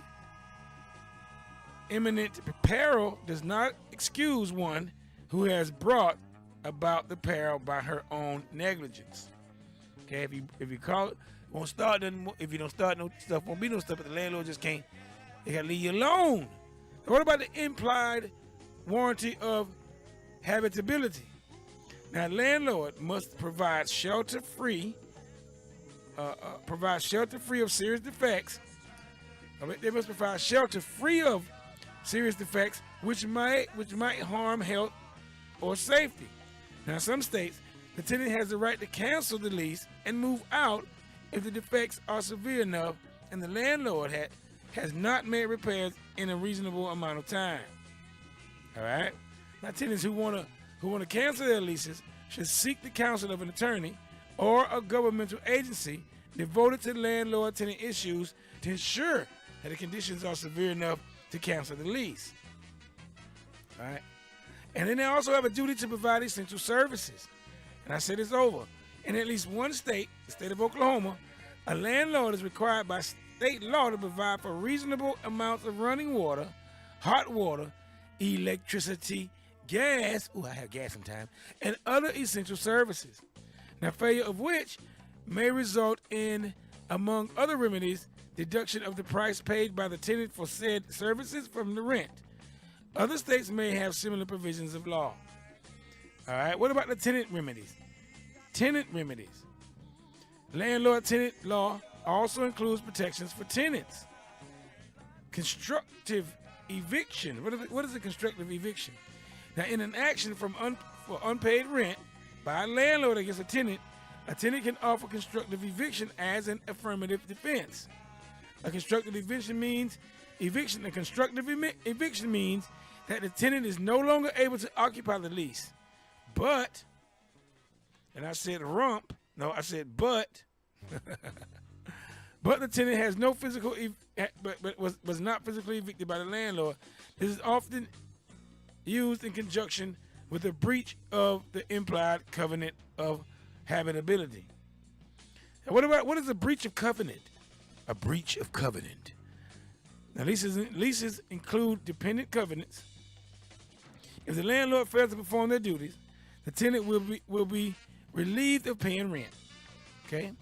peril does not excuse one who has brought about the peril by her own negligence. Okay, if you call it, won't start nothing. If you don't start no stuff, won't be no stuff. But the landlord just can't. They gotta leave you alone. And what about the implied warranty of habitability? Now, landlord must provide shelter free of serious defects. They must provide shelter free of serious defects which might harm health or safety. Now, some states, the tenant has the right to cancel the lease and move out if the defects are severe enough and the landlord has not made repairs in a reasonable amount of time. All right. Now, tenants who want to cancel their leases should seek the counsel of an attorney or a governmental agency devoted to landlord-tenant issues to ensure that the conditions are severe enough to cancel the lease. All right. And then they also have a duty to provide essential services. And I said this over. In at least one state, the state of Oklahoma, a landlord is required by state law to provide for reasonable amounts of running water, hot water, electricity, gas, I have gas sometimes, and other essential services. Now, failure of which may result in, among other remedies, deduction of the price paid by the tenant for said services from the rent. Other states may have similar provisions of law. All right, what about the tenant remedies? Tenant remedies. Landlord-tenant law also includes protections for tenants. Constructive eviction. What is a constructive eviction? Now, in an action for unpaid rent by a landlord against a tenant can offer constructive eviction as an affirmative defense. A constructive eviction means that the tenant is no longer able to occupy the lease, but, and I said rump, no, I said but, but the tenant has no physical, but was not physically evicted by the landlord. This is often used in conjunction with a breach of the implied covenant of habitability. And what is a breach of covenant? A breach of covenant. Now, leases include dependent covenants. If the landlord fails to perform their duties, the tenant will be relieved of paying rent. Okay,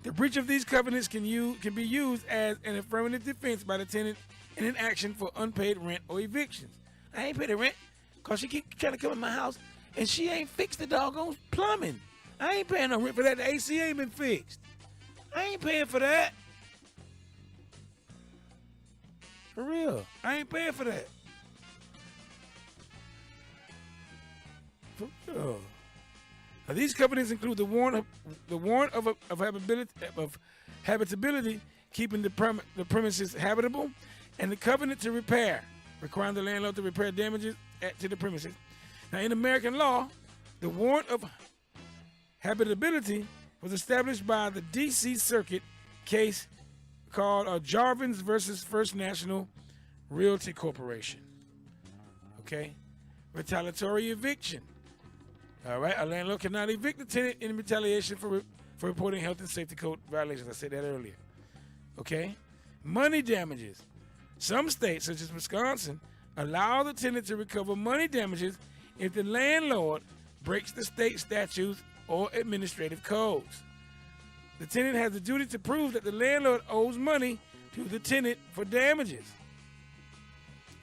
the breach of these covenants can be used as an affirmative defense by the tenant in an action for unpaid rent or evictions. I ain't paid the rent because she keep trying to come in my house and she ain't fixed the doggone plumbing. I ain't paying no rent for that. The AC ain't been fixed. I ain't paying for that. For real, I ain't paying for that. For real. Now, these covenants include the warrant of habitability, keeping the premises habitable, and the covenant to repair, requiring the landlord to repair damages to the premises. Now, in American law, the warrant of habitability was established by the D.C. Circuit case called Jarvins versus First National Realty Corporation. Okay, retaliatory eviction. All right, a landlord cannot evict the tenant in retaliation for reporting health and safety code violations. I said that earlier. Okay, money damages. Some states, such as Wisconsin, allow the tenant to recover money damages if the landlord breaks the state statutes or administrative codes. The tenant has the duty to prove that the landlord owes money to the tenant for damages.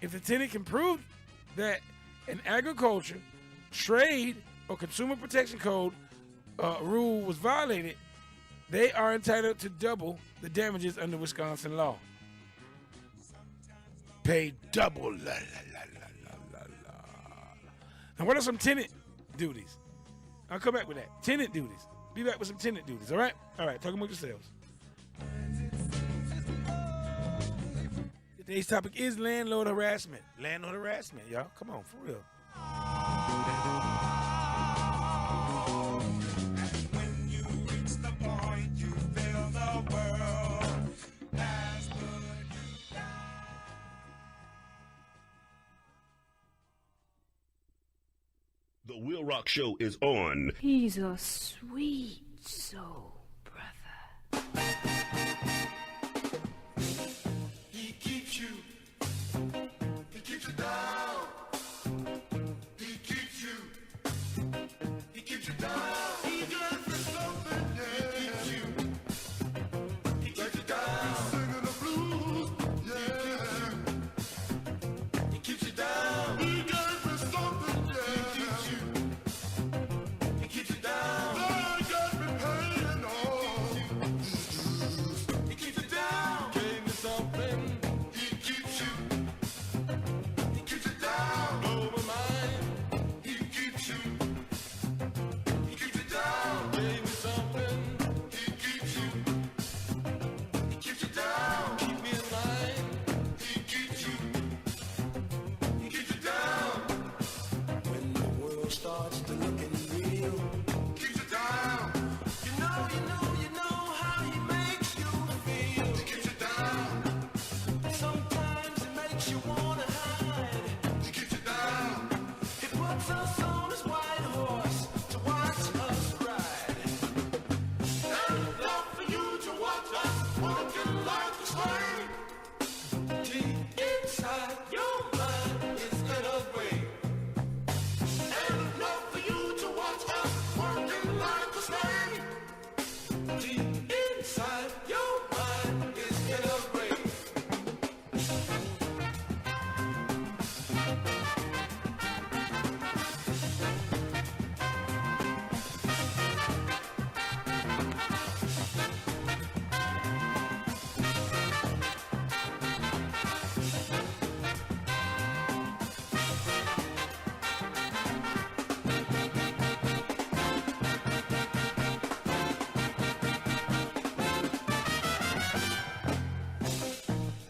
If the tenant can prove that an agriculture, trade, or consumer protection code rule was violated, they are entitled to double the damages under Wisconsin law. Pay double. La, la, la, la, la, la. Now, what are some tenant duties? I'll come back with that. Tenant duties. Be back with some tenant duties, all right? All right, talk among yourselves. Today's topic is landlord harassment. Landlord harassment, y'all. Come on, for real. When you reach the point, you feel the world has put you down. The WILROC show is on. He's a sweet soul, brother. He keeps you down. He keeps you down. He good for something, yeah. He keeps you down. Singing the blues, yeah. He keeps you down. He good for something, yeah. He keeps you down. Lord got me paying all. He keeps you down. Gave me something. He keeps you down. Blow my mind. He keeps you down. Gave me something. He keeps you down. Keep me in line. He keeps you down. When the world starts to looking real, keeps you down. You know how he makes you feel. He keeps you down. Sometimes it makes you wanna hide. He keeps you down. He puts us on his white horse to watch us ride. And enough for you to watch us walking like a slave. Deep inside your mind is in a grave. And enough for you to watch us walking like a slave. Deep inside your mind is in a grave.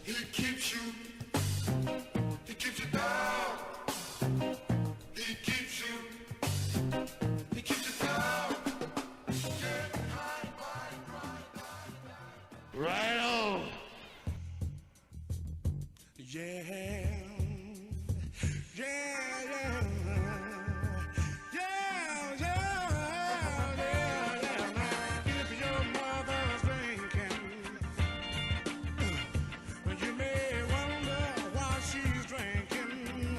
He keeps you down. He keeps you down. Right on. Yeah. If your mother's drinking, you may wonder why she's drinking.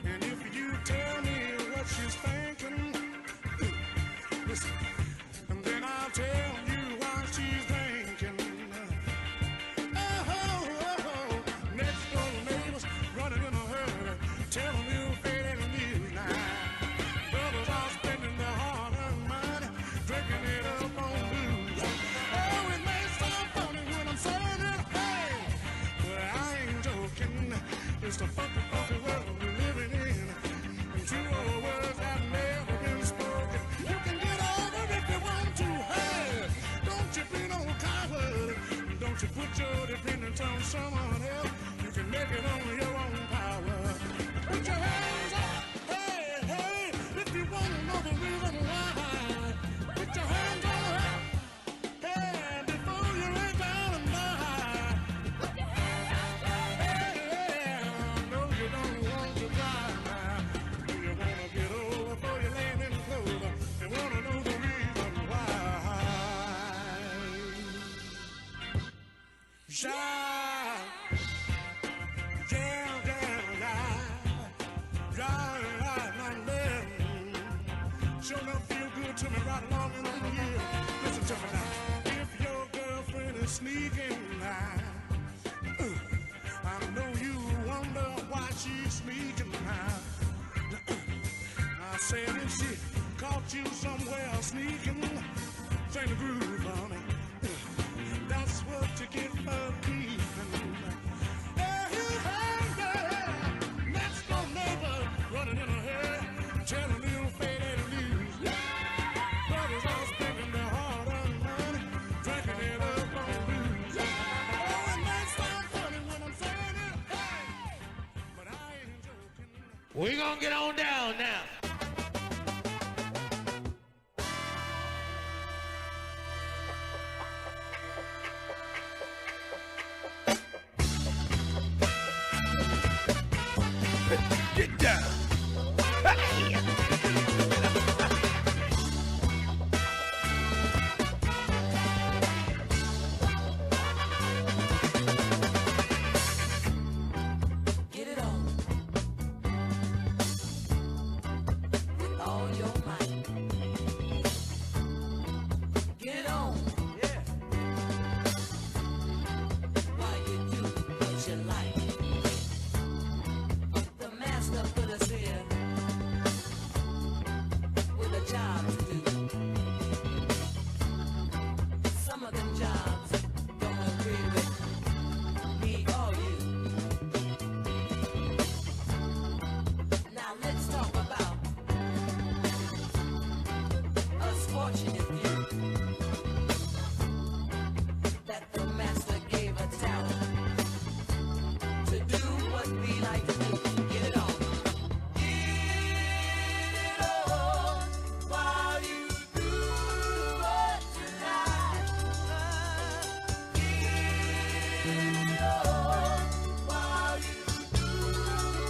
And if you tell me what she's thinking, listen, and then I'll tell you why she's drinking. Next door neighbors running in a hurry, telling you faded news now. Brothers are spending their hard-earned money, drinking it up on booze. Oh, it may sound funny when I'm saying it, hey, but I ain't joking. It's the funky, funky world we're living in. And true old words have never been spoken. You can get over if you want to, hey. Don't you be no coward. Don't you put your dependence on someone else. You can make it on your own power. Put your hands up, hey, hey, if you want to know the reason why. Put your hands on her, hey, before you lay down and die. Hey, no, you don't want to cry now. Do you want to get over before you land in clover? You want to know the reason why. Shout. Sure enough feel good to me right along in the year. Listen to me now. If your girlfriend is sneaking now, I know you wonder why she's sneaking now. I said if she caught you somewhere sneaking, sing the groove on it. That's what you get for keeping. Next door neighbor running in a hurry, telling you faded news. We're gonna get on down now. Get down. Hey. Get it on. With all your might. Get it on. Yeah. While you do what you like. The master put us here with a job to do. Some of them jobs don't agree with me or you. Now let's talk about us fortunate few that the master gave a talent to do what we like to do. Get it on. Get it on while you do what you like. Get it on while you do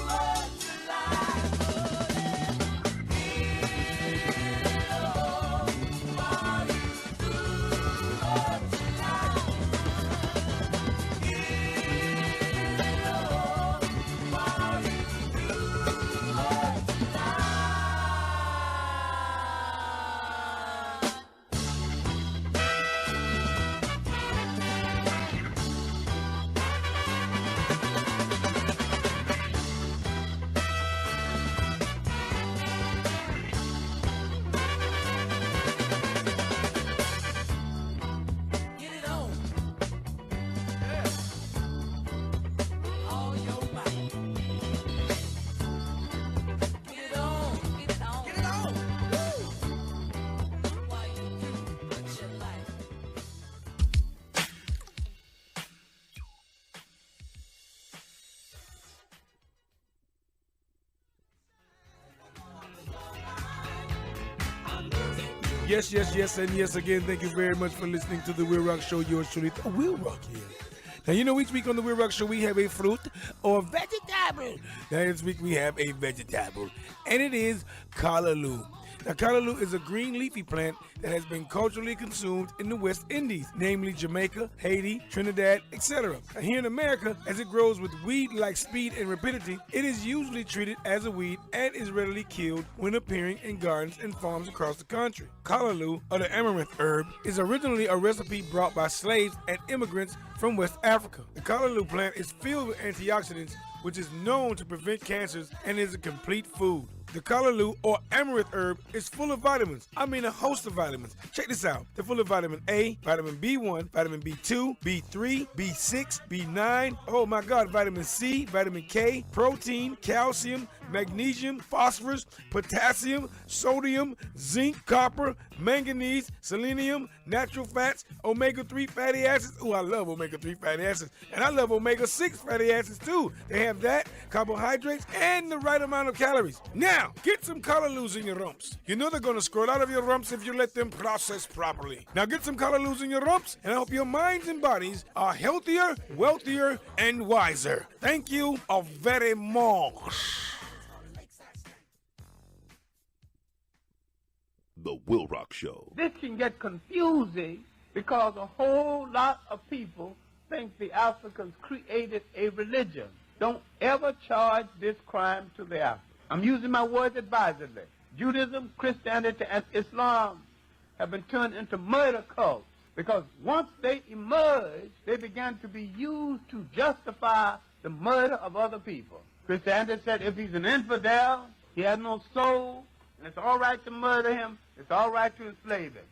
what you like. Get it on while you do what you like. Get it on while you do what you Get it on. Yeah. All your might. Get it on. Get it on. Get it on. Woo. While you do what you like. Yes, yes, yes, and yes again. Thank you very much for listening to the WILROC Show. Yours truly, the WILROC here. Now, you know, each week on the WILROC Show, we have a fruit or vegetable. Now, this week we have a vegetable, and it is callaloo. Now, callaloo is a green leafy plant that has been culturally consumed in the West Indies, namely Jamaica, Haiti, Trinidad, etc. Now, here in America, as it grows with weed-like speed and rapidity, it is usually treated as a weed and is readily killed when appearing in gardens and farms across the country. Callaloo, or the amaranth herb, is originally a recipe brought by slaves and immigrants from West Africa. The callaloo plant is filled with antioxidants, which is known to prevent cancers and is a complete food. The callaloo or amaranth herb is full of vitamins. I mean a host of vitamins. Check this out. They're full of vitamin A, vitamin B1, vitamin B2, B3, B6, B9, oh my God, vitamin C, vitamin K, protein, calcium, magnesium, phosphorus, potassium, sodium, zinc, copper, manganese, selenium, natural fats, omega-3 fatty acids. Oh, I love omega-3 fatty acids. And I love omega-6 fatty acids too. They have that, carbohydrates, and the right amount of calories. Now, get some callaloos in your rumps. You know they're going to scroll out of your rumps if you let them process properly. Now get some callaloos in your rumps, and I hope your minds and bodies are healthier, wealthier, and wiser. Thank you very much. The WILROC Show. This can get confusing because a whole lot of people think the Africans created a religion. Don't ever charge this crime to the Africans. I'm using my words advisedly. Judaism, Christianity, and Islam have been turned into murder cults because once they emerged, they began to be used to justify the murder of other people. Christianity said if he's an infidel, he has no soul, and it's all right to murder him, it's all right to enslave him.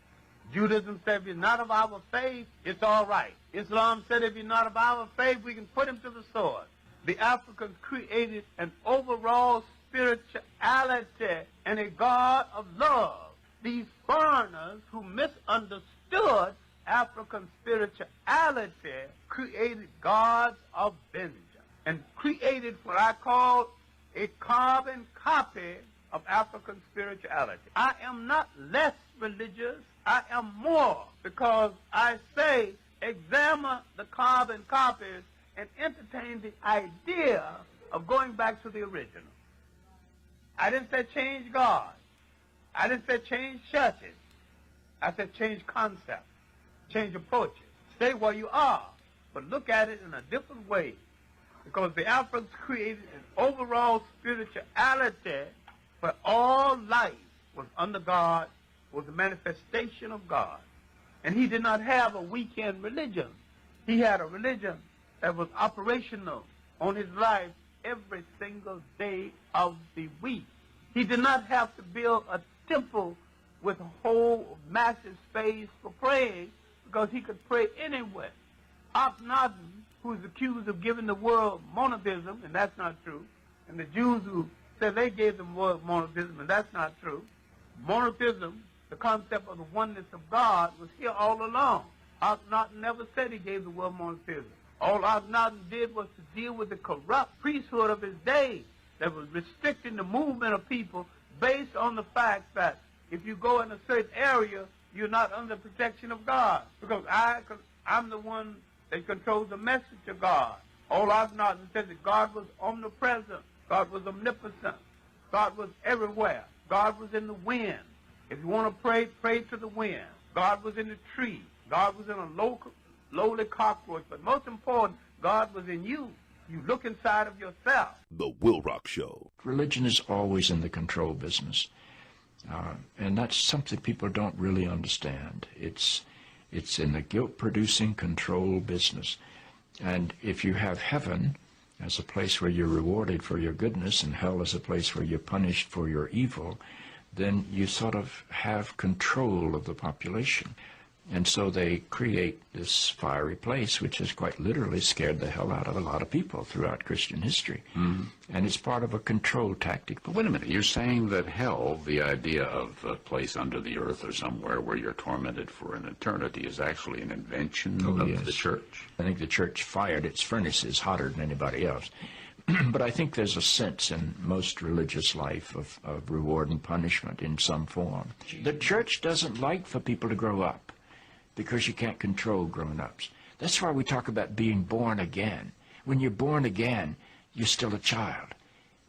Judaism said if he's not of our faith, it's all right. Islam said if he's not of our faith, we can put him to the sword. The Africans created an overall spirituality and a God of love. These foreigners who misunderstood African spirituality created gods of vengeance and created what I call a carbon copy of African spirituality. I am not less religious. I am more, because I say examine the carbon copies and entertain the idea of going back to the original. I didn't say change God. I didn't say change churches. I said change concepts, change approaches. Stay where you are, but look at it in a different way. Because the Africans created an overall spirituality where all life was under God, was a manifestation of God. And he did not have a weekend religion. He had a religion that was operational on his life every single day of the week. He did not have to build a temple with a whole massive space for praying, because he could pray anywhere. Akhenaten, who is accused of giving the world monotheism, and that's not true, and the Jews who said they gave the world monotheism, and that's not true. Monotheism, the concept of the oneness of God, was here all along. Akhenaten never said he gave the world monotheism. All Akhenaten did was to deal with the corrupt priesthood of his day that was restricting the movement of people based on the fact that if you go in a certain area, you're not under protection of God, because I'm the one that controls the message of God. All Akhenaten said that God was omnipresent, God was omnipotent, God was everywhere, God was in the wind. If you want to pray, pray to the wind. God was in the tree, God was in a lowly cockroach, but most important, God was in you. You look inside of yourself. The WILROC Show. Religion is always in the control business. And that's something people don't really understand. It's in the guilt-producing control business. And if you have heaven as a place where you're rewarded for your goodness and hell as a place where you're punished for your evil, then you sort of have control of the population. And so they create this fiery place, which has quite literally scared the hell out of a lot of people throughout Christian history. Mm-hmm. And it's part of a control tactic. But wait a minute, you're saying that hell, the idea of a place under the earth or somewhere where you're tormented for an eternity, is actually an invention of the church? I think the church fired its furnaces hotter than anybody else. But I think there's a sense in most religious life of reward and punishment in some form. The church doesn't like for people to grow up, because you can't control grown-ups. That's why we talk about being born again. When you're born again, you're still a child.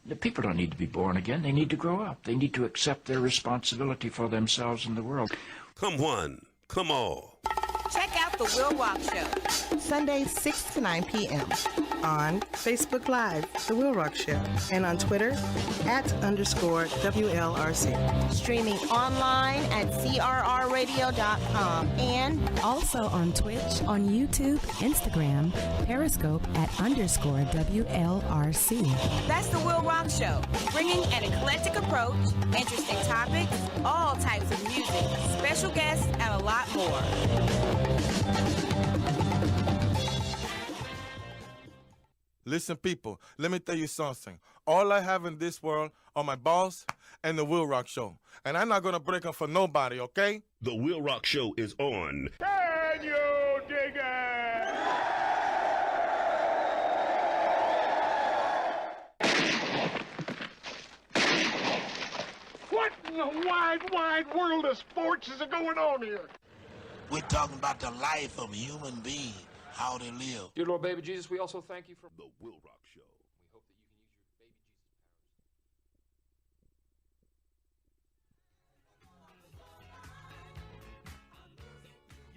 The people don't need to be born again. They need to grow up. They need to accept their responsibility for themselves and the world. Come one, come all. Check out The WILROC Show. Sundays 6 to 9 p.m. on Facebook Live, The WILROC Show, and on Twitter @_WLRC. Streaming online at crrradio.com and also on Twitch, on YouTube, Instagram, Periscope @_WLRC. That's The WILROC Show, bringing an eclectic approach, interesting topics, all types of music, special guests, and a lot more. Listen, people, let me tell you something. All I have in this world are my boss and the WILROC Show. And I'm not going to break them for nobody, okay? The WILROC Show is on. Can you dig it? What in the wide, wide world of sports is going on here? We're talking about the life of a human being. How they live. Dear Lord, baby Jesus, we also thank you for the WILROC Show. We hope that you can use your baby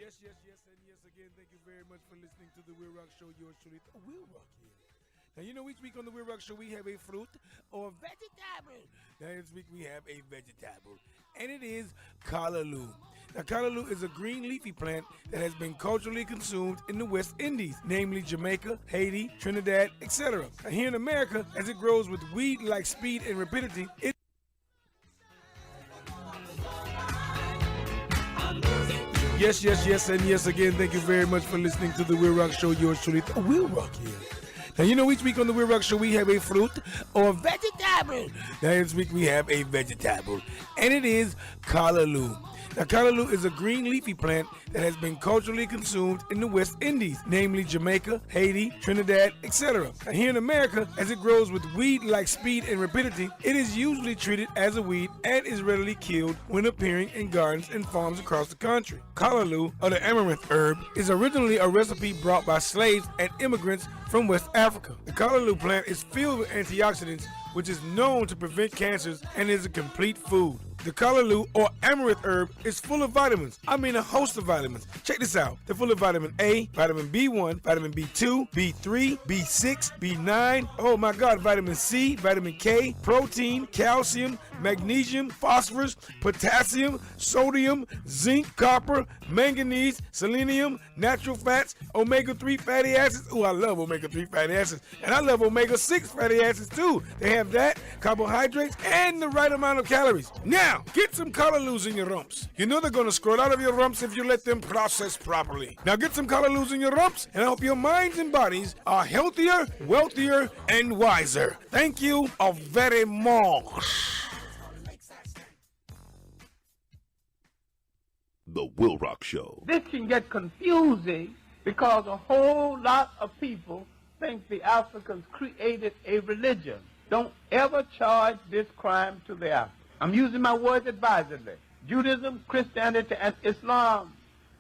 Yes, Jesus powers. and yes again. Thank you very much for listening to the WILROC Show. Yours truly, WILROC here. Now, you know, each week on the WILROC Show, we have a fruit or vegetable. Now, this week we have a vegetable, and it is callaloo. Now, callaloo is a green leafy plant that has been culturally consumed in the West Indies, namely Jamaica, Haiti, Trinidad, etc. Now, here in America, as it grows with weed-like speed and rapidity, it Yes, and yes again. Thank you very much for listening to the WILROC Show. Yours truly, WILROC here. Now, you know, each week on the WILROC Show, we have a fruit or vegetable. Now, this week we have a vegetable, and it is callaloo. Now, callaloo is a green leafy plant that has been culturally consumed in the West Indies, namely Jamaica, Haiti, Trinidad, etc. Now, here in America, as it grows with weed-like speed and rapidity, it is usually treated as a weed and is readily killed when appearing in gardens and farms across the country. Callaloo, or the amaranth herb, is originally a recipe brought by slaves and immigrants from West Africa. The callaloo plant is filled with antioxidants, which is known to prevent cancers and is a complete food. The callaloo or amaranth herb is full of vitamins. I mean a host of vitamins. Check this out. They're full of vitamin A, vitamin B1, vitamin B2, B3, B6, B9, oh my God, vitamin C, vitamin K, protein, calcium, magnesium, phosphorus, potassium, sodium, zinc, copper, manganese, selenium, natural fats, omega-3 fatty acids. Oh, I love omega-3 fatty acids. And I love omega-6 fatty acids too. They have that, carbohydrates, and the right amount of calories. Now, get some callaloos in your rumps. You know they're going to squirt out of your rumps if you let them process properly. Now get some callaloos in your rumps, and I hope your minds and bodies are healthier, wealthier, and wiser. Thank you very much. The WILROC Show. This can get confusing because a whole lot of people think the Africans created a religion. Don't ever charge this crime to the Africans. I'm using my words advisedly. Judaism, Christianity, and Islam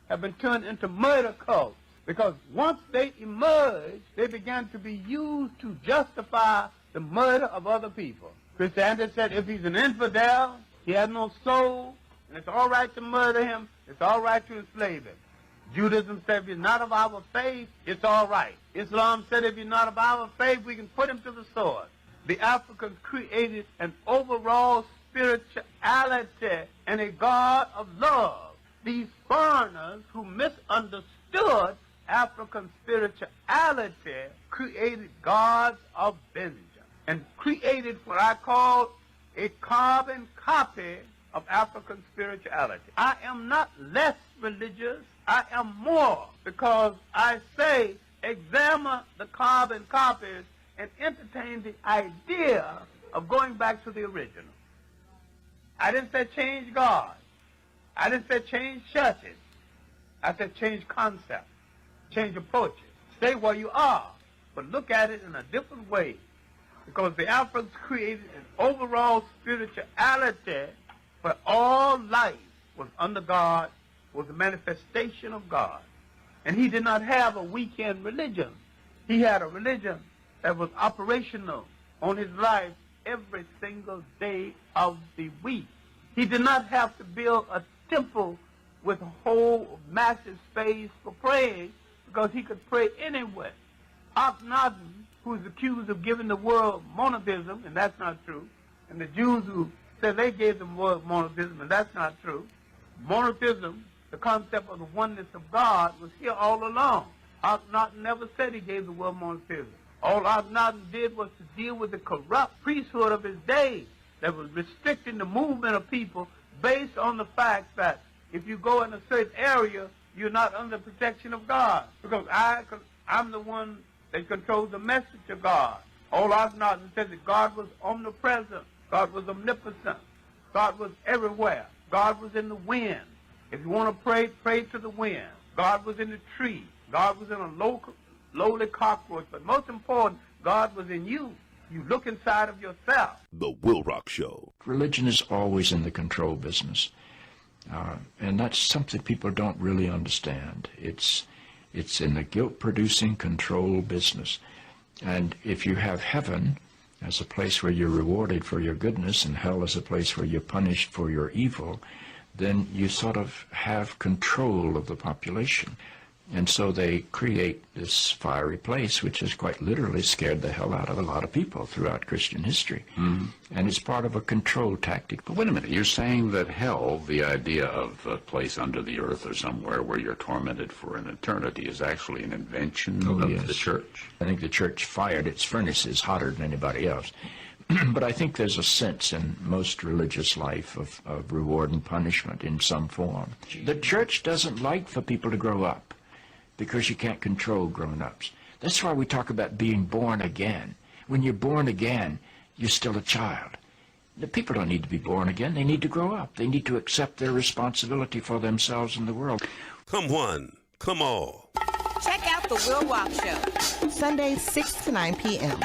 have been turned into murder cults because once they emerged, they began to be used to justify the murder of other people. Christianity said if he's an infidel, he has no soul, and it's all right to murder him, it's all right to enslave him. Judaism said if he's not of our faith, it's all right. Islam said if he's not of our faith, we can put him to the sword. The Africans created an overall spirituality and a God of love. These foreigners who misunderstood African spirituality created gods of vengeance and created what I call a carbon copy of African spirituality. I am not less religious, I am more, because I say examine the carbon copies and entertain the idea of going back to the original. I didn't say change God. I didn't say change churches. I said change concepts, change approaches. Stay where you are, but look at it in a different way. Because the Africans created an overall spirituality where all life was under God, was a manifestation of God. And he did not have a weekend religion. He had a religion that was operational on his life every single day of the week. He did not have to build a temple with a whole massive space for praying because he could pray anywhere. Akhenaten, who is accused of giving the world monotheism, and that's not true, and the Jews who said they gave the world monotheism, and that's not true. Monotheism, the concept of the oneness of God, was here all along. Akhenaten never said he gave the world monotheism. All Akhenaten did was to deal with the corrupt priesthood of his day that was restricting the movement of people based on the fact that if you go in a certain area, you're not under protection of God. Because I'm the one that controls the message of God. All Akhenaten said that God was omnipresent. God was omnipotent. God was everywhere. God was in the wind. If you want to pray, pray to the wind. God was in the tree. God was in a lowly cockroach. But most important, God was in you. You look inside of yourself. The WILROC Show. Religion is always in the control business. And that's something people don't really understand. It's in the guilt-producing control business. And if you have heaven as a place where you're rewarded for your goodness and hell as a place where you're punished for your evil, then you sort of have control of the population. And so they create this fiery place, which has quite literally scared the hell out of a lot of people throughout Christian history. Mm. And it's part of a control tactic. But wait a minute, you're saying that hell, the idea of a place under the earth or somewhere where you're tormented for an eternity, is actually an invention of the church? I think the church fired its furnaces hotter than anybody else. But I think there's a sense in most religious life of reward and punishment in some form. The church doesn't like for people to grow up, because you can't control grown-ups. That's why we talk about being born again. When you're born again, you're still a child. The people don't need to be born again. They need to grow up. They need to accept their responsibility for themselves and the world. Come one, come all. Check out The Will Rock Show. Sundays 6 to 9 p.m.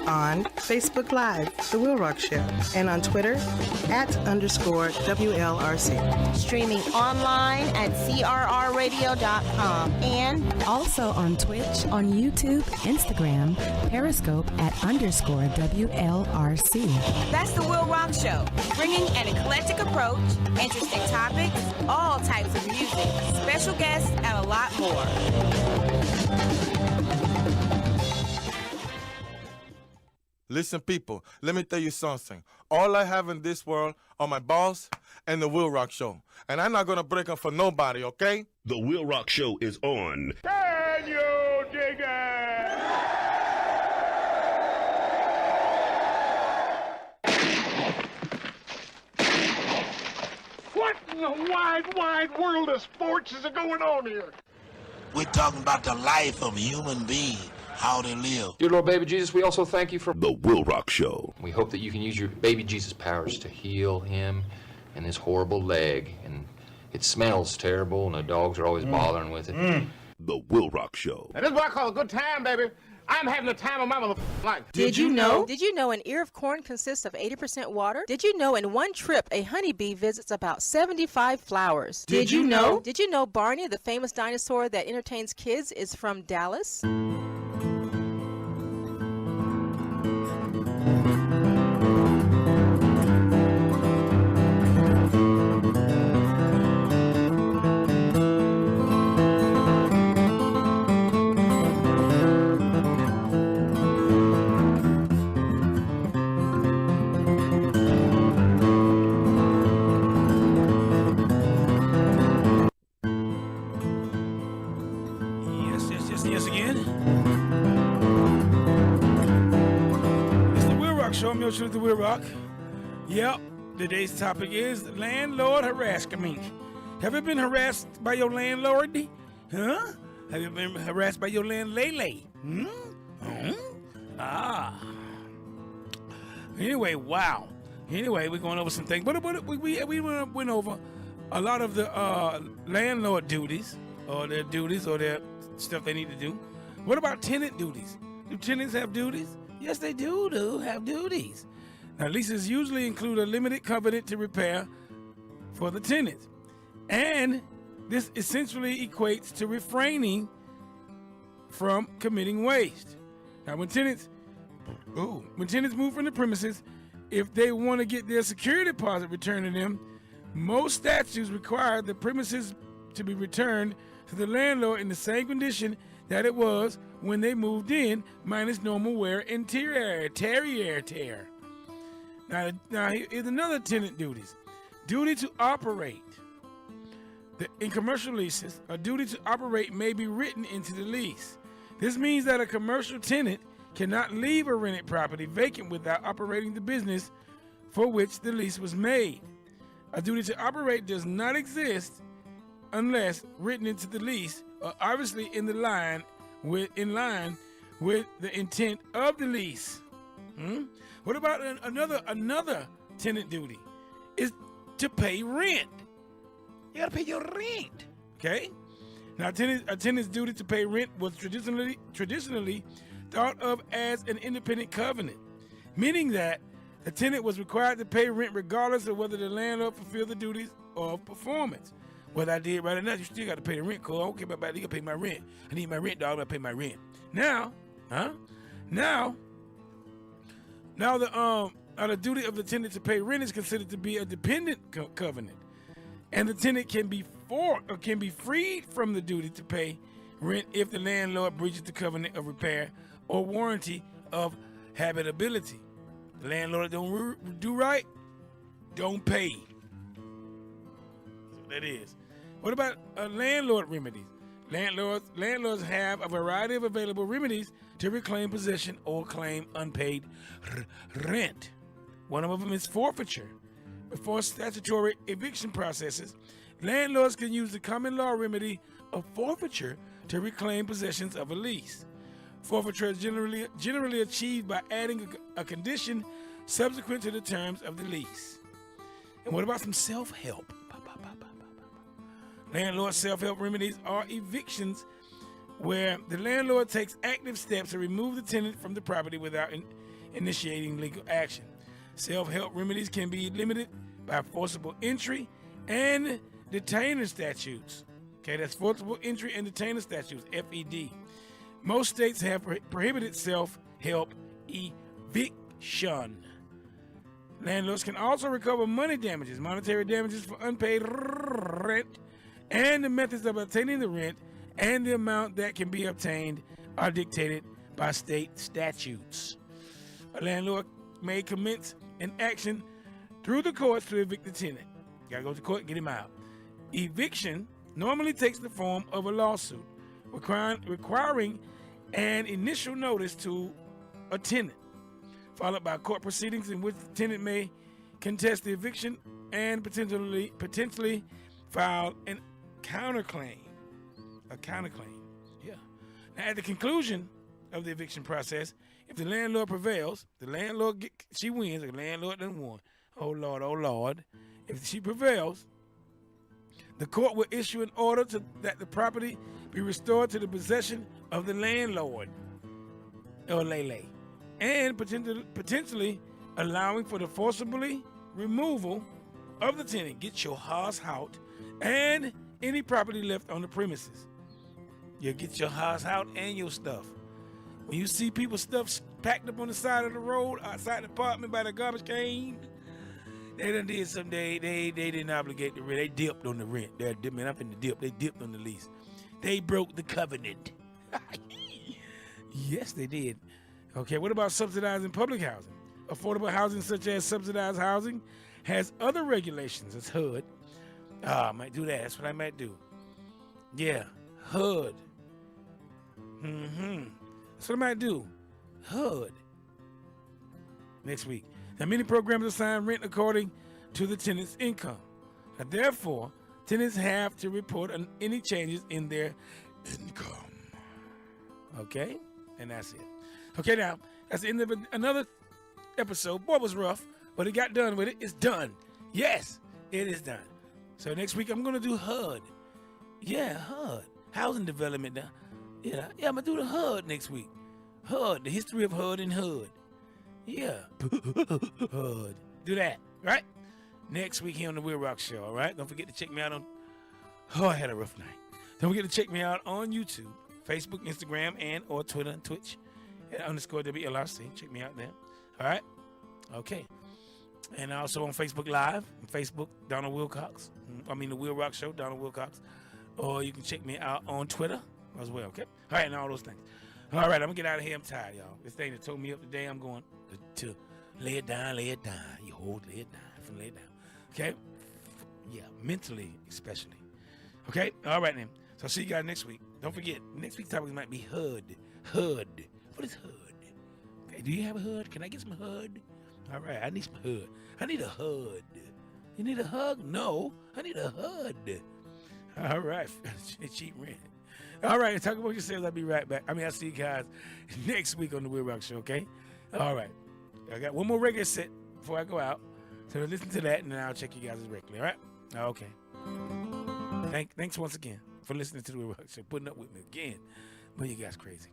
on Facebook Live, The WILROC Show, and on Twitter @_WLRC. Streaming online at crrradio.com and also on Twitch, on YouTube, Instagram, Periscope @_WLRC. That's The Will Rock Show, bringing an eclectic approach, interesting topics, all types of music, special guests, and a lot more. Listen, people, let me tell you something. All I have in this world are my boss and the WILROC Show. And I'm not going to break them for nobody, okay? The WILROC Show is on. Can you dig it? What in the wide, wide world of sports is going on here? We're talking about the life of a human being, how they live. Dear Lord Baby Jesus, we also thank you for The WILROC Show. We hope that you can use your baby Jesus powers to heal him and his horrible leg. And it smells terrible, and the dogs are always bothering with it. The WILROC Show. Now, this is what I call a good time, baby. I'm having the time of my life. Did you know? Did you know an ear of corn consists of 80% water? Did you know in one trip a honeybee visits about 75 flowers? Did you know? Did you know Barney, the famous dinosaur that entertains kids, is from Dallas? Yes again. It's the WILROC Show. I'm your show, the WILROC. Yep. Today's topic is landlord harassment. Have you been harassed by your landlord? Huh? Have you been harassed by your landlady? Anyway, wow. Anyway, we're going over some things. But we went over a lot of the landlord duties or their stuff they need to do. What about tenant duties? Do tenants have duties? Yes, they do have duties. Now, leases usually include a limited covenant to repair for the tenants. And this essentially equates to refraining from committing waste. Now, when tenants move from the premises, if they want to get their security deposit returned to them, most statutes require the premises to be returned to the landlord in the same condition that it was when they moved in, minus normal wear and tear. Now here's another tenant duties. Duty to operate. In commercial leases, a duty to operate may be written into the lease. This means that a commercial tenant cannot leave a rented property vacant without operating the business for which the lease was made. A duty to operate does not exist unless written into the lease or obviously in line with the intent of the lease. What about another tenant duty? Is to pay rent. You gotta pay your rent. Okay? Now, a tenant's duty to pay rent was traditionally thought of as an independent covenant, meaning that the tenant was required to pay rent regardless of whether the landlord fulfilled the duties of performance. Whether I did right or not, you still got to pay the rent, cause I don't care about you got to pay my rent. I need my rent, dog. I pay my rent. Now the duty of the tenant to pay rent is considered to be a dependent covenant, and the tenant can be freed from the duty to pay rent if the landlord breaches the covenant of repair or warranty of habitability. The landlord don't do right, don't pay. So that is. What about landlord remedies? Landlords have a variety of available remedies to reclaim possession or claim unpaid rent. One of them is forfeiture. Before statutory eviction processes, landlords can use the common law remedy of forfeiture to reclaim possessions of a lease. Forfeiture is generally achieved by adding a condition subsequent to the terms of the lease. And what about some self-help? Landlord self-help remedies are evictions, where the landlord takes active steps to remove the tenant from the property without initiating legal action. Self-help remedies can be limited by forcible entry and detainer statutes. Okay, that's forcible entry and detainer statutes, FED. Most states have prohibited self-help eviction. Landlords can also recover money damages, monetary damages for unpaid rent, and the methods of obtaining the rent and the amount that can be obtained are dictated by state statutes. A landlord may commence an action through the courts to evict the tenant. You gotta go to court, get him out. Eviction normally takes the form of a lawsuit, requiring an initial notice to a tenant, followed by court proceedings in which the tenant may contest the eviction and potentially file a counterclaim. Yeah. Now, at the conclusion of the eviction process, if the landlord prevails, she wins. The landlord doesn't win. Oh Lord. If she prevails, the court will issue an order that the property be restored to the possession of the landlord, or lay, and potentially allowing for the forcibly removal of the tenant. Get your house out and any property left on the premises. You get your house out and your stuff. When you see people's stuff packed up on the side of the road, outside the apartment by the garbage can, they done did something. They didn't obligate the rent. They dipped on the rent. I'm finna dip. They dipped on the lease. They broke the covenant. Yes, they did. Okay, what about subsidizing public housing? Affordable housing, such as subsidized housing, has other regulations. It's HUD. I might do that. That's what I might do. Yeah, HUD. That's what I might do. HUD. Next week. Now, many programs assign rent according to the tenant's income. Now, therefore, tenants have to report on any changes in their income. Okay? And that's it. Okay, now, that's the end of another episode. Boy, it was rough, but it got done with it. It's done. Yes, it is done. So next week, I'm going to do HUD. Yeah, HUD. Housing development now. Yeah, I'm going to do the HUD next week. HUD, the history of HUD and HUD. Yeah. HUD. Do that, right? Next week here on the WILROC Show, all right? Don't forget to check me out on... Oh, I had a rough night. Don't forget to check me out on YouTube, Facebook, Instagram, and or Twitter and Twitch at _WLRC. Check me out there. All right? Okay. And also on Facebook Live, Facebook, Donald Wilcox. The WILROC Show, Donald Wilcox. Or you can check me out on Twitter as well, okay? All right, and all those things. All right, I'm going to get out of here. I'm tired, y'all. This thing that told me up today, I'm going to lay it down. You hold, lay it down. From lay it down. Okay? Yeah, mentally especially. Okay? All right, then. So I'll see you guys next week. Don't forget, next week's topic might be HUD. HUD. What is HUD? Okay, do you have a HUD? Can I get some HUD? All right, I need some HUD. I need a HUD. You need a hug? No, I need a HUD. All right, cheap rent. All right, talk about yourselves. I'll be right back. I'll see you guys next week on the WILROC Show, okay? All right. I got one more regular set before I go out. So listen to that, and then I'll check you guys regularly, all right? Okay. Thanks once again for listening to the WILROC Show, putting up with me again. But you guys crazy.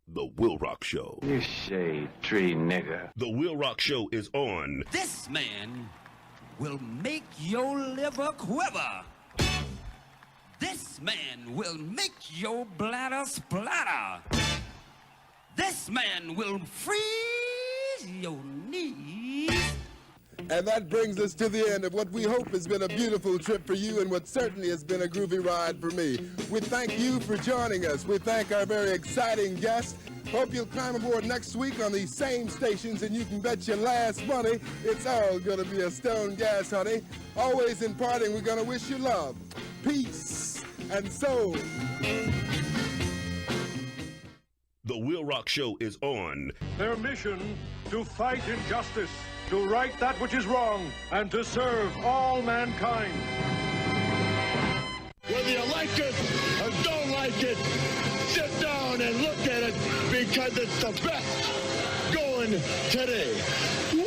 The WILROC Show. You shade tree nigger. The WILROC Show is on. This man will make your liver quiver. This man will make your bladder splatter. This man will freeze your knees. And that brings us to the end of what we hope has been a beautiful trip for you and what certainly has been a groovy ride for me. We thank you for joining us. We thank our very exciting guests. Hope you'll climb aboard next week on these same stations, and you can bet your last money it's all going to be a stone gas, honey. Always in parting, we're going to wish you love, peace, and soul. The WILROC Show is on. Their mission, to fight injustice, to right that which is wrong, and to serve all mankind. Whether you like it or don't like it, sit down and look at it because it's the best going today. Woo!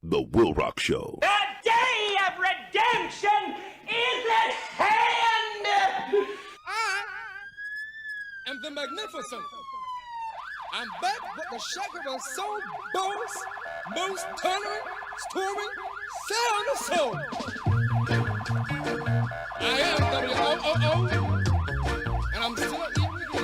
The WILROC Show. The day of redemption is at hand! I am the magnificent. I'm back with the shaker of soul, boss, most tolerant, storming, sound of soul. I am W-O-O-O, and I'm still eating again.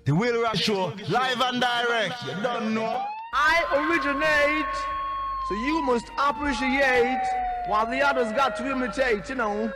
The WILROC Show, live and direct, you don't know. I originate, so you must appreciate while the others got to imitate, you know.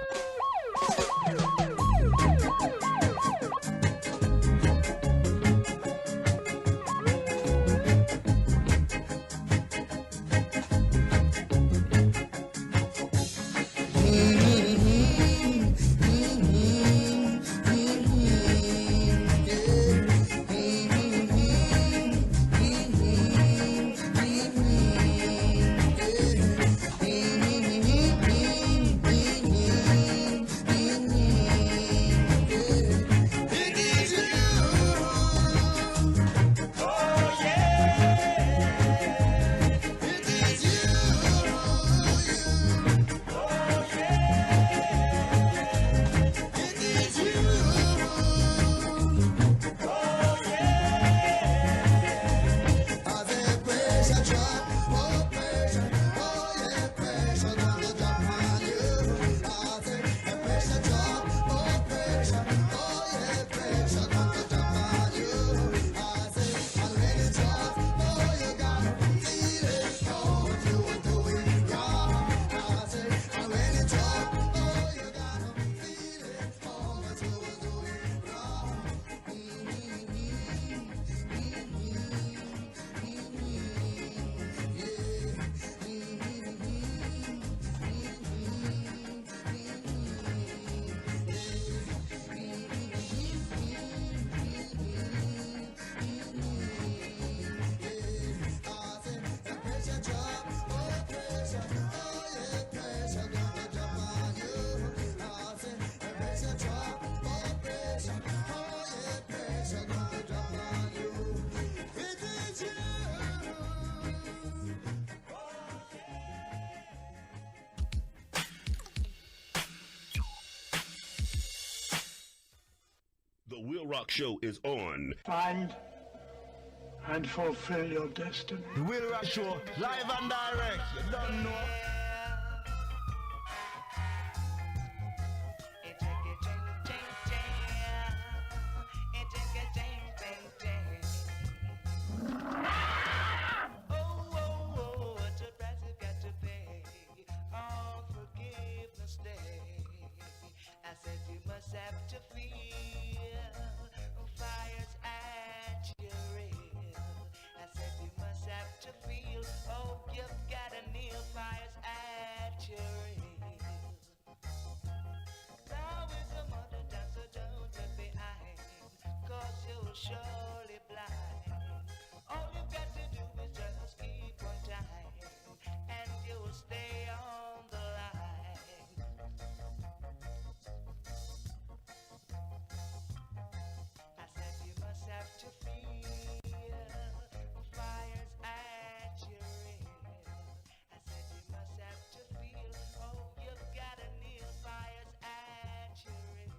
WILROC Show is on. Find and fulfill your destiny. The WILROC Show, live and direct. You don't know. I said you must have to feel fires at your rear. I said you must have to feel, oh, you've got to kneel fires at your rear. Now is the mother down, so don't look behind, cause you'll surely blind. All you've got to do is just keep on time, and you'll stay on the line. Have to feel fires at your rear. I said you must have to feel, oh, you've got to kneel fires at your rear.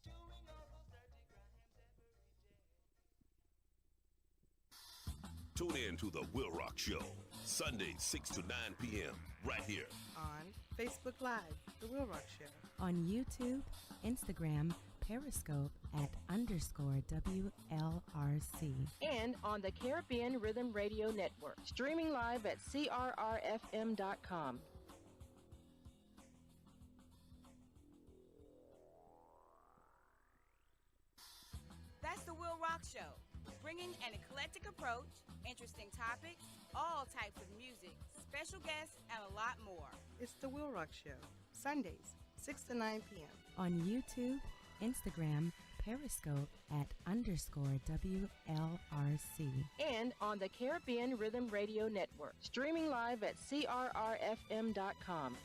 Doing all those dirty crimes every day. Tune in to the WILROC Show, Sundays 6 to 9 p.m. right here. On Facebook Live, The WILROC Show. On YouTube, Instagram, Periscope at _WLRC. And on the Caribbean Rhythm Radio Network, streaming live at crrfm.com. That's the WILROC Show, bringing an eclectic approach, interesting topics, all types of music, special guests, and a lot more. It's The WILROC Show, Sundays, 6 to 9 p.m. On YouTube, Instagram, Periscope at _WLRC. And on the Caribbean Rhythm Radio Network, streaming live at crrfm.com.